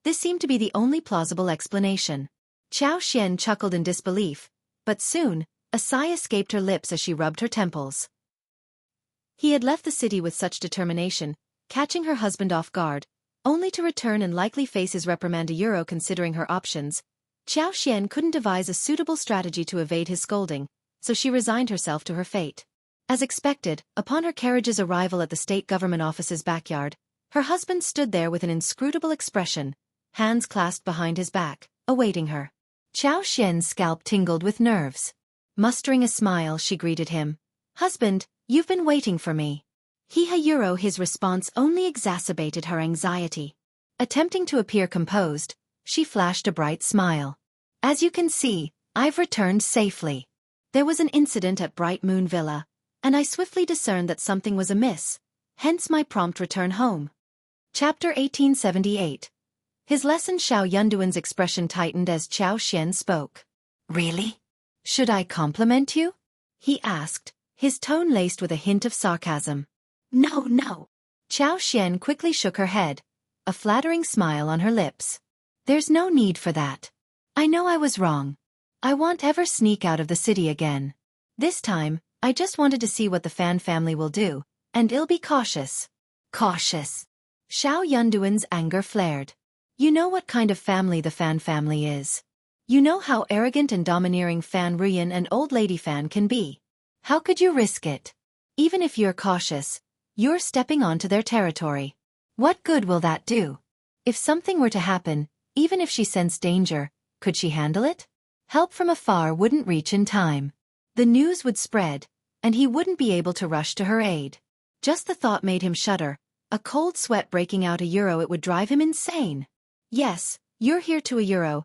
this seemed to be the only plausible explanation. Xiao Xian chuckled in disbelief, but soon, a sigh escaped her lips as she rubbed her temples. He had left the city with such determination, catching her husband off guard, only to return and likely face his reprimand. Considering her options, Xiao Xian couldn't devise a suitable strategy to evade his scolding, so she resigned herself to her fate. As expected, upon her carriage's arrival at the state government office's backyard, her husband stood there with an inscrutable expression, hands clasped behind his back, awaiting her. Xiao Xian's scalp tingled with nerves. Mustering a smile, she greeted him. "Husband, you've been waiting for me." His response only exacerbated her anxiety. Attempting to appear composed, she flashed a bright smile. "As you can see, I've returned safely. There was an incident at Bright Moon Villa, and I swiftly discerned that something was amiss, hence my prompt return home." Chapter 1878. His lesson. Xiao Yunduan's expression tightened as Xiao Xian spoke. "Really? Should I compliment you?" he asked, his tone laced with a hint of sarcasm. No. Xiao Xian quickly shook her head, a flattering smile on her lips. "There's no need for that. I know I was wrong. I won't ever sneak out of the city again. This time, I just wanted to see what the Fan family will do, and I'll be cautious." Cautious? Xiao Yunduan's anger flared. "You know what kind of family the Fan family is. You know how arrogant and domineering Fan Ruyan and Old Lady Fan can be. How could you risk it? Even if you're cautious, you're stepping onto their territory. What good will that do? If something were to happen, even if she sensed danger, could she handle it? Help from afar wouldn't reach in time. The news would spread, and he wouldn't be able to rush to her aid." Just the thought made him shudder, a cold sweat breaking out. It would drive him insane. "Yes, you're here to Xiao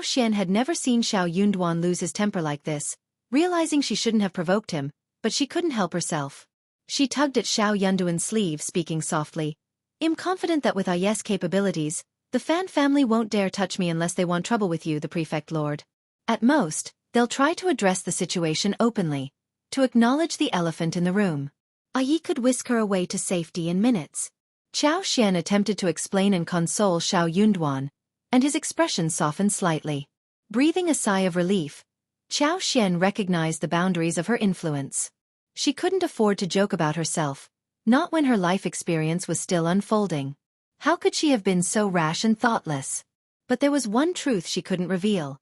Xian had never seen Xiao Yunduan lose his temper like this, realizing she shouldn't have provoked him, but she couldn't help herself. She tugged at Xiao Yunduan's sleeve, speaking softly. "I'm confident that with I's capabilities, the Fan family won't dare touch me unless they want trouble with you, the prefect lord. At most, they'll try to address the situation openly, to acknowledge the elephant in the room. Yi could whisk her away to safety in minutes." Xiao Xian attempted to explain and console Xiao Yunduan, and his expression softened slightly. Breathing a sigh of relief, Xiao Xian recognized the boundaries of her influence. She couldn't afford to joke about herself, not when her life experience was still unfolding. How could she have been so rash and thoughtless? But there was one truth she couldn't reveal: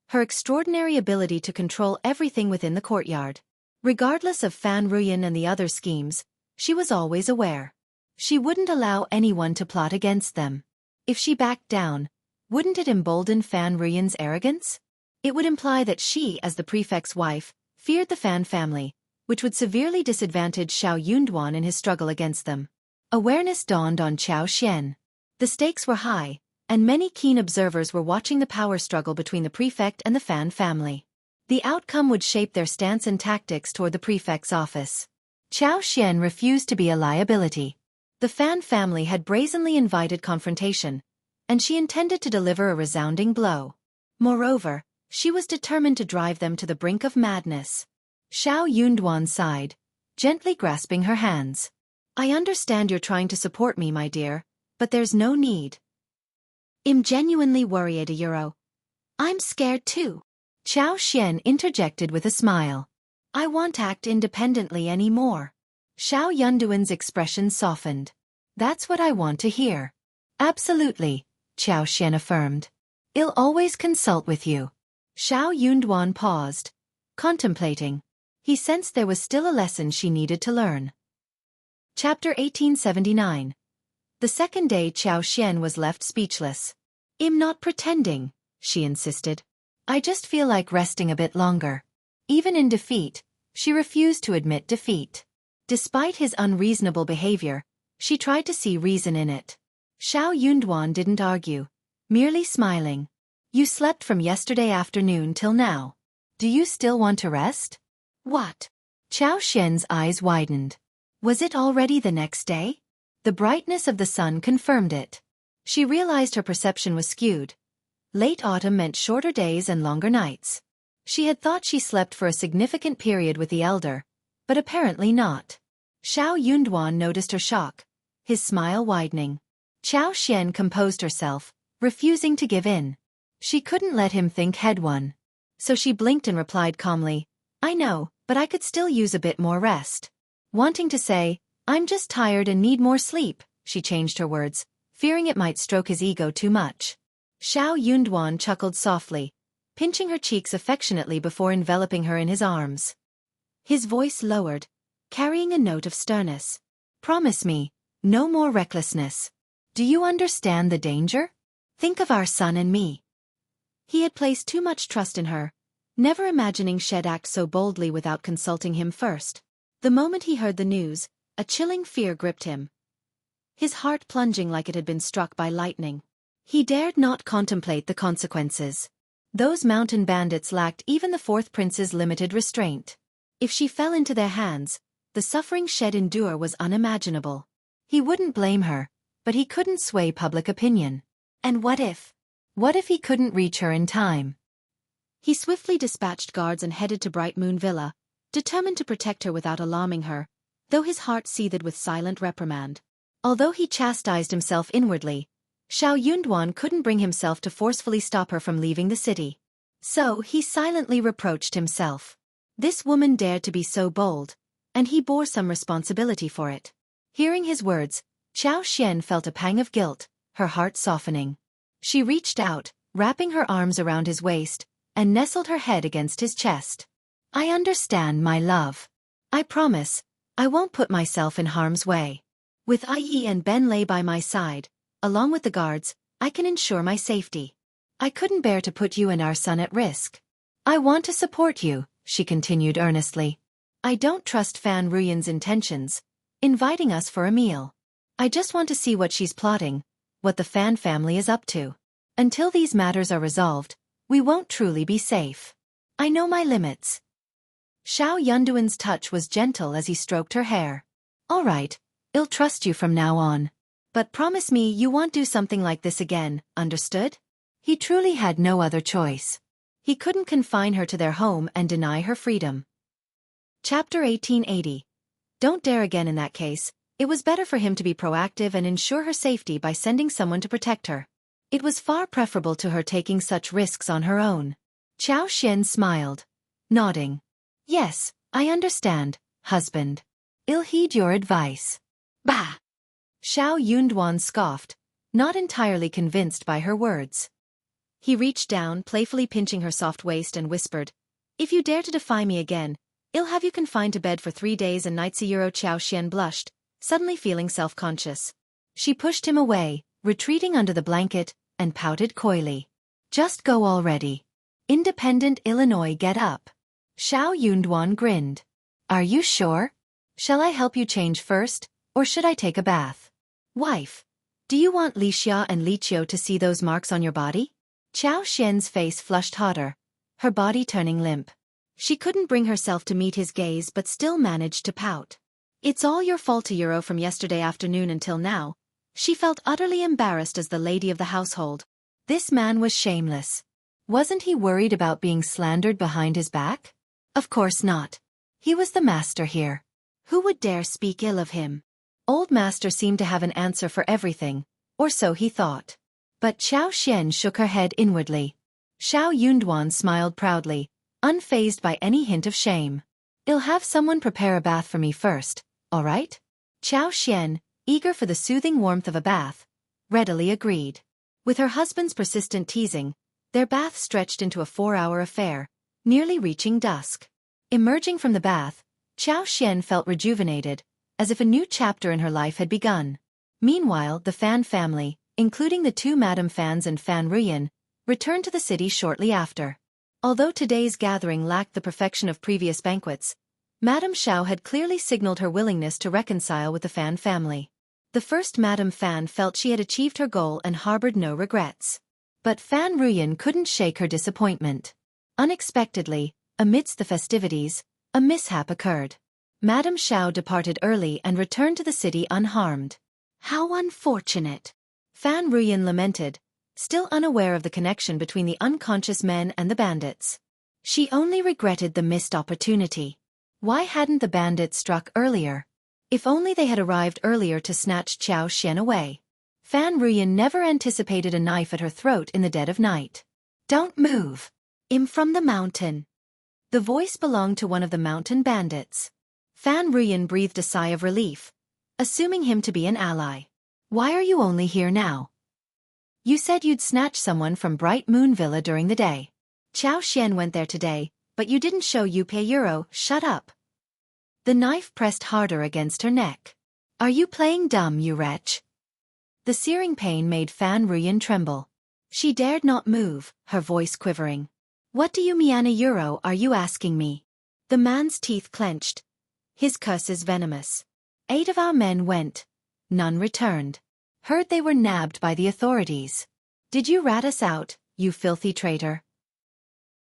her extraordinary ability to control everything within the courtyard. Regardless of Fan Ruyan and the other schemes, she was always aware. She wouldn't allow anyone to plot against them. If she backed down, wouldn't it embolden Fan Ruyan's arrogance? It would imply that she, as the prefect's wife, feared the Fan family, which would severely disadvantage Xiao Yunduan in his struggle against them. Awareness dawned on Xiao Xian. The stakes were high, and many keen observers were watching the power struggle between the prefect and the Fan family. The outcome would shape their stance and tactics toward the prefect's office. Xiao Xian refused to be a liability. The Fan family had brazenly invited confrontation, and she intended to deliver a resounding blow. Moreover, she was determined to drive them to the brink of madness. Xiao Yunduan sighed, gently grasping her hands. "I understand you're trying to support me, my dear, but there's no need. I'm genuinely worried, Euro. I'm scared too." Xiao Xian interjected with a smile. "I won't act independently anymore." Xiao Yunduan's expression softened. "That's what I want to hear." "Absolutely," Xiao Xian affirmed. "I'll always consult with you." Xiao Yunduan paused, contemplating. He sensed there was still a lesson she needed to learn. Chapter 1879. The second day Xiao Xian was left speechless. "I'm not pretending," she insisted. "I just feel like resting a bit longer." Even in defeat, she refused to admit defeat. Despite his unreasonable behavior, she tried to see reason in it. Xiao Yunduan didn't argue, merely smiling. "You slept from yesterday afternoon till now. Do you still want to rest?" "What?" Xiao Xian's eyes widened. Was it already the next day? The brightness of the sun confirmed it. She realized her perception was skewed. Late autumn meant shorter days and longer nights. She had thought she slept for a significant period with the elder, but apparently not. Xiao Yunduan noticed her shock, his smile widening. Xiao Xian composed herself, refusing to give in. She couldn't let him think he'd won. So she blinked and replied calmly, "I know, but I could still use a bit more rest." Wanting to say, "I'm just tired and need more sleep," she changed her words, fearing it might stroke his ego too much. Xiao Yunduan chuckled softly, pinching her cheeks affectionately before enveloping her in his arms. His voice lowered, carrying a note of sternness. "Promise me, no more recklessness. Do you understand the danger? Think of our son and me." He had placed too much trust in her, never imagining she'd act so boldly without consulting him first. The moment he heard the news, a chilling fear gripped him, his heart plunging like it had been struck by lightning. He dared not contemplate the consequences. Those mountain bandits lacked even the fourth prince's limited restraint. If she fell into their hands, the suffering she'd endure was unimaginable. He wouldn't blame her, but he couldn't sway public opinion. And what if? What if he couldn't reach her in time? He swiftly dispatched guards and headed to Bright Moon Villa, determined to protect her without alarming her, though his heart seethed with silent reprimand. Although he chastised himself inwardly, Xiao Yunduan couldn't bring himself to forcefully stop her from leaving the city. So he silently reproached himself. This woman dared to be so bold, and he bore some responsibility for it. Hearing his words, Xiao Xian felt a pang of guilt, her heart softening. She reached out, wrapping her arms around his waist, and nestled her head against his chest. "I understand, my love. I promise, I won't put myself in harm's way. With Ai and Ben Lei by my side, along with the guards, I can ensure my safety. I couldn't bear to put you and our son at risk. I want to support you," she continued earnestly. "I don't trust Fan Ruyan's intentions, inviting us for a meal. I just want to see what she's plotting, what the Fan family is up to. Until these matters are resolved, we won't truly be safe. I know my limits." Xiao Yunduan's touch was gentle as he stroked her hair. "All right, I'll trust you from now on. But promise me you won't do something like this again, understood?" He truly had no other choice. He couldn't confine her to their home and deny her freedom. Chapter 1880. Don't dare again. In that case, it was better for him to be proactive and ensure her safety by sending someone to protect her. It was far preferable to her taking such risks on her own. Xiao Xian smiled, nodding. Yes, I understand, husband. I'll heed your advice. Bah! Xiao Yunduan scoffed, not entirely convinced by her words. He reached down, playfully pinching her soft waist and whispered, If you dare to defy me again, I'll have you confined to bed for 3 days and nights. Xiao Xian blushed, suddenly feeling self-conscious. She pushed him away, retreating under the blanket, and pouted coyly. Just go already. Independent Illinois, get up. Xiao Yunduan grinned. Are you sure? Shall I help you change first, or should I take a bath? Wife, do you want Li Xia and Li Qiu to see those marks on your body? Xiao Xian's face flushed hotter, her body turning limp. She couldn't bring herself to meet his gaze but still managed to pout. It's all your fault. From yesterday afternoon until now, she felt utterly embarrassed as the lady of the household. This man was shameless. Wasn't he worried about being slandered behind his back? Of course not. He was the master here. Who would dare speak ill of him? Old master seemed to have an answer for everything, or so he thought. But Xiao Xian shook her head inwardly. Xiao Yunduan smiled proudly, unfazed by any hint of shame. I'll have someone prepare a bath for me first, all right? Xiao Xian, eager for the soothing warmth of a bath, readily agreed. With her husband's persistent teasing, their bath stretched into a 4-hour affair, nearly reaching dusk. Emerging from the bath, Xiao Xian felt rejuvenated, as if a new chapter in her life had begun. Meanwhile, the Fan family, including the 2 Madame Fans and Fan Ruyan, returned to the city shortly after. Although today's gathering lacked the perfection of previous banquets, Madame Xiao had clearly signaled her willingness to reconcile with the Fan family. The first Madame Fan felt she had achieved her goal and harbored no regrets. But Fan Ruyan couldn't shake her disappointment. Unexpectedly, amidst the festivities, a mishap occurred. Madame Xiao departed early and returned to the city unharmed. How unfortunate! Fan Ruyan lamented, still unaware of the connection between the unconscious men and the bandits. She only regretted the missed opportunity. Why hadn't the bandits struck earlier? If only they had arrived earlier to snatch Xiao Xian away. Fan Ruyan never anticipated a knife at her throat in the dead of night. Don't move! I'm from the mountain. The voice belonged to one of the mountain bandits. Fan Ruyan breathed a sigh of relief, assuming him to be an ally. Why are you only here now? You said you'd snatch someone from Bright Moon Villa during the day. Xiao Xian went there today, but you didn't show Euro. Shut up. The knife pressed harder against her neck. Are you playing dumb, you wretch? The searing pain made Fan Ruyan tremble. She dared not move, her voice quivering. What do you mean, Euro, are you asking me? The man's teeth clenched. His curses venomous. 8 of our men went. None returned. Heard they were nabbed by the authorities. Did you rat us out, you filthy traitor?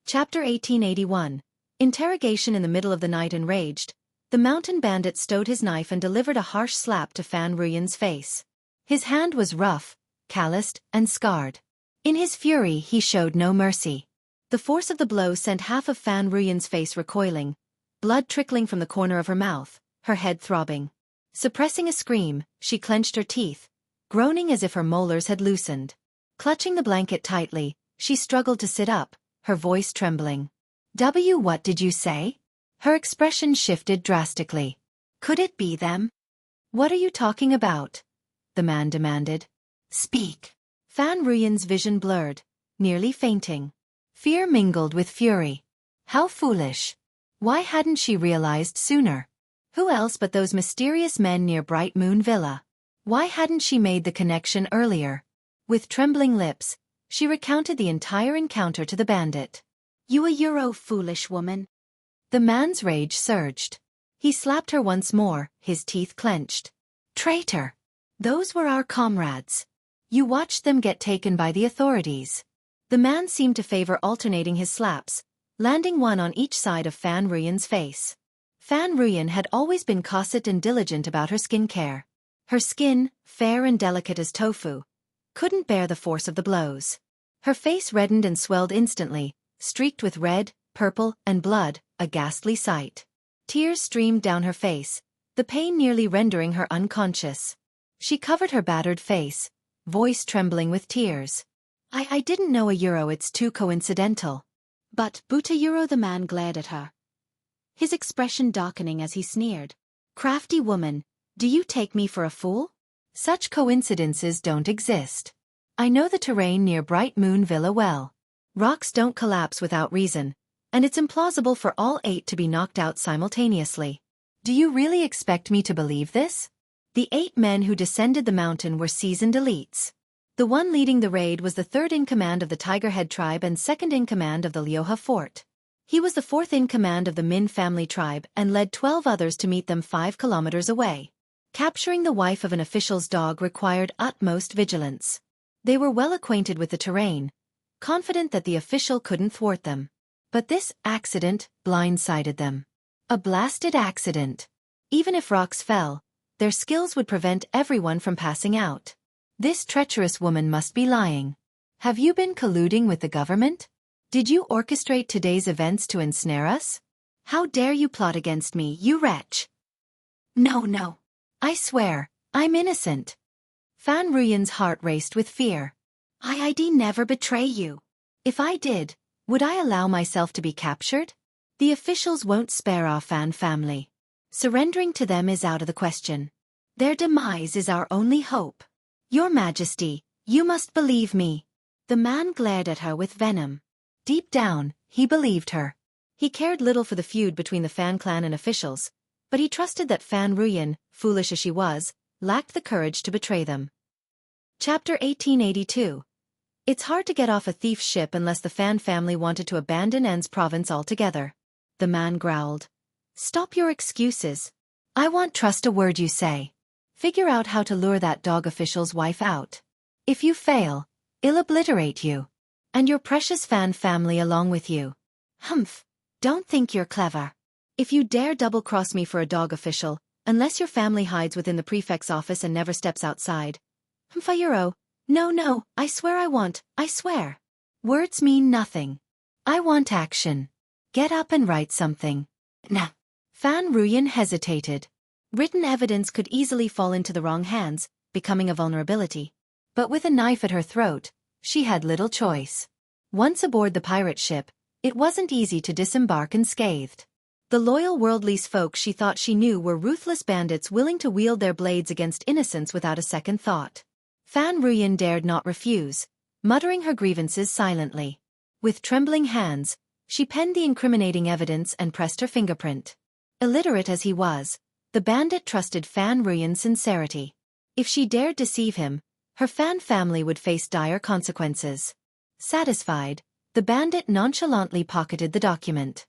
Chapter 1881. Interrogation. In the middle of the night, enraged, the mountain bandit stowed his knife and delivered a harsh slap to Fan Ruyan's face. His hand was rough, calloused, and scarred. In his fury he showed no mercy. The force of the blow sent half of Fan Ruyan's face recoiling, blood trickling from the corner of her mouth, her head throbbing. Suppressing a scream, she clenched her teeth, groaning as if her molars had loosened. Clutching the blanket tightly, she struggled to sit up, her voice trembling. What did you say? Her expression shifted drastically. Could it be them? What are you talking about? The man demanded. Speak. Fan Ruyan's vision blurred, nearly fainting. Fear mingled with fury. How foolish. Why hadn't she realized sooner? Who else but those mysterious men near Bright Moon Villa? Why hadn't she made the connection earlier? With trembling lips, she recounted the entire encounter to the bandit. You a foolish woman. The man's rage surged. He slapped her once more, his teeth clenched. Traitor! Those were our comrades. You watched them get taken by the authorities. The man seemed to favor alternating his slaps, landing one on each side of Fan Ruyan's face. Fan Ruyan had always been caustic and diligent about her skin care. Her skin, fair and delicate as tofu, couldn't bear the force of the blows. Her face reddened and swelled instantly, streaked with red, purple, and blood, a ghastly sight. Tears streamed down her face, the pain nearly rendering her unconscious. She covered her battered face, voice trembling with tears. I didn't know a euro, it's too coincidental. But, Buta euro, the man glared at her, his expression darkening as he sneered. Crafty woman, do you take me for a fool? Such coincidences don't exist. I know the terrain near Bright Moon Villa well. Rocks don't collapse without reason, and it's implausible for all 8 to be knocked out simultaneously. Do you really expect me to believe this? The 8 men who descended the mountain were seasoned elites. The one leading the raid was the 3rd in command of the Tigerhead tribe and 2nd in command of the Liuha fort. He was the 4th in command of the Min family tribe and led 12 others to meet them 5 kilometers away. Capturing the wife of an official's dog required utmost vigilance. They were well acquainted with the terrain, confident that the official couldn't thwart them. But this accident blindsided them. A blasted accident. Even if rocks fell, their skills would prevent everyone from passing out. This treacherous woman must be lying. Have you been colluding with the government? Did you orchestrate today's events to ensnare us? How dare you plot against me, you wretch? No. I swear, I'm innocent. Fan Ruyan's heart raced with fear. I'd never betray you. If I did, would I allow myself to be captured? The officials won't spare our Fan family. Surrendering to them is out of the question. Their demise is our only hope. Your Majesty, you must believe me. The man glared at her with venom. Deep down, he believed her. He cared little for the feud between the Fan clan and officials, but he trusted that Fan Ruyan, foolish as she was, lacked the courage to betray them. Chapter 1882. It's hard to get off a thief's ship unless the Fan family wanted to abandon En's province altogether. The man growled. Stop your excuses. I won't trust a word you say. Figure out how to lure that dog official's wife out. If you fail, I'll obliterate you. And your precious Fan family along with you. Humph. Don't think you're clever. If you dare double-cross me for a dog official, unless your family hides within the prefect's office and never steps outside. Humph. No, I swear I won't, I swear. Words mean nothing. I want action. Get up and write something. Nah. Fan Ruyan hesitated. Written evidence could easily fall into the wrong hands, becoming a vulnerability. But with a knife at her throat, she had little choice. Once aboard the pirate ship, it wasn't easy to disembark unscathed. The loyal worldly folk she thought she knew were ruthless bandits willing to wield their blades against innocents without a second thought. Fan Ruyan dared not refuse, muttering her grievances silently. With trembling hands, she penned the incriminating evidence and pressed her fingerprint. Illiterate as he was, the bandit trusted Fan Ruyan's sincerity. If she dared deceive him, her Fan family would face dire consequences. Satisfied, the bandit nonchalantly pocketed the document.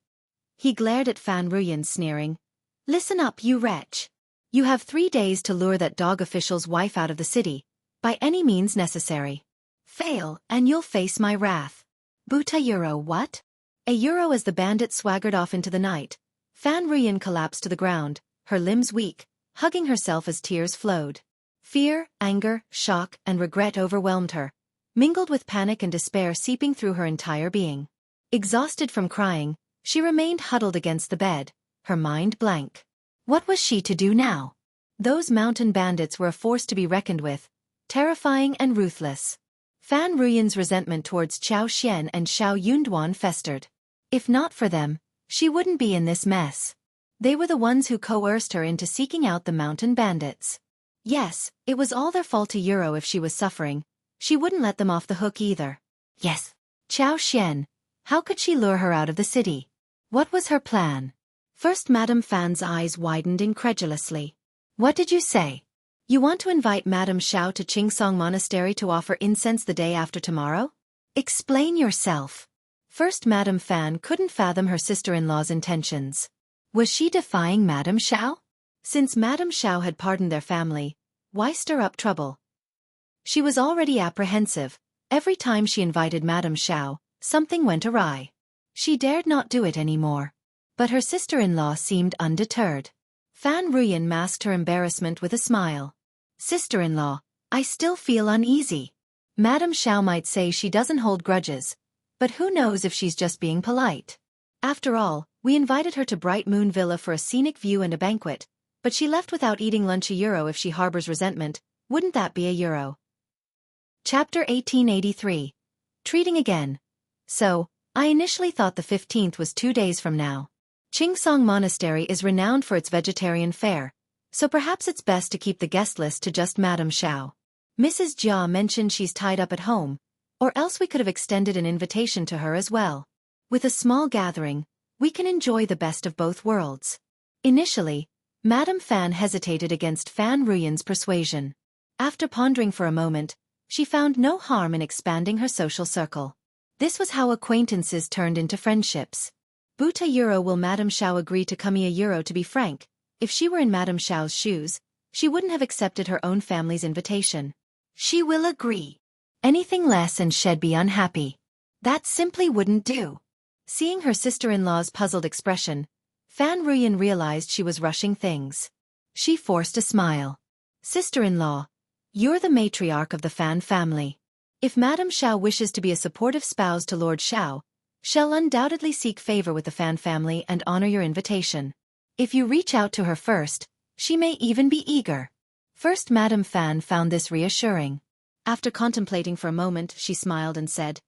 He glared at Fan Ruyan, sneering. Listen up, you wretch. You have 3 days to lure that dog official's wife out of the city, by any means necessary. Fail, and you'll face my wrath. Buta euro, what? A euro. As the bandit swaggered off into the night, Fan Ruyan collapsed to the ground, her limbs weak, hugging herself as tears flowed. Fear, anger, shock, and regret overwhelmed her, mingled with panic and despair seeping through her entire being. Exhausted from crying, she remained huddled against the bed, her mind blank. What was she to do now? Those mountain bandits were a force to be reckoned with, terrifying and ruthless. Fan Ruyan's resentment towards Xiao Xian and Xiao Yunduan festered. If not for them, she wouldn't be in this mess. They were the ones who coerced her into seeking out the mountain bandits. Yes, it was all their fault. If she was suffering, she wouldn't let them off the hook either. Yes. Xiao Xian. How could she lure her out of the city? What was her plan? First, Madame Fan's eyes widened incredulously. What did you say? You want to invite Madame Xiao to Qingsong Monastery to offer incense the day after tomorrow? Explain yourself. First, Madame Fan couldn't fathom her sister-in-law's intentions. Was she defying Madame Xiao? Since Madame Xiao had pardoned their family, why stir up trouble? She was already apprehensive. Every time she invited Madame Xiao, something went awry. She dared not do it anymore. But her sister-in-law seemed undeterred. Fan Ruyan masked her embarrassment with a smile. Sister-in-law, I still feel uneasy. Madame Xiao might say she doesn't hold grudges, but who knows if she's just being polite. After all, we invited her to Bright Moon Villa for a scenic view and a banquet, but she left without eating lunch. €1 if she harbors resentment, wouldn't that be €1? Chapter 1883. Treating again. So, I initially thought the 15th was 2 days from now. Qingsong Monastery is renowned for its vegetarian fare, so perhaps it's best to keep the guest list to just Madame Xiao. Mrs. Jia mentioned she's tied up at home, or else we could have extended an invitation to her as well. With a small gathering, we can enjoy the best of both worlds. Initially, Madame Fan hesitated against Fan Ruyan's persuasion. After pondering for a moment, she found no harm in expanding her social circle. This was how acquaintances turned into friendships. Buta Euro will Madame Xiao agree to Kamiya Euro. To be frank, if she were in Madame Xiao's shoes, she wouldn't have accepted her own family's invitation. She will agree. Anything less and she'd be unhappy. That simply wouldn't do. Seeing her sister-in-law's puzzled expression, Fan Ruyan realized she was rushing things. She forced a smile. Sister-in-law, you're the matriarch of the Fan family. If Madame Xiao wishes to be a supportive spouse to Lord Xiao, she'll undoubtedly seek favor with the Fan family and honor your invitation. If you reach out to her first, she may even be eager. First Madame Fan found this reassuring. After contemplating for a moment, she smiled and said,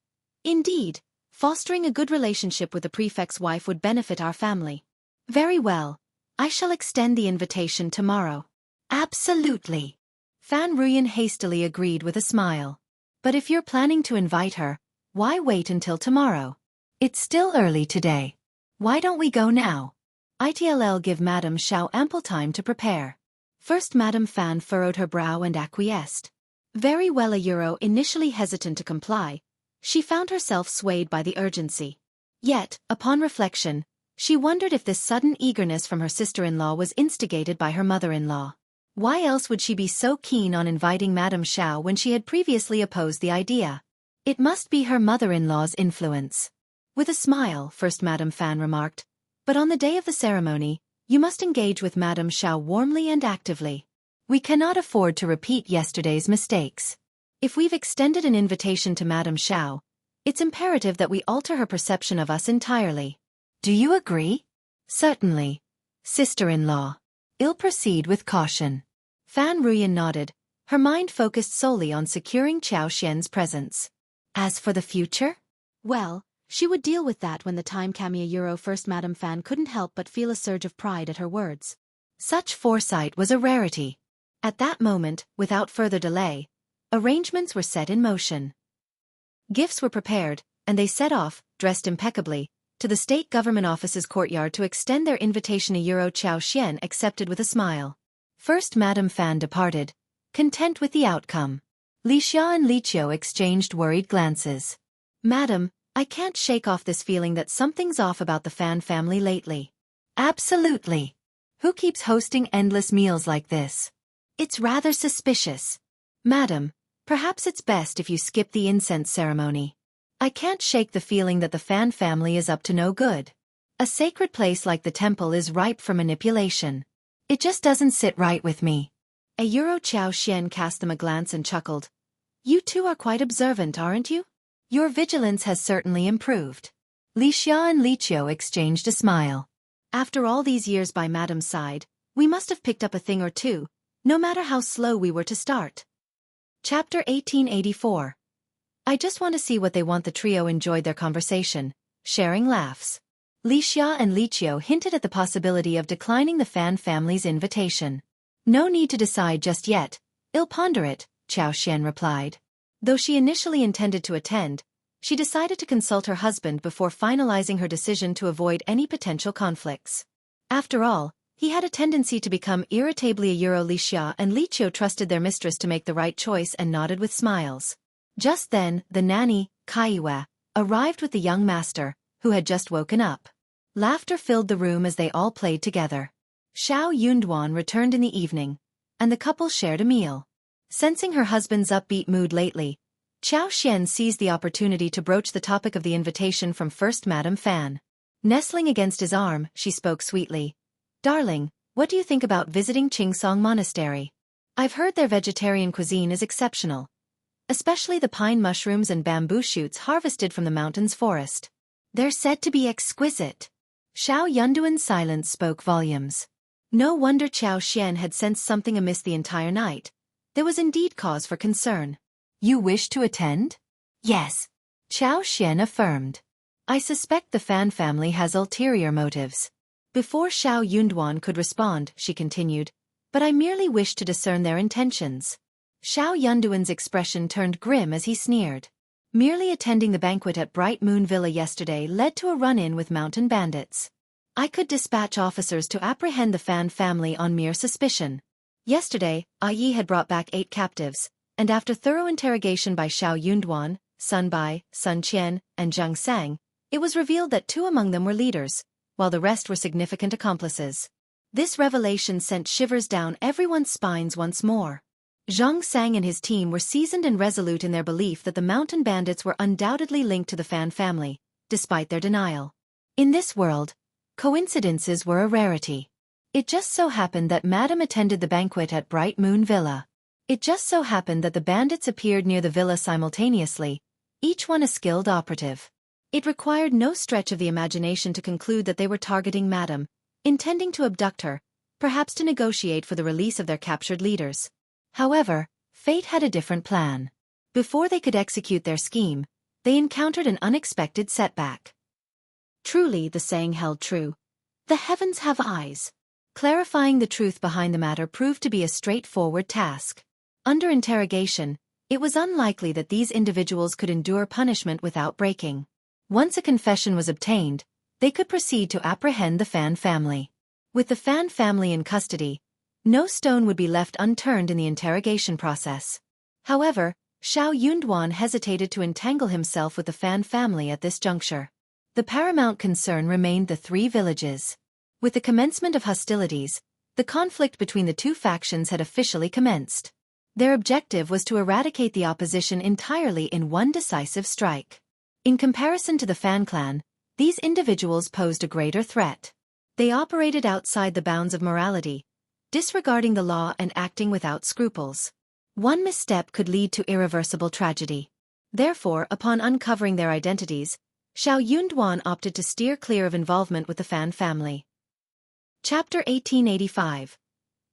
Indeed, fostering a good relationship with the prefect's wife would benefit our family. Very well. I shall extend the invitation tomorrow. Absolutely. Fan Ruyan hastily agreed with a smile. But if you're planning to invite her, why wait until tomorrow? It's still early today. Why don't we go now? It'll give Madame Xiao ample time to prepare. First Madame Fan furrowed her brow and acquiesced. Very well. A Euro initially hesitant to comply, she found herself swayed by the urgency. Yet, upon reflection, she wondered if this sudden eagerness from her sister-in-law was instigated by her mother-in-law. Why else would she be so keen on inviting Madame Xiao when she had previously opposed the idea? It must be her mother-in-law's influence. With a smile, first Madame Fan remarked, but on the day of the ceremony, you must engage with Madame Xiao warmly and actively. We cannot afford to repeat yesterday's mistakes. If we've extended an invitation to Madame Xiao, it's imperative that we alter her perception of us entirely. Do you agree? Certainly. Sister-in-law. I'll proceed with caution. Fan Ruyan nodded, her mind focused solely on securing Qiao Xian's presence. As for the future? Well, she would deal with that when the time came. Euro. First Madame Fan couldn't help but feel a surge of pride at her words. Such foresight was a rarity. At that moment, without further delay, arrangements were set in motion. Gifts were prepared, and they set off, dressed impeccably, to the state government office's courtyard to extend their invitation. Euro. Qiao Xian accepted with a smile. First Madame Fan departed, content with the outcome. Li Xia and Li Qiu exchanged worried glances. Madam, I can't shake off this feeling that something's off about the Fan family lately. Absolutely. Who keeps hosting endless meals like this? It's rather suspicious. Madam, perhaps it's best if you skip the incense ceremony. I can't shake the feeling that the Fan family is up to no good. A sacred place like the temple is ripe for manipulation. It just doesn't sit right with me. A Euro. Qiao Xian cast them a glance and chuckled. You two are quite observant, aren't you? Your vigilance has certainly improved. Li Xia and Li Qiu exchanged a smile. After all these years by Madame's side, we must have picked up a thing or two, no matter how slow we were to start. Chapter 1884. I just want to see what they want. The trio enjoyed their conversation, sharing laughs. Li Xia and Li Qiu hinted at the possibility of declining the Fan family's invitation. No need to decide just yet, I'll ponder it, Qiao Xian replied. Though she initially intended to attend, she decided to consult her husband before finalizing her decision to avoid any potential conflicts. After all, he had a tendency to become irritably a Euro. Li Xia and Li Qiu trusted their mistress to make the right choice and nodded with smiles. Just then, the nanny, Kaiwa, arrived with the young master, who had just woken up. Laughter filled the room as they all played together. Xiao Yunduan returned in the evening, and the couple shared a meal. Sensing her husband's upbeat mood lately, Qiao Xian seized the opportunity to broach the topic of the invitation from First Madame Fan. Nestling against his arm, she spoke sweetly. Darling, what do you think about visiting Qingsong Monastery? I've heard their vegetarian cuisine is exceptional. Especially the pine mushrooms and bamboo shoots harvested from the mountain's forest. They're said to be exquisite. Xiao Yunduan's silence spoke volumes. No wonder Qiao Xian had sensed something amiss the entire night. There was indeed cause for concern. You wish to attend? Yes. Qiao Xian affirmed. I suspect the Fan family has ulterior motives. Before Xiao Yunduan could respond, she continued, but I merely wish to discern their intentions. Xiao Yunduan's expression turned grim as he sneered. Merely attending the banquet at Bright Moon Villa yesterday led to a run-in with mountain bandits. I could dispatch officers to apprehend the Fan family on mere suspicion. Yesterday, Yi had brought back 8 captives, and after thorough interrogation by Xiao Yunduan, Sun Bai, Sun Qian, and Zhang Sang, it was revealed that 2 among them were leaders, while the rest were significant accomplices. This revelation sent shivers down everyone's spines once more. Zhang Sang and his team were seasoned and resolute in their belief that the mountain bandits were undoubtedly linked to the Fan family, despite their denial. In this world, coincidences were a rarity. It just so happened that Madame attended the banquet at Bright Moon Villa. It just so happened that the bandits appeared near the villa simultaneously, each one a skilled operative. It required no stretch of the imagination to conclude that they were targeting Madame, intending to abduct her, perhaps to negotiate for the release of their captured leaders. However, fate had a different plan. Before they could execute their scheme, they encountered an unexpected setback. Truly, the saying held true. The heavens have eyes. Clarifying the truth behind the matter proved to be a straightforward task. Under interrogation, it was unlikely that these individuals could endure punishment without breaking. Once a confession was obtained, they could proceed to apprehend the Fan family. With the Fan family in custody, no stone would be left unturned in the interrogation process. However, Xiao Yunduan hesitated to entangle himself with the Fan family at this juncture. The paramount concern remained the 3 villages. With the commencement of hostilities, the conflict between the 2 factions had officially commenced. Their objective was to eradicate the opposition entirely in one decisive strike. In comparison to the Fan clan, these individuals posed a greater threat. They operated outside the bounds of morality, disregarding the law and acting without scruples. One misstep could lead to irreversible tragedy. Therefore, upon uncovering their identities, Xiao Yunduan opted to steer clear of involvement with the Fan family. Chapter 1885.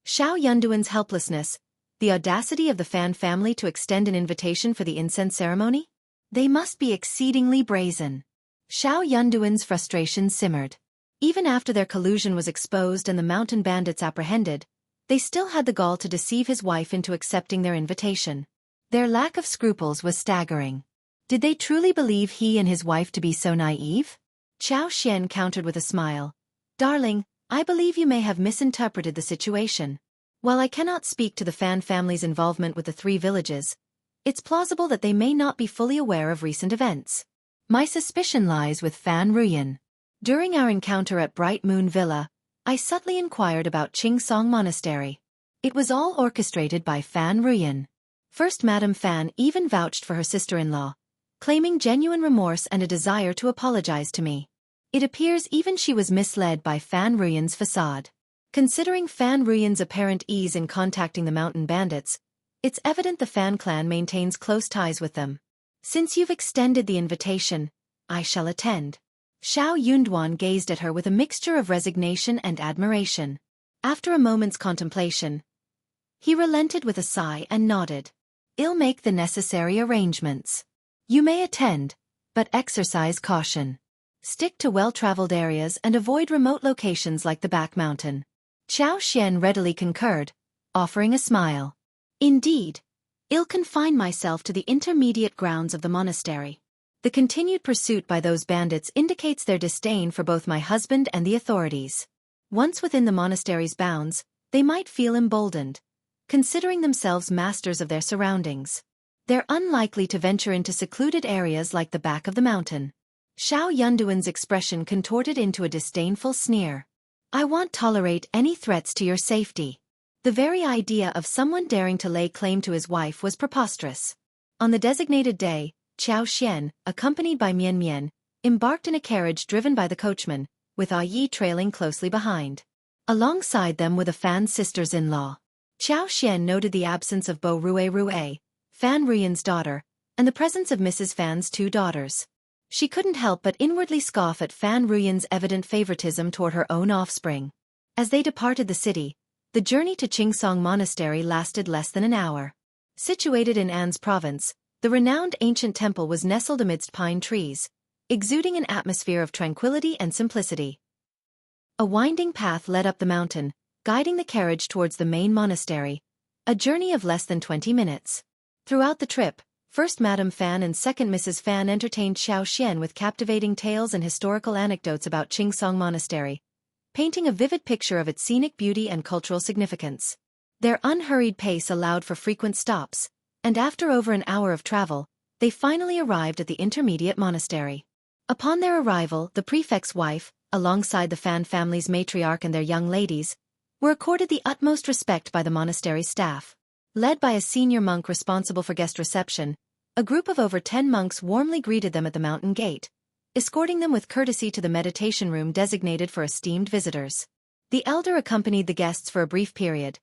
Xiao Yunduan's helplessness, the audacity of the Fan family to extend an invitation for the incense ceremony? They must be exceedingly brazen. Xiao Yunduan's frustration simmered. Even after their collusion was exposed and the mountain bandits apprehended, they still had the gall to deceive his wife into accepting their invitation. Their lack of scruples was staggering. Did they truly believe he and his wife to be so naive? Qiao Xian countered with a smile. Darling, I believe you may have misinterpreted the situation. While I cannot speak to the Fan family's involvement with the 3 villages, it's plausible that they may not be fully aware of recent events. My suspicion lies with Fan Ruyan. During our encounter at Bright Moon Villa, I subtly inquired about Qingsong Monastery. It was all orchestrated by Fan Ruyan. First, Madame Fan even vouched for her sister-in-law, claiming genuine remorse and a desire to apologize to me. It appears even she was misled by Fan Ruyan's facade. Considering Fan Ruyan's apparent ease in contacting the mountain bandits, it's evident the Fan clan maintains close ties with them. Since you've extended the invitation, I shall attend. Xiao Yunduan gazed at her with a mixture of resignation and admiration. After a moment's contemplation, he relented with a sigh and nodded. I'll make the necessary arrangements. You may attend, but exercise caution. Stick to well-traveled areas and avoid remote locations like the back mountain. Qiao Xian readily concurred, offering a smile. Indeed, I'll confine myself to the intermediate grounds of the monastery. The continued pursuit by those bandits indicates their disdain for both my husband and the authorities. Once within the monastery's bounds, they might feel emboldened, considering themselves masters of their surroundings. They're unlikely to venture into secluded areas like the back of the mountain. Xiao Yunduan's expression contorted into a disdainful sneer. I won't tolerate any threats to your safety. The very idea of someone daring to lay claim to his wife was preposterous. On the designated day, Qiao Xian, accompanied by Mian Mian, embarked in a carriage driven by the coachman, with Yi trailing closely behind. Alongside them were the Fan sisters-in-law. Qiao Xian noted the absence of Bo Rue, Fan Ruyan's daughter, and the presence of Mrs. Fan's 2 daughters. She couldn't help but inwardly scoff at Fan Ruyan's evident favoritism toward her own offspring. As they departed the city, the journey to Qingsong Monastery lasted less than an hour. Situated in An's province, The renowned ancient temple was nestled amidst pine trees, exuding an atmosphere of tranquility and simplicity. A winding path led up the mountain, guiding the carriage towards the main monastery, a journey of less than 20 minutes. Throughout the trip, first Madame Fan and second Mrs. Fan entertained Xianxia with captivating tales and historical anecdotes about Qingsong Monastery, painting a vivid picture of its scenic beauty and cultural significance. Their unhurried pace allowed for frequent stops, and after over an hour of travel, they finally arrived at the intermediate monastery. Upon their arrival, the prefect's wife, alongside the Fan family's matriarch and their young ladies, were accorded the utmost respect by the monastery's staff. Led by a senior monk responsible for guest reception, a group of over 10 monks warmly greeted them at the mountain gate, escorting them with courtesy to the meditation room designated for esteemed visitors. The elder accompanied the guests for a brief period,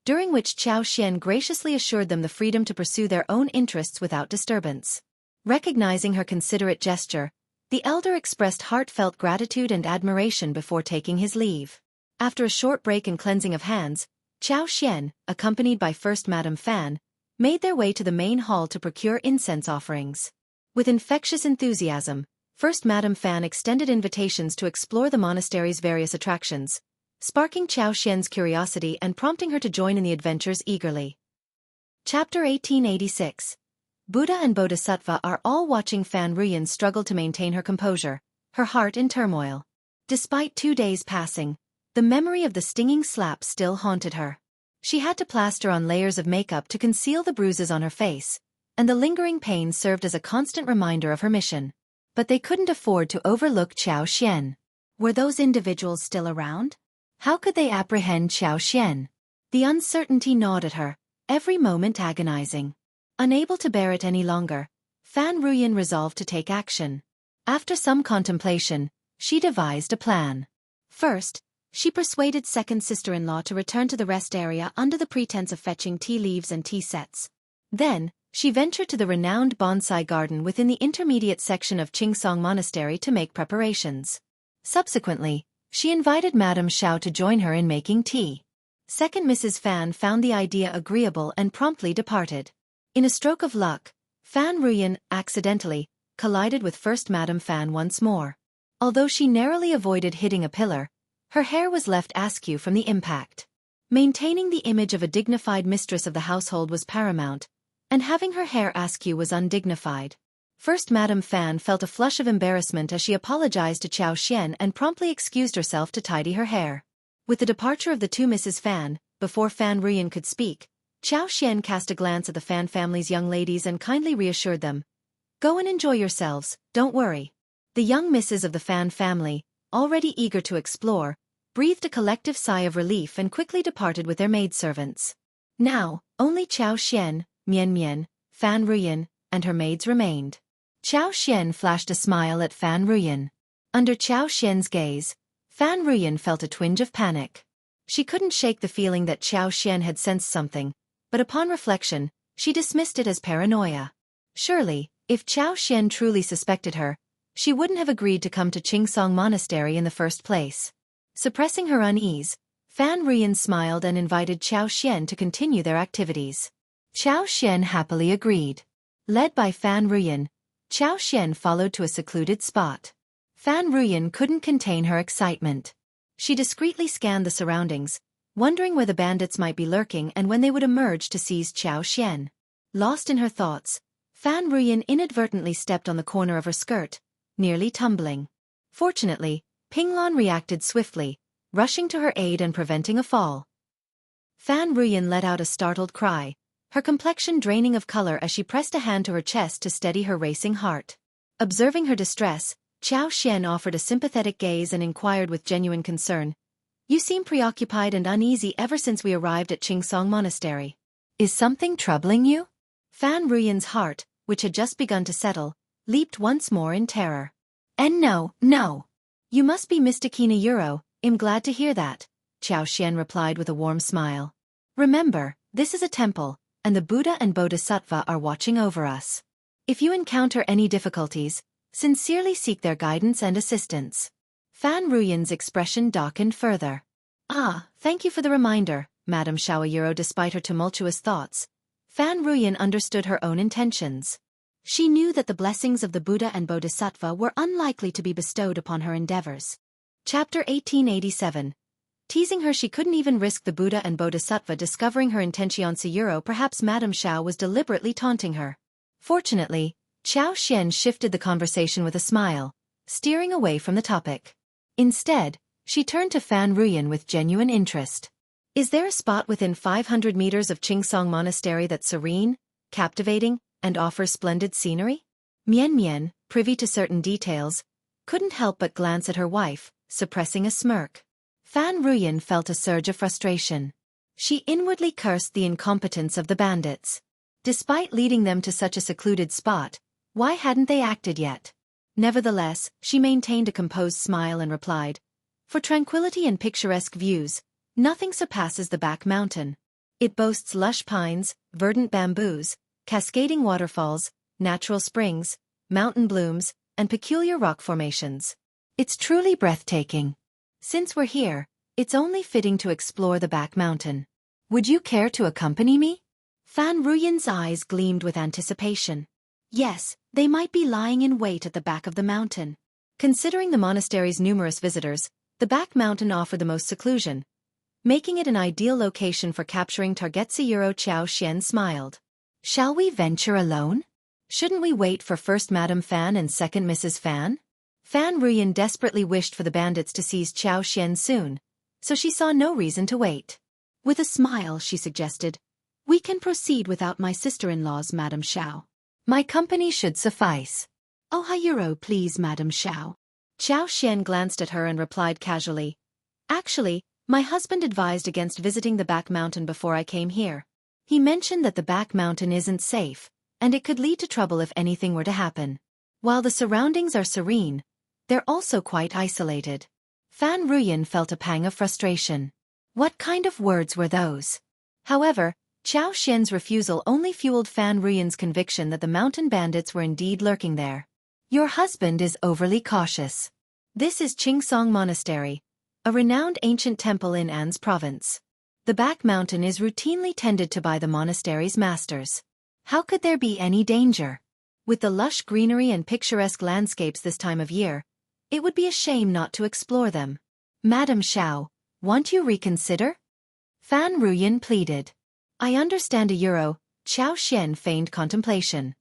during which Xianxia graciously assured them the freedom to pursue their own interests without disturbance. Recognizing her considerate gesture, the elder expressed heartfelt gratitude and admiration before taking his leave. After a short break and cleansing of hands, Xianxia, accompanied by First Madame Fan, made their way to the main hall to procure incense offerings. With infectious enthusiasm, First Madame Fan extended invitations to explore the monastery's various attractions, sparking Xiaoxian's curiosity and prompting her to join in the adventures eagerly. Chapter 1886. Buddha and Bodhisattva are all watching Fan Ruyan struggle to maintain her composure, her heart in turmoil. Despite 2 days passing, the memory of the stinging slap still haunted her. She had to plaster on layers of makeup to conceal the bruises on her face, and the lingering pain served as a constant reminder of her mission. But they couldn't afford to overlook Xiaoxian. Were those individuals still around? How could they apprehend Xiaoxian? The uncertainty gnawed at her, every moment agonizing. Unable to bear it any longer, Fan Ruyan resolved to take action. After some contemplation, she devised a plan. First, she persuaded second sister-in-law to return to the rest area under the pretense of fetching tea leaves and tea sets. Then, she ventured to the renowned bonsai garden within the intermediate section of Qingsong Monastery to make preparations. Subsequently, she invited Madame Xiao to join her in making tea. Second Mrs. Fan found the idea agreeable and promptly departed. In a stroke of luck, Fan Ruyan, accidentally, collided with First Madame Fan once more. Although she narrowly avoided hitting a pillar, her hair was left askew from the impact. Maintaining the image of a dignified mistress of the household was paramount, and having her hair askew was undignified. First Madame Fan felt a flush of embarrassment as she apologized to Xiaoxian and promptly excused herself to tidy her hair. With the departure of the two Mrs. Fan, before Fan Ruyan could speak, Xiaoxian cast a glance at the Fan family's young ladies and kindly reassured them. "Go and enjoy yourselves, don't worry." The young misses of the Fan family, already eager to explore, breathed a collective sigh of relief and quickly departed with their maidservants. Now, only Xiaoxian, Mian Mian, Fan Ruyan, and her maids remained. Xiaoxian flashed a smile at Fan Ruyan. Under Xiaoxian's gaze, Fan Ruyan felt a twinge of panic. She couldn't shake the feeling that Xiaoxian had sensed something, but upon reflection, she dismissed it as paranoia. Surely, if Xiaoxian truly suspected her, she wouldn't have agreed to come to Qingsong Monastery in the first place. Suppressing her unease, Fan Ruyan smiled and invited Xiaoxian to continue their activities. Xiaoxian happily agreed. Led by Fan Ruyan, Xiaoxian followed to a secluded spot. Fan Ruyan couldn't contain her excitement. She discreetly scanned the surroundings, wondering where the bandits might be lurking and when they would emerge to seize Xiaoxian. Lost in her thoughts, Fan Ruyan inadvertently stepped on the corner of her skirt, nearly tumbling. Fortunately, Pinglan reacted swiftly, rushing to her aid and preventing a fall. Fan Ruyan let out a startled cry, her complexion draining of color as she pressed a hand to her chest to steady her racing heart. Observing her distress, Xiaoxian offered a sympathetic gaze and inquired with genuine concern, "You seem preoccupied and uneasy ever since we arrived at Qingsong Monastery. Is something troubling you?" Fan Ruyan's heart, which had just begun to settle, leaped once more in terror. "And no. You must be Mystikina Euro, I'm glad to hear that," Xiaoxian replied with a warm smile. "Remember, this is a temple, and the Buddha and Bodhisattva are watching over us. If you encounter any difficulties, sincerely seek their guidance and assistance." Fan Ruyan's expression darkened further. "Ah, thank you for the reminder, Madame Xiaoyuro." Despite her tumultuous thoughts, Fan Ruyan understood her own intentions. She knew that the blessings of the Buddha and Bodhisattva were unlikely to be bestowed upon her endeavors. Chapter 1887. Teasing her she couldn't even risk the Buddha and Bodhisattva discovering her intention. Perhaps Madame Xiao was deliberately taunting her. Fortunately, Xiao Xian shifted the conversation with a smile, steering away from the topic. Instead, she turned to Fan Ruyan with genuine interest. Is there a spot within 500 meters of Qingsong Monastery that's serene, captivating, and offers splendid scenery? Mian Mian, privy to certain details, couldn't help but glance at her wife, suppressing a smirk. Fan Ruyan felt a surge of frustration. She inwardly cursed the incompetence of the bandits. Despite leading them to such a secluded spot, why hadn't they acted yet? Nevertheless, she maintained a composed smile and replied, "For tranquility and picturesque views, nothing surpasses the back mountain. It boasts lush pines, verdant bamboos, cascading waterfalls, natural springs, mountain blooms, and peculiar rock formations. It's truly breathtaking. Since we're here, it's only fitting to explore the back mountain. Would you care to accompany me?" Fan Ruyan's eyes gleamed with anticipation. Yes, they might be lying in wait at the back of the mountain. Considering the monastery's numerous visitors, the back mountain offered the most seclusion, making it an ideal location for capturing targets. Xiao Xian smiled. Shall we venture alone? Shouldn't we wait for first Madame Fan and second Mrs. Fan? Fan Ruyan desperately wished for the bandits to seize Xiao Xian soon, so she saw no reason to wait. With a smile she suggested, "We can proceed without my sister-in-laws, Madame Xiao. My company should suffice." "Oh, Hayuro, please, Madame Xiao." Xiao Xian glanced at her and replied casually, "Actually, my husband advised against visiting the back mountain before I came here. He mentioned that the back mountain isn't safe, and it could lead to trouble if anything were to happen. While the surroundings are serene, they're also quite isolated." Fan Ruyan felt a pang of frustration. What kind of words were those? However, Xiao Xian's refusal only fueled Fan Ruyan's conviction that the mountain bandits were indeed lurking there. "Your husband is overly cautious. This is Qingsong Monastery, a renowned ancient temple in An's province. The back mountain is routinely tended to by the monastery's masters. How could there be any danger? With the lush greenery and picturesque landscapes this time of year, it would be a shame not to explore them. Madame Xiao, won't you reconsider?" Fan Ruyan pleaded. "I understand Xiao Xian feigned contemplation.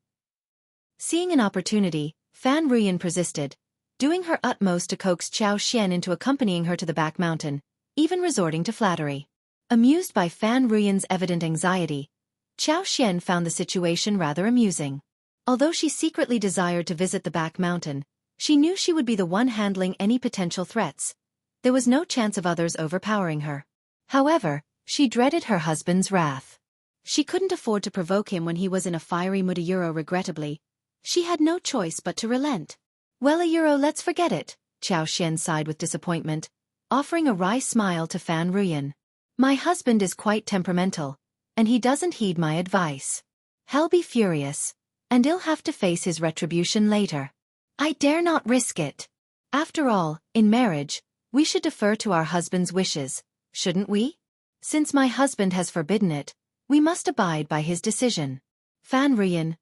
Seeing an opportunity, Fan Ruyan persisted, doing her utmost to coax Xiao Xian into accompanying her to the back mountain, even resorting to flattery. Amused by Fan Ruyan's evident anxiety, Xiao Xian found the situation rather amusing. Although she secretly desired to visit the back mountain, she knew she would be the one handling any potential threats. There was no chance of others overpowering her. However, she dreaded her husband's wrath. She couldn't afford to provoke him when he was in a fiery mood. Regrettably, she had no choice but to relent. "Well, let's forget it," Xiao Xian sighed with disappointment, offering a wry smile to Fan Ruyan. "My husband is quite temperamental, and he doesn't heed my advice. He'll be furious, and he'll have to face his retribution later. I dare not risk it. After all, in marriage, we should defer to our husband's wishes, shouldn't we? Since my husband has forbidden it, we must abide by his decision." Fan Ruyan.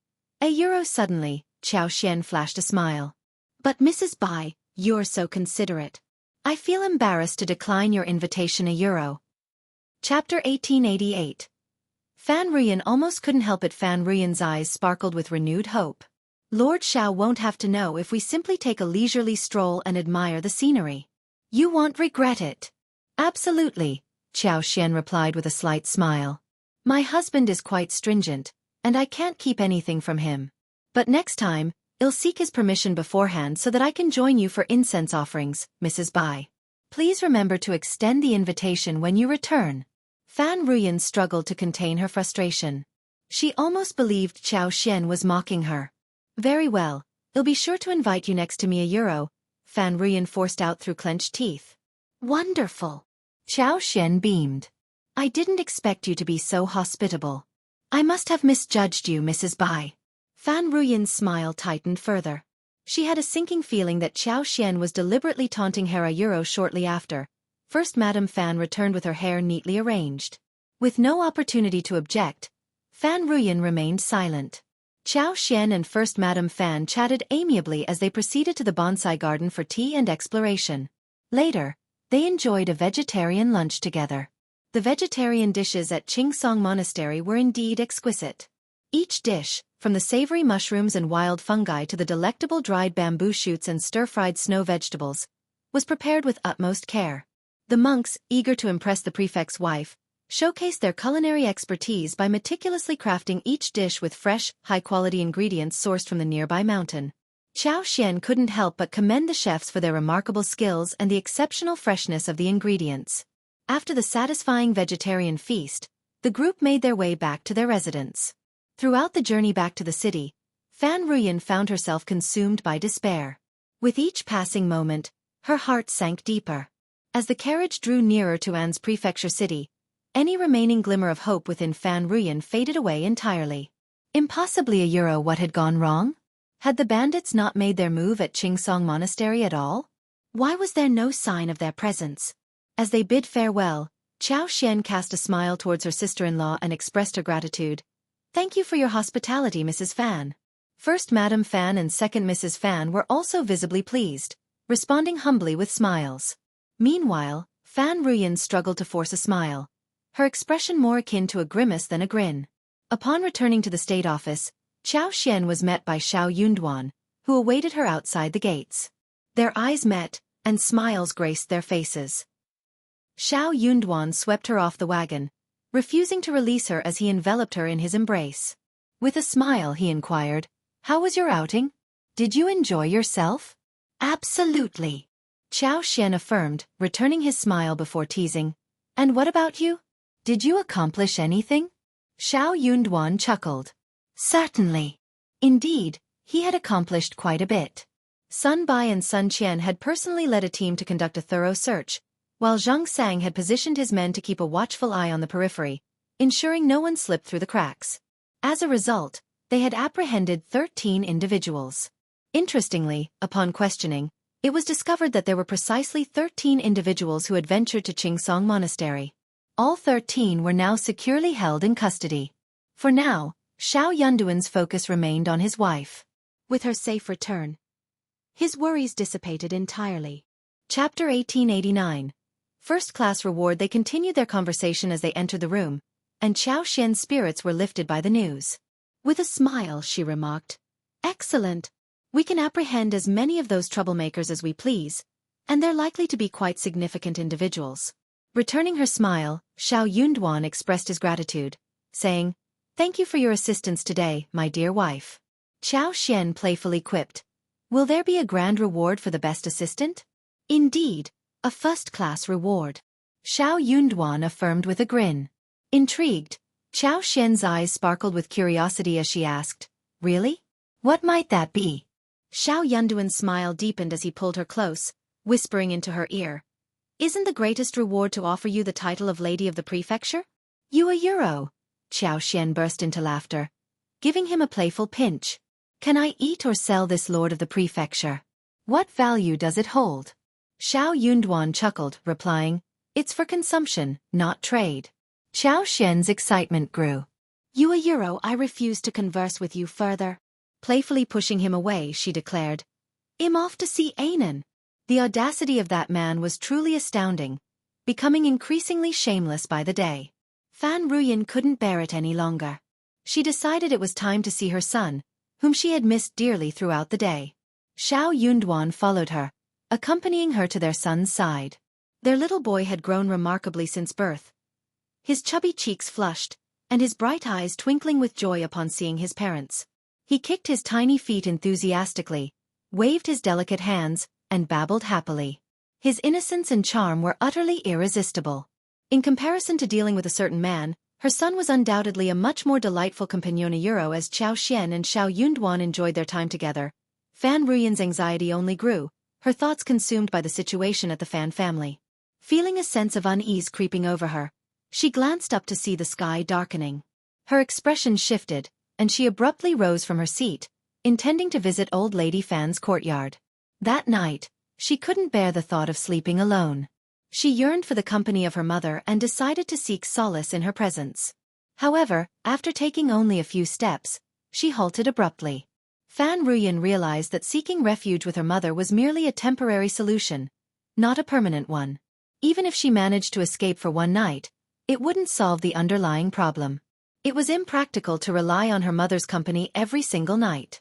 Suddenly, Xiao Xian flashed a smile. "But Mrs. Bai, you're so considerate. I feel embarrassed to decline your invitation. Chapter 1888. Fan Ruyan almost couldn't help it. Fan Ruyan's eyes sparkled with renewed hope. "Lord Xiao won't have to know if we simply take a leisurely stroll and admire the scenery. You won't regret it." "Absolutely," Xiao Xian replied with a slight smile. "My husband is quite stringent, and I can't keep anything from him. But next time, I'll seek his permission beforehand so that I can join you for incense offerings, Mrs. Bai. Please remember to extend the invitation when you return." Fan Ruyan struggled to contain her frustration. She almost believed Xiao Xian was mocking her. "Very well, I'll be sure to invite you next to me. Fan Ruyan forced out through clenched teeth. "Wonderful." Xiao Xian beamed. "I didn't expect you to be so hospitable. I must have misjudged you, Mrs. Bai." Fan Ruyan's smile tightened further. She had a sinking feeling that Xiao Xian was deliberately taunting her. Shortly after, first Madame Fan returned with her hair neatly arranged. With no opportunity to object, Fan Ruyan remained silent. Xiao Xian and First Madam Fan chatted amiably as they proceeded to the bonsai garden for tea and exploration. Later, they enjoyed a vegetarian lunch together. The vegetarian dishes at Qingsong Monastery were indeed exquisite. Each dish, from the savory mushrooms and wild fungi to the delectable dried bamboo shoots and stir-fried snow vegetables, was prepared with utmost care. The monks, eager to impress the prefect's wife, showcased their culinary expertise by meticulously crafting each dish with fresh, high-quality ingredients sourced from the nearby mountain. Xiao Xian couldn't help but commend the chefs for their remarkable skills and the exceptional freshness of the ingredients. After the satisfying vegetarian feast, the group made their way back to their residence. Throughout the journey back to the city, Fan Ruyan found herself consumed by despair. With each passing moment, her heart sank deeper. As the carriage drew nearer to An's prefecture city, any remaining glimmer of hope within Fan Ruyan faded away entirely. Impossibly a euro, what had gone wrong? Had the bandits not made their move at Qingsong Monastery at all? Why was there no sign of their presence? As they bid farewell, Xiao Xian cast a smile towards her sister-in-law and expressed her gratitude. "Thank you for your hospitality, Mrs. Fan." First Madam Fan and second Mrs. Fan were also visibly pleased, responding humbly with smiles. Meanwhile, Fan Ruyan struggled to force a smile, her expression more akin to a grimace than a grin. Upon returning to the state office, Xiao Xian was met by Xiao Yunduan, who awaited her outside the gates. Their eyes met, and smiles graced their faces. Xiao Yunduan swept her off the wagon, refusing to release her as he enveloped her in his embrace. With a smile he inquired, "How was your outing? Did you enjoy yourself?" "Absolutely," Xiao Xian affirmed, returning his smile before teasing. "And what about you? Did you accomplish anything?" Xiao Yunduan chuckled. "Certainly." Indeed, he had accomplished quite a bit. Sun Bai and Sun Qian had personally led a team to conduct a thorough search, while Zhang Sang had positioned his men to keep a watchful eye on the periphery, ensuring no one slipped through the cracks. As a result, they had apprehended 13 individuals. Interestingly, upon questioning, it was discovered that there were precisely 13 individuals who had ventured to Qingsong Monastery. All 13 were now securely held in custody. For now, Xiao Yunduan's focus remained on his wife. With her safe return, his worries dissipated entirely. Chapter 1889. First-class reward. They continued their conversation as they entered the room, and Xiao Xian's spirits were lifted by the news. With a smile, she remarked, "Excellent. We can apprehend as many of those troublemakers as we please, and they're likely to be quite significant individuals." Returning her smile, Xiao Yunduan expressed his gratitude, saying, "Thank you for your assistance today, my dear wife." Xiao Xian playfully quipped, "Will there be a grand reward for the best assistant?" "Indeed, a first-class reward," Xiao Yunduan affirmed with a grin. Intrigued, Xiao Xian's eyes sparkled with curiosity as she asked, "Really? What might that be?" Xiao Yunduan's smile deepened as he pulled her close, whispering into her ear, "Isn't the greatest reward to offer you the title of Lady of the Prefecture?" "You a euro?" Xiao Xian burst into laughter, giving him a playful pinch. "Can I eat or sell this Lord of the Prefecture? What value does it hold?" Xiao Yunduan chuckled, replying, "It's for consumption, not trade." Xiao Xian's excitement grew. "You a euro, I refuse to converse with you further." Playfully pushing him away, she declared, "I'm off to see Anan." The audacity of that man was truly astounding, becoming increasingly shameless by the day. Fan Ruyan couldn't bear it any longer. She decided it was time to see her son, whom she had missed dearly throughout the day. Xiao Yunduan followed her, accompanying her to their son's side. Their little boy had grown remarkably since birth. His chubby cheeks flushed, and his bright eyes twinkling with joy upon seeing his parents. He kicked his tiny feet enthusiastically, waved his delicate hands, and babbled happily. His innocence and charm were utterly irresistible. In comparison to dealing with a certain man, her son was undoubtedly a much more delightful companion. As Xiao Xian and Xiao Yunduan enjoyed their time together, Fan Ruyan's anxiety only grew, her thoughts consumed by the situation at the Fan family. Feeling a sense of unease creeping over her, she glanced up to see the sky darkening. Her expression shifted, and she abruptly rose from her seat, intending to visit Old Lady Fan's courtyard. That night, she couldn't bear the thought of sleeping alone. She yearned for the company of her mother and decided to seek solace in her presence. However, after taking only a few steps, she halted abruptly. Fan Ruyan realized that seeking refuge with her mother was merely a temporary solution, not a permanent one. Even if she managed to escape for one night, it wouldn't solve the underlying problem. It was impractical to rely on her mother's company every single night.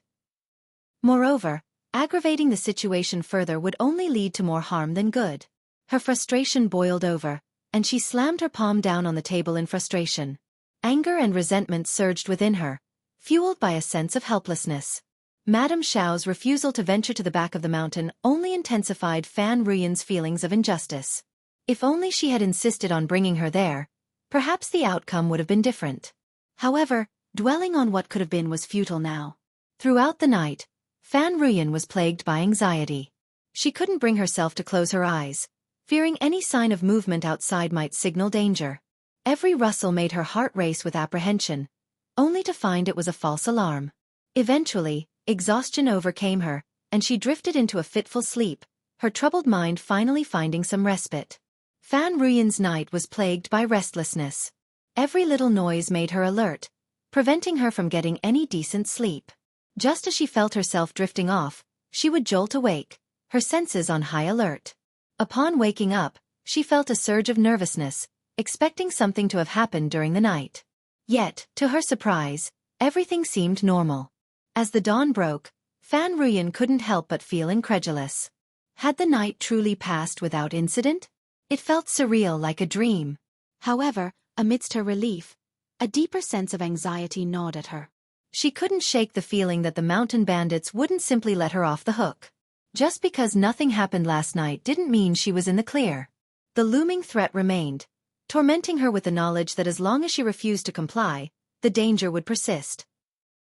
Moreover, aggravating the situation further would only lead to more harm than good. Her frustration boiled over, and she slammed her palm down on the table in frustration. Anger and resentment surged within her, fueled by a sense of helplessness. Madame Xiao's refusal to venture to the back of the mountain only intensified Fan Ruyan's feelings of injustice. If only she had insisted on bringing her there, perhaps the outcome would have been different. However, dwelling on what could have been was futile now. Throughout the night, Fan Ruyan was plagued by anxiety. She couldn't bring herself to close her eyes, fearing any sign of movement outside might signal danger. Every rustle made her heart race with apprehension, only to find it was a false alarm. Eventually, exhaustion overcame her, and she drifted into a fitful sleep, her troubled mind finally finding some respite. Fan Ruyan's night was plagued by restlessness. Every little noise made her alert, preventing her from getting any decent sleep. Just as she felt herself drifting off, she would jolt awake, her senses on high alert. Upon waking up, she felt a surge of nervousness, expecting something to have happened during the night. Yet, to her surprise, everything seemed normal. As the dawn broke, Fan Ruyan couldn't help but feel incredulous. Had the night truly passed without incident? It felt surreal, like a dream. However, amidst her relief, a deeper sense of anxiety gnawed at her. She couldn't shake the feeling that the mountain bandits wouldn't simply let her off the hook. Just because nothing happened last night didn't mean she was in the clear. The looming threat remained, tormenting her with the knowledge that as long as she refused to comply, the danger would persist.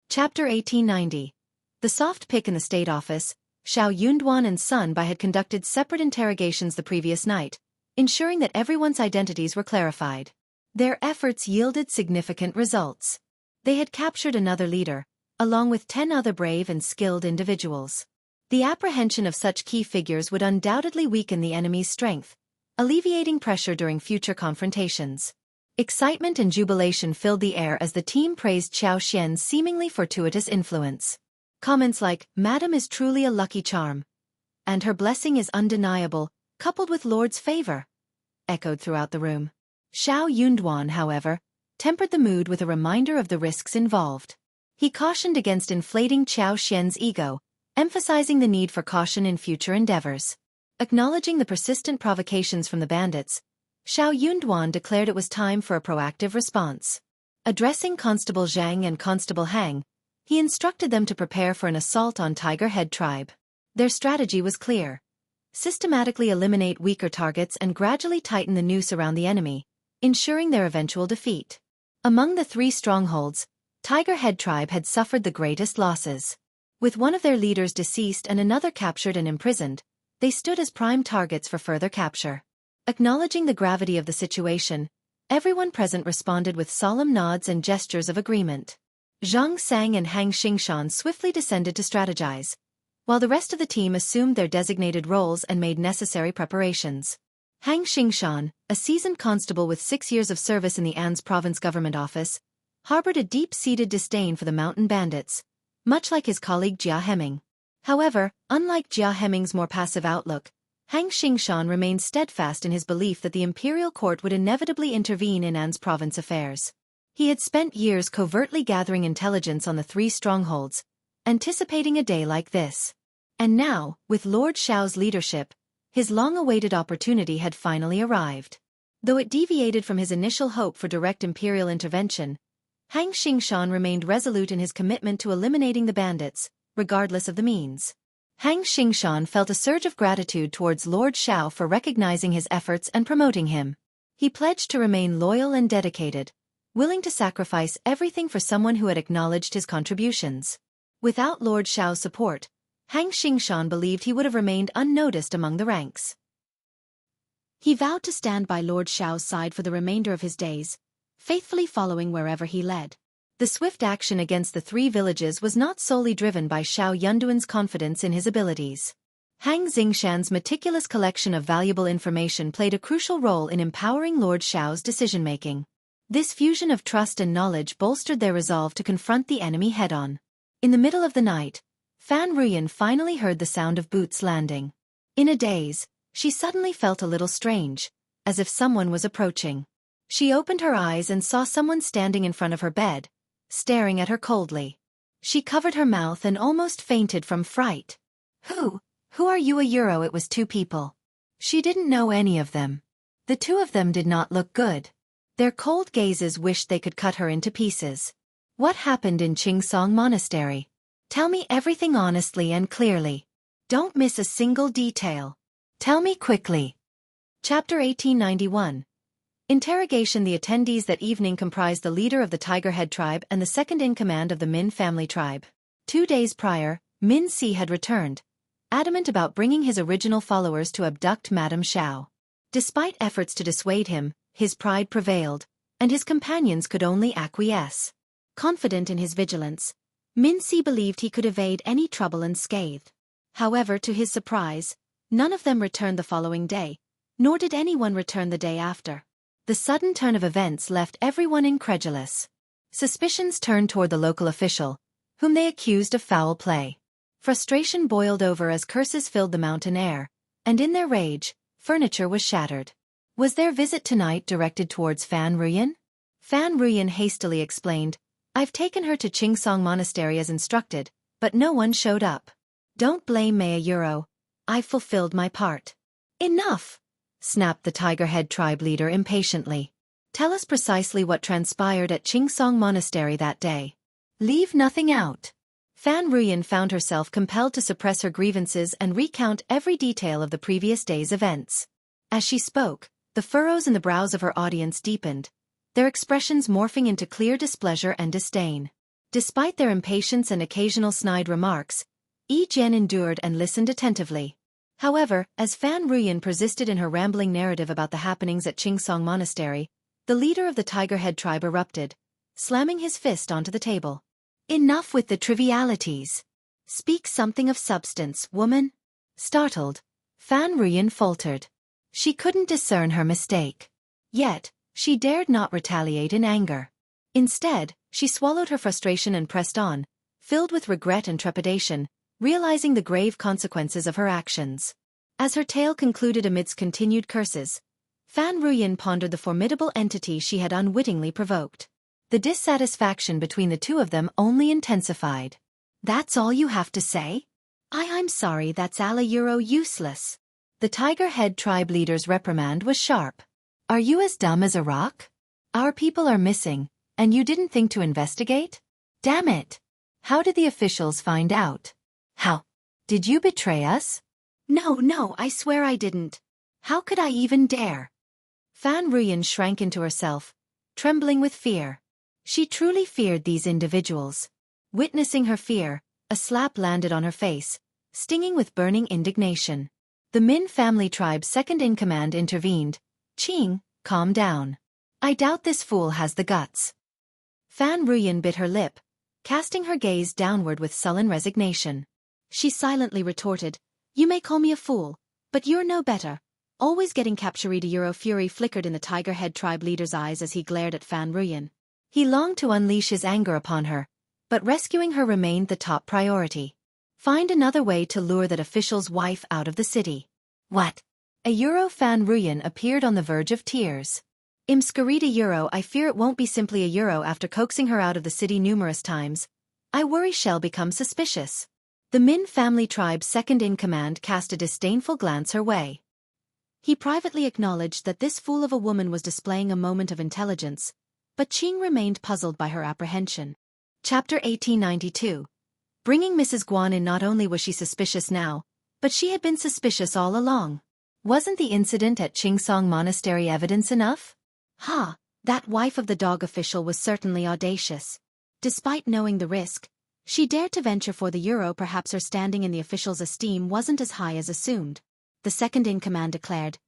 Chapter 1890. The soft pick in the state office. Xiao Yunduan and Sun Bai had conducted separate interrogations the previous night, ensuring that everyone's identities were clarified. Their efforts yielded significant results. They had captured another leader, along with 10 other brave and skilled individuals. The apprehension of such key figures would undoubtedly weaken the enemy's strength, alleviating pressure during future confrontations. Excitement and jubilation filled the air as the team praised Xiao Xian's seemingly fortuitous influence. Comments like, "Madam is truly a lucky charm," and "her blessing is undeniable, coupled with Lord's favor," echoed throughout the room. Xiao Yunduan, however, tempered the mood with a reminder of the risks involved. He cautioned against inflating Xiao Xian's ego, emphasizing the need for caution in future endeavors. Acknowledging the persistent provocations from the bandits, Xiao Yunduan declared it was time for a proactive response. Addressing Constable Zhang and Constable Hang, he instructed them to prepare for an assault on Tiger Head tribe. Their strategy was clear: systematically eliminate weaker targets and gradually tighten the noose around the enemy, ensuring their eventual defeat. Among the 3 strongholds, Tiger Head tribe had suffered the greatest losses. With one of their leaders deceased and another captured and imprisoned, they stood as prime targets for further capture. Acknowledging the gravity of the situation, everyone present responded with solemn nods and gestures of agreement. Zhang Sang and Hang Xingshan swiftly descended to strategize, while the rest of the team assumed their designated roles and made necessary preparations. Hang Xingshan, a seasoned constable with 6 years of service in the An's province government office, harbored a deep-seated disdain for the mountain bandits, much like his colleague Jia Hemming. However, unlike Jia Hemming's more passive outlook, Hang Xingshan remained steadfast in his belief that the imperial court would inevitably intervene in An's province affairs. He had spent years covertly gathering intelligence on the 3 strongholds, anticipating a day like this. And now, with Lord Xiao's leadership, his long-awaited opportunity had finally arrived. Though it deviated from his initial hope for direct imperial intervention, Hang Xingshan remained resolute in his commitment to eliminating the bandits, regardless of the means. Hang Xingshan felt a surge of gratitude towards Lord Xiao for recognizing his efforts and promoting him. He pledged to remain loyal and dedicated, willing to sacrifice everything for someone who had acknowledged his contributions. Without Lord Xiao's support, Hang Xingshan believed he would have remained unnoticed among the ranks. He vowed to stand by Lord Xiao's side for the remainder of his days, faithfully following wherever he led. The swift action against the 3 villages was not solely driven by Xiao Yunduan's confidence in his abilities. Hang Xingshan's meticulous collection of valuable information played a crucial role in empowering Lord Xiao's decision-making. This fusion of trust and knowledge bolstered their resolve to confront the enemy head-on. In the middle of the night, Fan Ruyan finally heard the sound of boots landing. In a daze, she suddenly felt a little strange, as if someone was approaching. She opened her eyes and saw someone standing in front of her bed, staring at her coldly. She covered her mouth and almost fainted from fright. Who are you? It was two people. She didn't know any of them. The two of them did not look good. Their cold gazes wished they could cut her into pieces. What happened in Qingsong Monastery? Tell me everything honestly and clearly. Don't miss a single detail. Tell me quickly. Chapter 1891. Interrogation. The attendees that evening comprised the leader of the Tiger-Head tribe and the second-in-command of the Min family tribe. 2 days prior, Min Si had returned, adamant about bringing his original followers to abduct Madame Xiao. Despite efforts to dissuade him, his pride prevailed, and his companions could only acquiesce. Confident in his vigilance, Min Si believed he could evade any trouble unscathed. However, to his surprise, none of them returned the following day, nor did anyone return the day after. The sudden turn of events left everyone incredulous. Suspicions turned toward the local official, whom they accused of foul play. Frustration boiled over as curses filled the mountain air, and in their rage, furniture was shattered. Was their visit tonight directed towards Fan Ruyan? Fan Ruyan hastily explained, I've taken her to Qingsong Monastery as instructed, but no one showed up. Don't blame me. I've fulfilled my part. Enough! Snapped the Tiger-Head tribe leader impatiently. Tell us precisely what transpired at Qingsong Monastery that day. Leave nothing out. Fan Ruyan found herself compelled to suppress her grievances and recount every detail of the previous day's events. As she spoke, the furrows in the brows of her audience deepened, their expressions morphing into clear displeasure and disdain. Despite their impatience and occasional snide remarks, Yi Jian endured and listened attentively. However, as Fan Ruyan persisted in her rambling narrative about the happenings at Qingsong Monastery, the leader of the Tiger-Head tribe erupted, slamming his fist onto the table. Enough with the trivialities. Speak something of substance, woman. Startled, Fan Ruyan faltered. She couldn't discern her mistake. Yet, she dared not retaliate in anger. Instead, she swallowed her frustration and pressed on, filled with regret and trepidation, realizing the grave consequences of her actions. As her tale concluded amidst continued curses, Fan Ruyan pondered the formidable entity she had unwittingly provoked. The dissatisfaction between the two of them only intensified. That's all you have to say? I'm sorry, that's useless. The Tiger-Head tribe leader's reprimand was sharp. Are you as dumb as a rock? Our people are missing, and you didn't think to investigate? Damn it! How did the officials find out? How? Did you betray us? No, I swear I didn't. How could I even dare? Fan Ruyan shrank into herself, trembling with fear. She truly feared these individuals. Witnessing her fear, a slap landed on her face, stinging with burning indignation. The Min family tribe's second-in-command intervened. Qing, calm down. I doubt this fool has the guts. Fan Ruyan bit her lip, casting her gaze downward with sullen resignation. She silently retorted, You may call me a fool, but you're no better. Always getting captured. Fury flickered in the Tiger-Head tribe leader's eyes as he glared at Fan Ruyan. He longed to unleash his anger upon her, but rescuing her remained the top priority. Find another way to lure that official's wife out of the city. What? Fan Ruyan appeared on the verge of tears. Imskarita I fear it won't be simply after coaxing her out of the city numerous times. I worry she'll become suspicious. The Min family tribe's second-in-command cast a disdainful glance her way. He privately acknowledged that this fool of a woman was displaying a moment of intelligence, but Qing remained puzzled by her apprehension. Chapter 1892. Bringing Mrs. Guan in. Not only was she suspicious now, but she had been suspicious all along. Wasn't the incident at Qingsong Monastery evidence enough? That wife of the dog official was certainly audacious. Despite knowing the risk, she dared to venture for the euro. Perhaps her standing in the official's esteem wasn't as high as assumed. The second-in-command declared,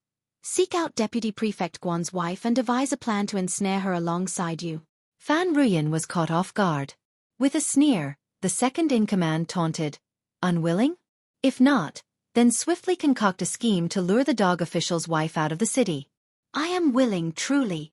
Seek out Deputy Prefect Guan's wife and devise a plan to ensnare her alongside you. Fan Ruyan was caught off guard. With a sneer, the second-in-command taunted, Unwilling? If not, then swiftly concoct a scheme to lure the dog official's wife out of the city. I am willing, truly.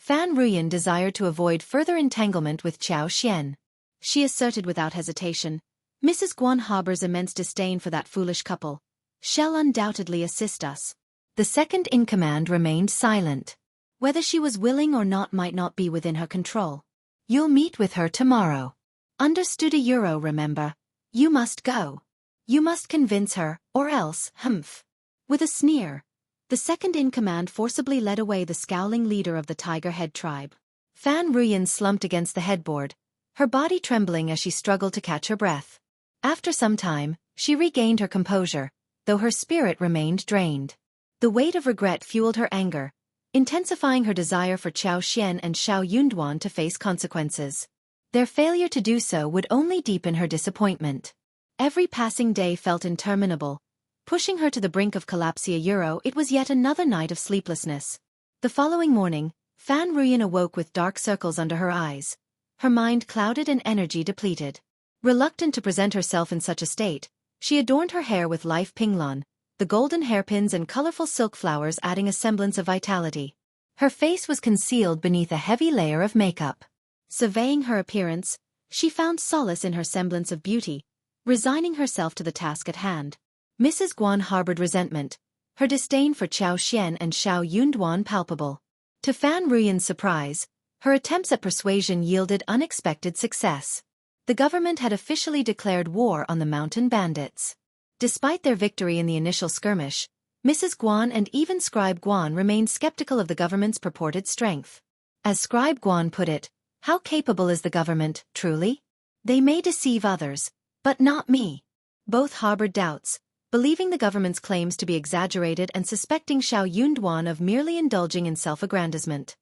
Fan Ruyan desired to avoid further entanglement with Xiao Xian. She asserted without hesitation, "Mrs. Guan harbors immense disdain for that foolish couple. She'll undoubtedly assist us." The second-in-command remained silent. Whether she was willing or not might not be within her control. "You'll meet with her tomorrow. Understood euro, remember? You must go. You must convince her, or else, humph." With a sneer, the second-in-command forcibly led away the scowling leader of the Tiger Head tribe. Fan Ruyan slumped against the headboard, her body trembling as she struggled to catch her breath. After some time, she regained her composure, though her spirit remained drained. The weight of regret fueled her anger, intensifying her desire for Xiao Xian and Xiao Yunduan to face consequences. Their failure to do so would only deepen her disappointment. Every passing day felt interminable, pushing her to the brink of collapse. It was yet another night of sleeplessness. The following morning, Fan Ruyan awoke with dark circles under her eyes, her mind clouded and energy depleted. Reluctant to present herself in such a state, she adorned her hair with live pinglan, the golden hairpins and colorful silk flowers adding a semblance of vitality. Her face was concealed beneath a heavy layer of makeup. Surveying her appearance, she found solace in her semblance of beauty, resigning herself to the task at hand. Mrs. Guan harbored resentment, her disdain for Xiao Xian and Xiao Yunduan palpable. To Fan Ruyan's surprise, her attempts at persuasion yielded unexpected success. The government had officially declared war on the mountain bandits. Despite their victory in the initial skirmish, Mrs. Guan and even Scribe Guan remained skeptical of the government's purported strength. As Scribe Guan put it, "How capable is the government, truly? They may deceive others, but not me." Both harbored doubts, believing the government's claims to be exaggerated and suspecting Xiao Yunduan of merely indulging in self-aggrandizement.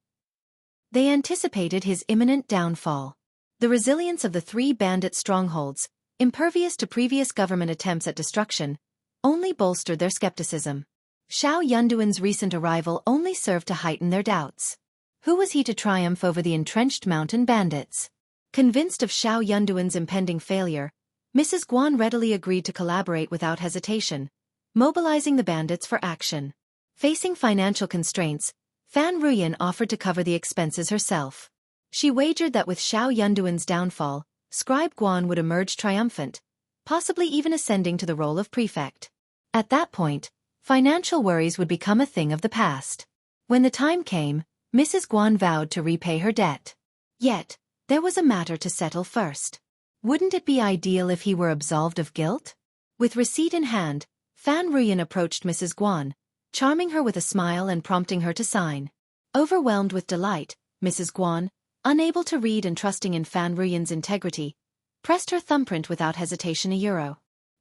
They anticipated his imminent downfall. The resilience of the three bandit strongholds, impervious to previous government attempts at destruction, only bolstered their skepticism. Xiao Yunduan's recent arrival only served to heighten their doubts. Who was he to triumph over the entrenched mountain bandits? Convinced of Xiao Yunduan's impending failure, Mrs. Guan readily agreed to collaborate without hesitation, mobilizing the bandits for action. Facing financial constraints, Fan Ruyan offered to cover the expenses herself. She wagered that with Xiao Yunduan's downfall, Scribe Guan would emerge triumphant, possibly even ascending to the role of prefect. At that point, financial worries would become a thing of the past. When the time came, Mrs. Guan vowed to repay her debt. Yet, there was a matter to settle first. Wouldn't it be ideal if he were absolved of guilt? With receipt in hand, Fan Ruyan approached Mrs. Guan, charming her with a smile and prompting her to sign. Overwhelmed with delight, Mrs. Guan, unable to read and trusting in Fan Ruyan's integrity, pressed her thumbprint without hesitation.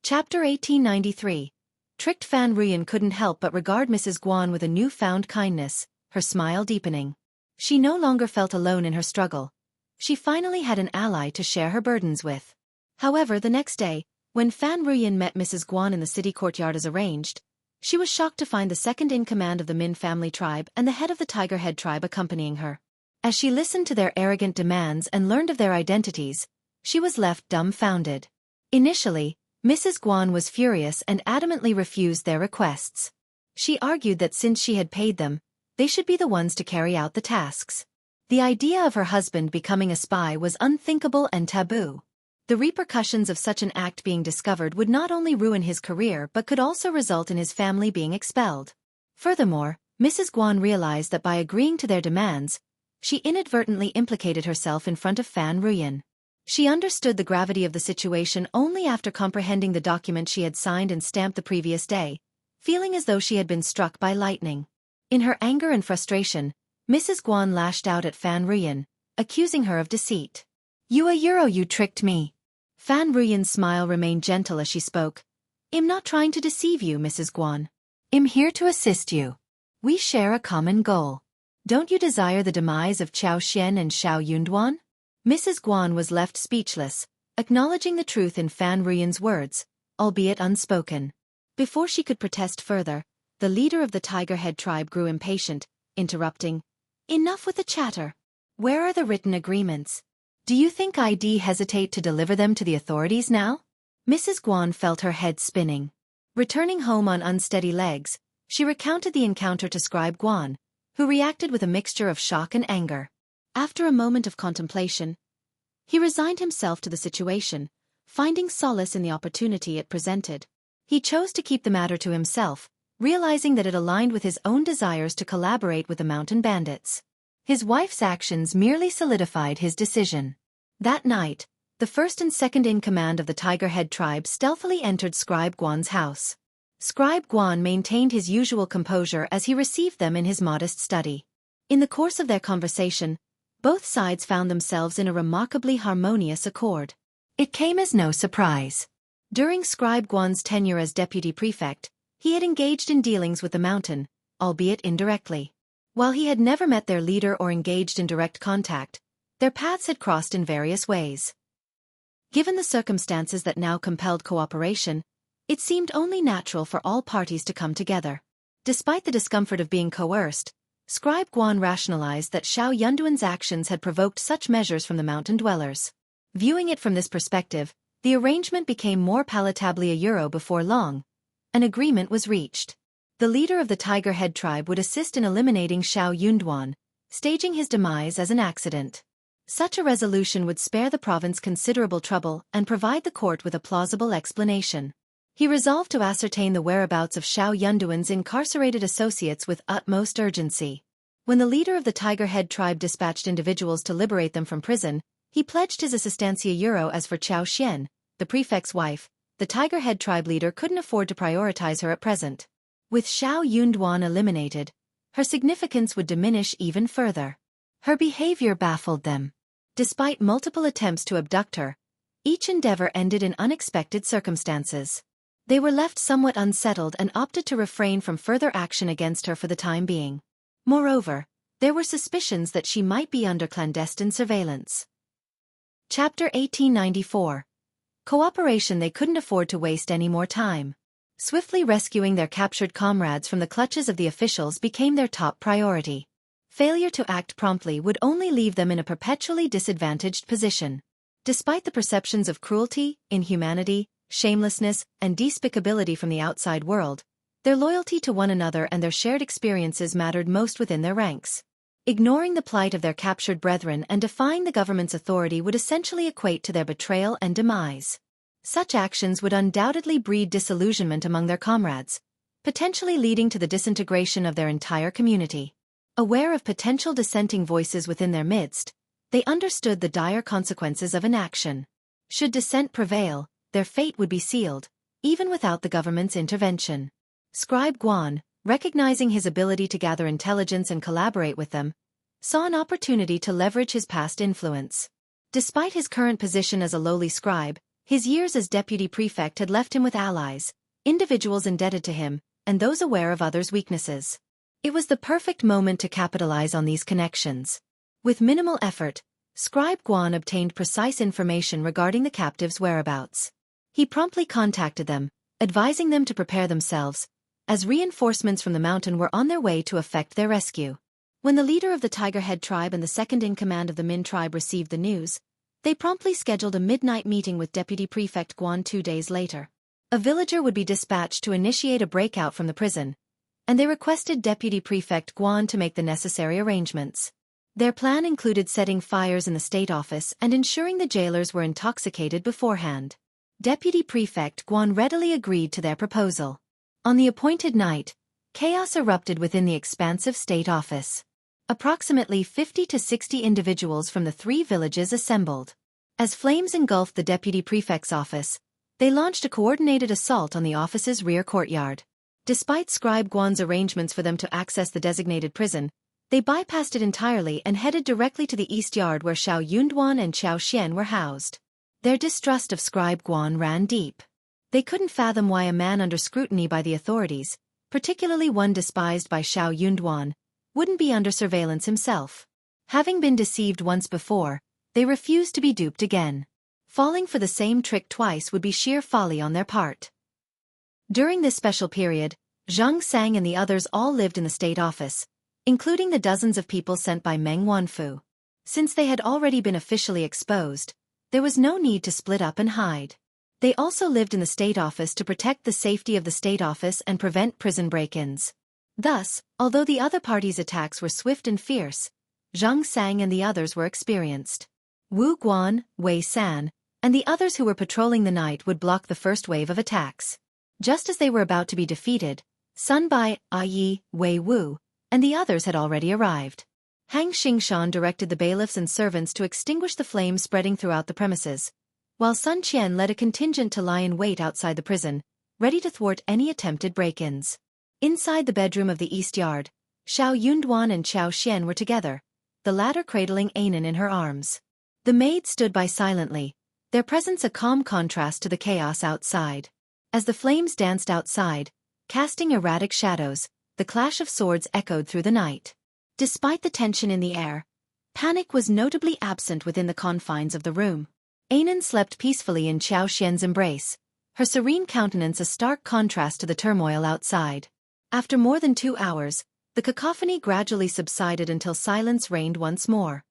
Chapter 1893. Tricked. Fan Ruyan couldn't help but regard Mrs. Guan with a newfound kindness, her smile deepening. She no longer felt alone in her struggle. She finally had an ally to share her burdens with. However, the next day, when Fan Ruyan met Mrs. Guan in the city courtyard as arranged, she was shocked to find the second-in-command of the Min family tribe and the head of the Tiger Head tribe accompanying her. As she listened to their arrogant demands and learned of their identities, she was left dumbfounded. Initially, Mrs. Guan was furious and adamantly refused their requests. She argued that since she had paid them, they should be the ones to carry out the tasks. The idea of her husband becoming a spy was unthinkable and taboo. The repercussions of such an act being discovered would not only ruin his career but could also result in his family being expelled. Furthermore, Mrs. Guan realized that by agreeing to their demands, she inadvertently implicated herself in front of Fan Ruyan. She understood the gravity of the situation only after comprehending the document she had signed and stamped the previous day, feeling as though she had been struck by lightning. In her anger and frustration, Mrs. Guan lashed out at Fan Ruyan, accusing her of deceit. You tricked me." Fan Ruyan's smile remained gentle as she spoke. "I'm not trying to deceive you, Mrs. Guan. I'm here to assist you. We share a common goal. Don't you desire the demise of Xiao Xian and Xiao Yunduan?" Mrs. Guan was left speechless, acknowledging the truth in Fan Ruyan's words, albeit unspoken. Before she could protest further, the leader of the Tiger Head tribe grew impatient, interrupting. "Enough with the chatter. Where are the written agreements? Do you think I'd hesitate to deliver them to the authorities now?" Mrs. Guan felt her head spinning. Returning home on unsteady legs, she recounted the encounter to Scribe Guan, who reacted with a mixture of shock and anger. After a moment of contemplation, he resigned himself to the situation, finding solace in the opportunity it presented. He chose to keep the matter to himself, realizing that it aligned with his own desires to collaborate with the mountain bandits. His wife's actions merely solidified his decision. That night, the first and second in command of the Tiger Head tribe stealthily entered Scribe Guan's house. Scribe Guan maintained his usual composure as he received them in his modest study. In the course of their conversation, both sides found themselves in a remarkably harmonious accord. It came as no surprise. During Scribe Guan's tenure as deputy prefect, he had engaged in dealings with the mountain, albeit indirectly. While he had never met their leader or engaged in direct contact, their paths had crossed in various ways. Given the circumstances that now compelled cooperation, it seemed only natural for all parties to come together. Despite the discomfort of being coerced, Scribe Guan rationalized that Xiao Yunduan's actions had provoked such measures from the mountain dwellers. Viewing it from this perspective, the arrangement became more palatably a euro before long. An agreement was reached. The leader of the Tiger Head tribe would assist in eliminating Xiao Yunduan, staging his demise as an accident. Such a resolution would spare the province considerable trouble and provide the court with a plausible explanation. He resolved to ascertain the whereabouts of Xiao Yunduan's incarcerated associates with utmost urgency. When the leader of the Tiger Head tribe dispatched individuals to liberate them from prison, he pledged his assistancia euro. As for Xian, the prefect's wife, the Tiger Head tribe leader couldn't afford to prioritize her at present. With Xiao Yunduan eliminated, her significance would diminish even further. Her behavior baffled them. Despite multiple attempts to abduct her, each endeavor ended in unexpected circumstances. They were left somewhat unsettled and opted to refrain from further action against her for the time being. Moreover, there were suspicions that she might be under clandestine surveillance. Chapter 1894. Cooperation. They couldn't afford to waste any more time. Swiftly rescuing their captured comrades from the clutches of the officials became their top priority. Failure to act promptly would only leave them in a perpetually disadvantaged position. Despite the perceptions of cruelty, inhumanity, shamelessness, and despicability from the outside world, their loyalty to one another and their shared experiences mattered most within their ranks. Ignoring the plight of their captured brethren and defying the government's authority would essentially equate to their betrayal and demise. Such actions would undoubtedly breed disillusionment among their comrades, potentially leading to the disintegration of their entire community. Aware of potential dissenting voices within their midst, they understood the dire consequences of inaction. Should dissent prevail, their fate would be sealed, even without the government's intervention. Scribe Guan, recognizing his ability to gather intelligence and collaborate with them, saw an opportunity to leverage his past influence. Despite his current position as a lowly scribe, his years as deputy prefect had left him with allies, individuals indebted to him, and those aware of others' weaknesses. It was the perfect moment to capitalize on these connections. With minimal effort, Scribe Guan obtained precise information regarding the captives' whereabouts. He promptly contacted them, advising them to prepare themselves, as reinforcements from the mountain were on their way to effect their rescue. When the leader of the Tiger Head tribe and the second-in-command of the Min tribe received the news, they promptly scheduled a midnight meeting with Deputy Prefect Guan 2 days later. A villager would be dispatched to initiate a breakout from the prison, and they requested Deputy Prefect Guan to make the necessary arrangements. Their plan included setting fires in the state office and ensuring the jailers were intoxicated beforehand. Deputy Prefect Guan readily agreed to their proposal. On the appointed night, chaos erupted within the expansive state office. Approximately 50 to 60 individuals from the 3 villages assembled. As flames engulfed the deputy prefect's office, they launched a coordinated assault on the office's rear courtyard. Despite Scribe Guan's arrangements for them to access the designated prison, they bypassed it entirely and headed directly to the east yard where Xiao Yunduan and Xian were housed. Their distrust of Scribe Guan ran deep. They couldn't fathom why a man under scrutiny by the authorities, particularly one despised by Xiao Yunduan, wouldn't be under surveillance himself. Having been deceived once before, they refused to be duped again. Falling for the same trick twice would be sheer folly on their part. During this special period, Zhang Sang and the others all lived in the state office, including the dozens of people sent by Meng Wanfu. Since they had already been officially exposed, there was no need to split up and hide. They also lived in the state office to protect the safety of the state office and prevent prison break-ins. Thus, although the other party's attacks were swift and fierce, Zhang Sang and the others were experienced. Wu Guan, Wei San, and the others who were patrolling the night would block the first wave of attacks. Just as they were about to be defeated, Sun Bai, Yi, Wei Wu, and the others had already arrived. Hang Xingshan directed the bailiffs and servants to extinguish the flames spreading throughout the premises, while Sun Qian led a contingent to lie in wait outside the prison, ready to thwart any attempted break-ins. Inside the bedroom of the East Yard, Xiao Yunduan and Xiao Xian were together, the latter cradling Anan in her arms. The maid stood by silently, their presence a calm contrast to the chaos outside. As the flames danced outside, casting erratic shadows, the clash of swords echoed through the night. Despite the tension in the air, panic was notably absent within the confines of the room. Anan slept peacefully in Xiao Xian's embrace, her serene countenance a stark contrast to the turmoil outside. After more than 2 hours, the cacophony gradually subsided until silence reigned once more.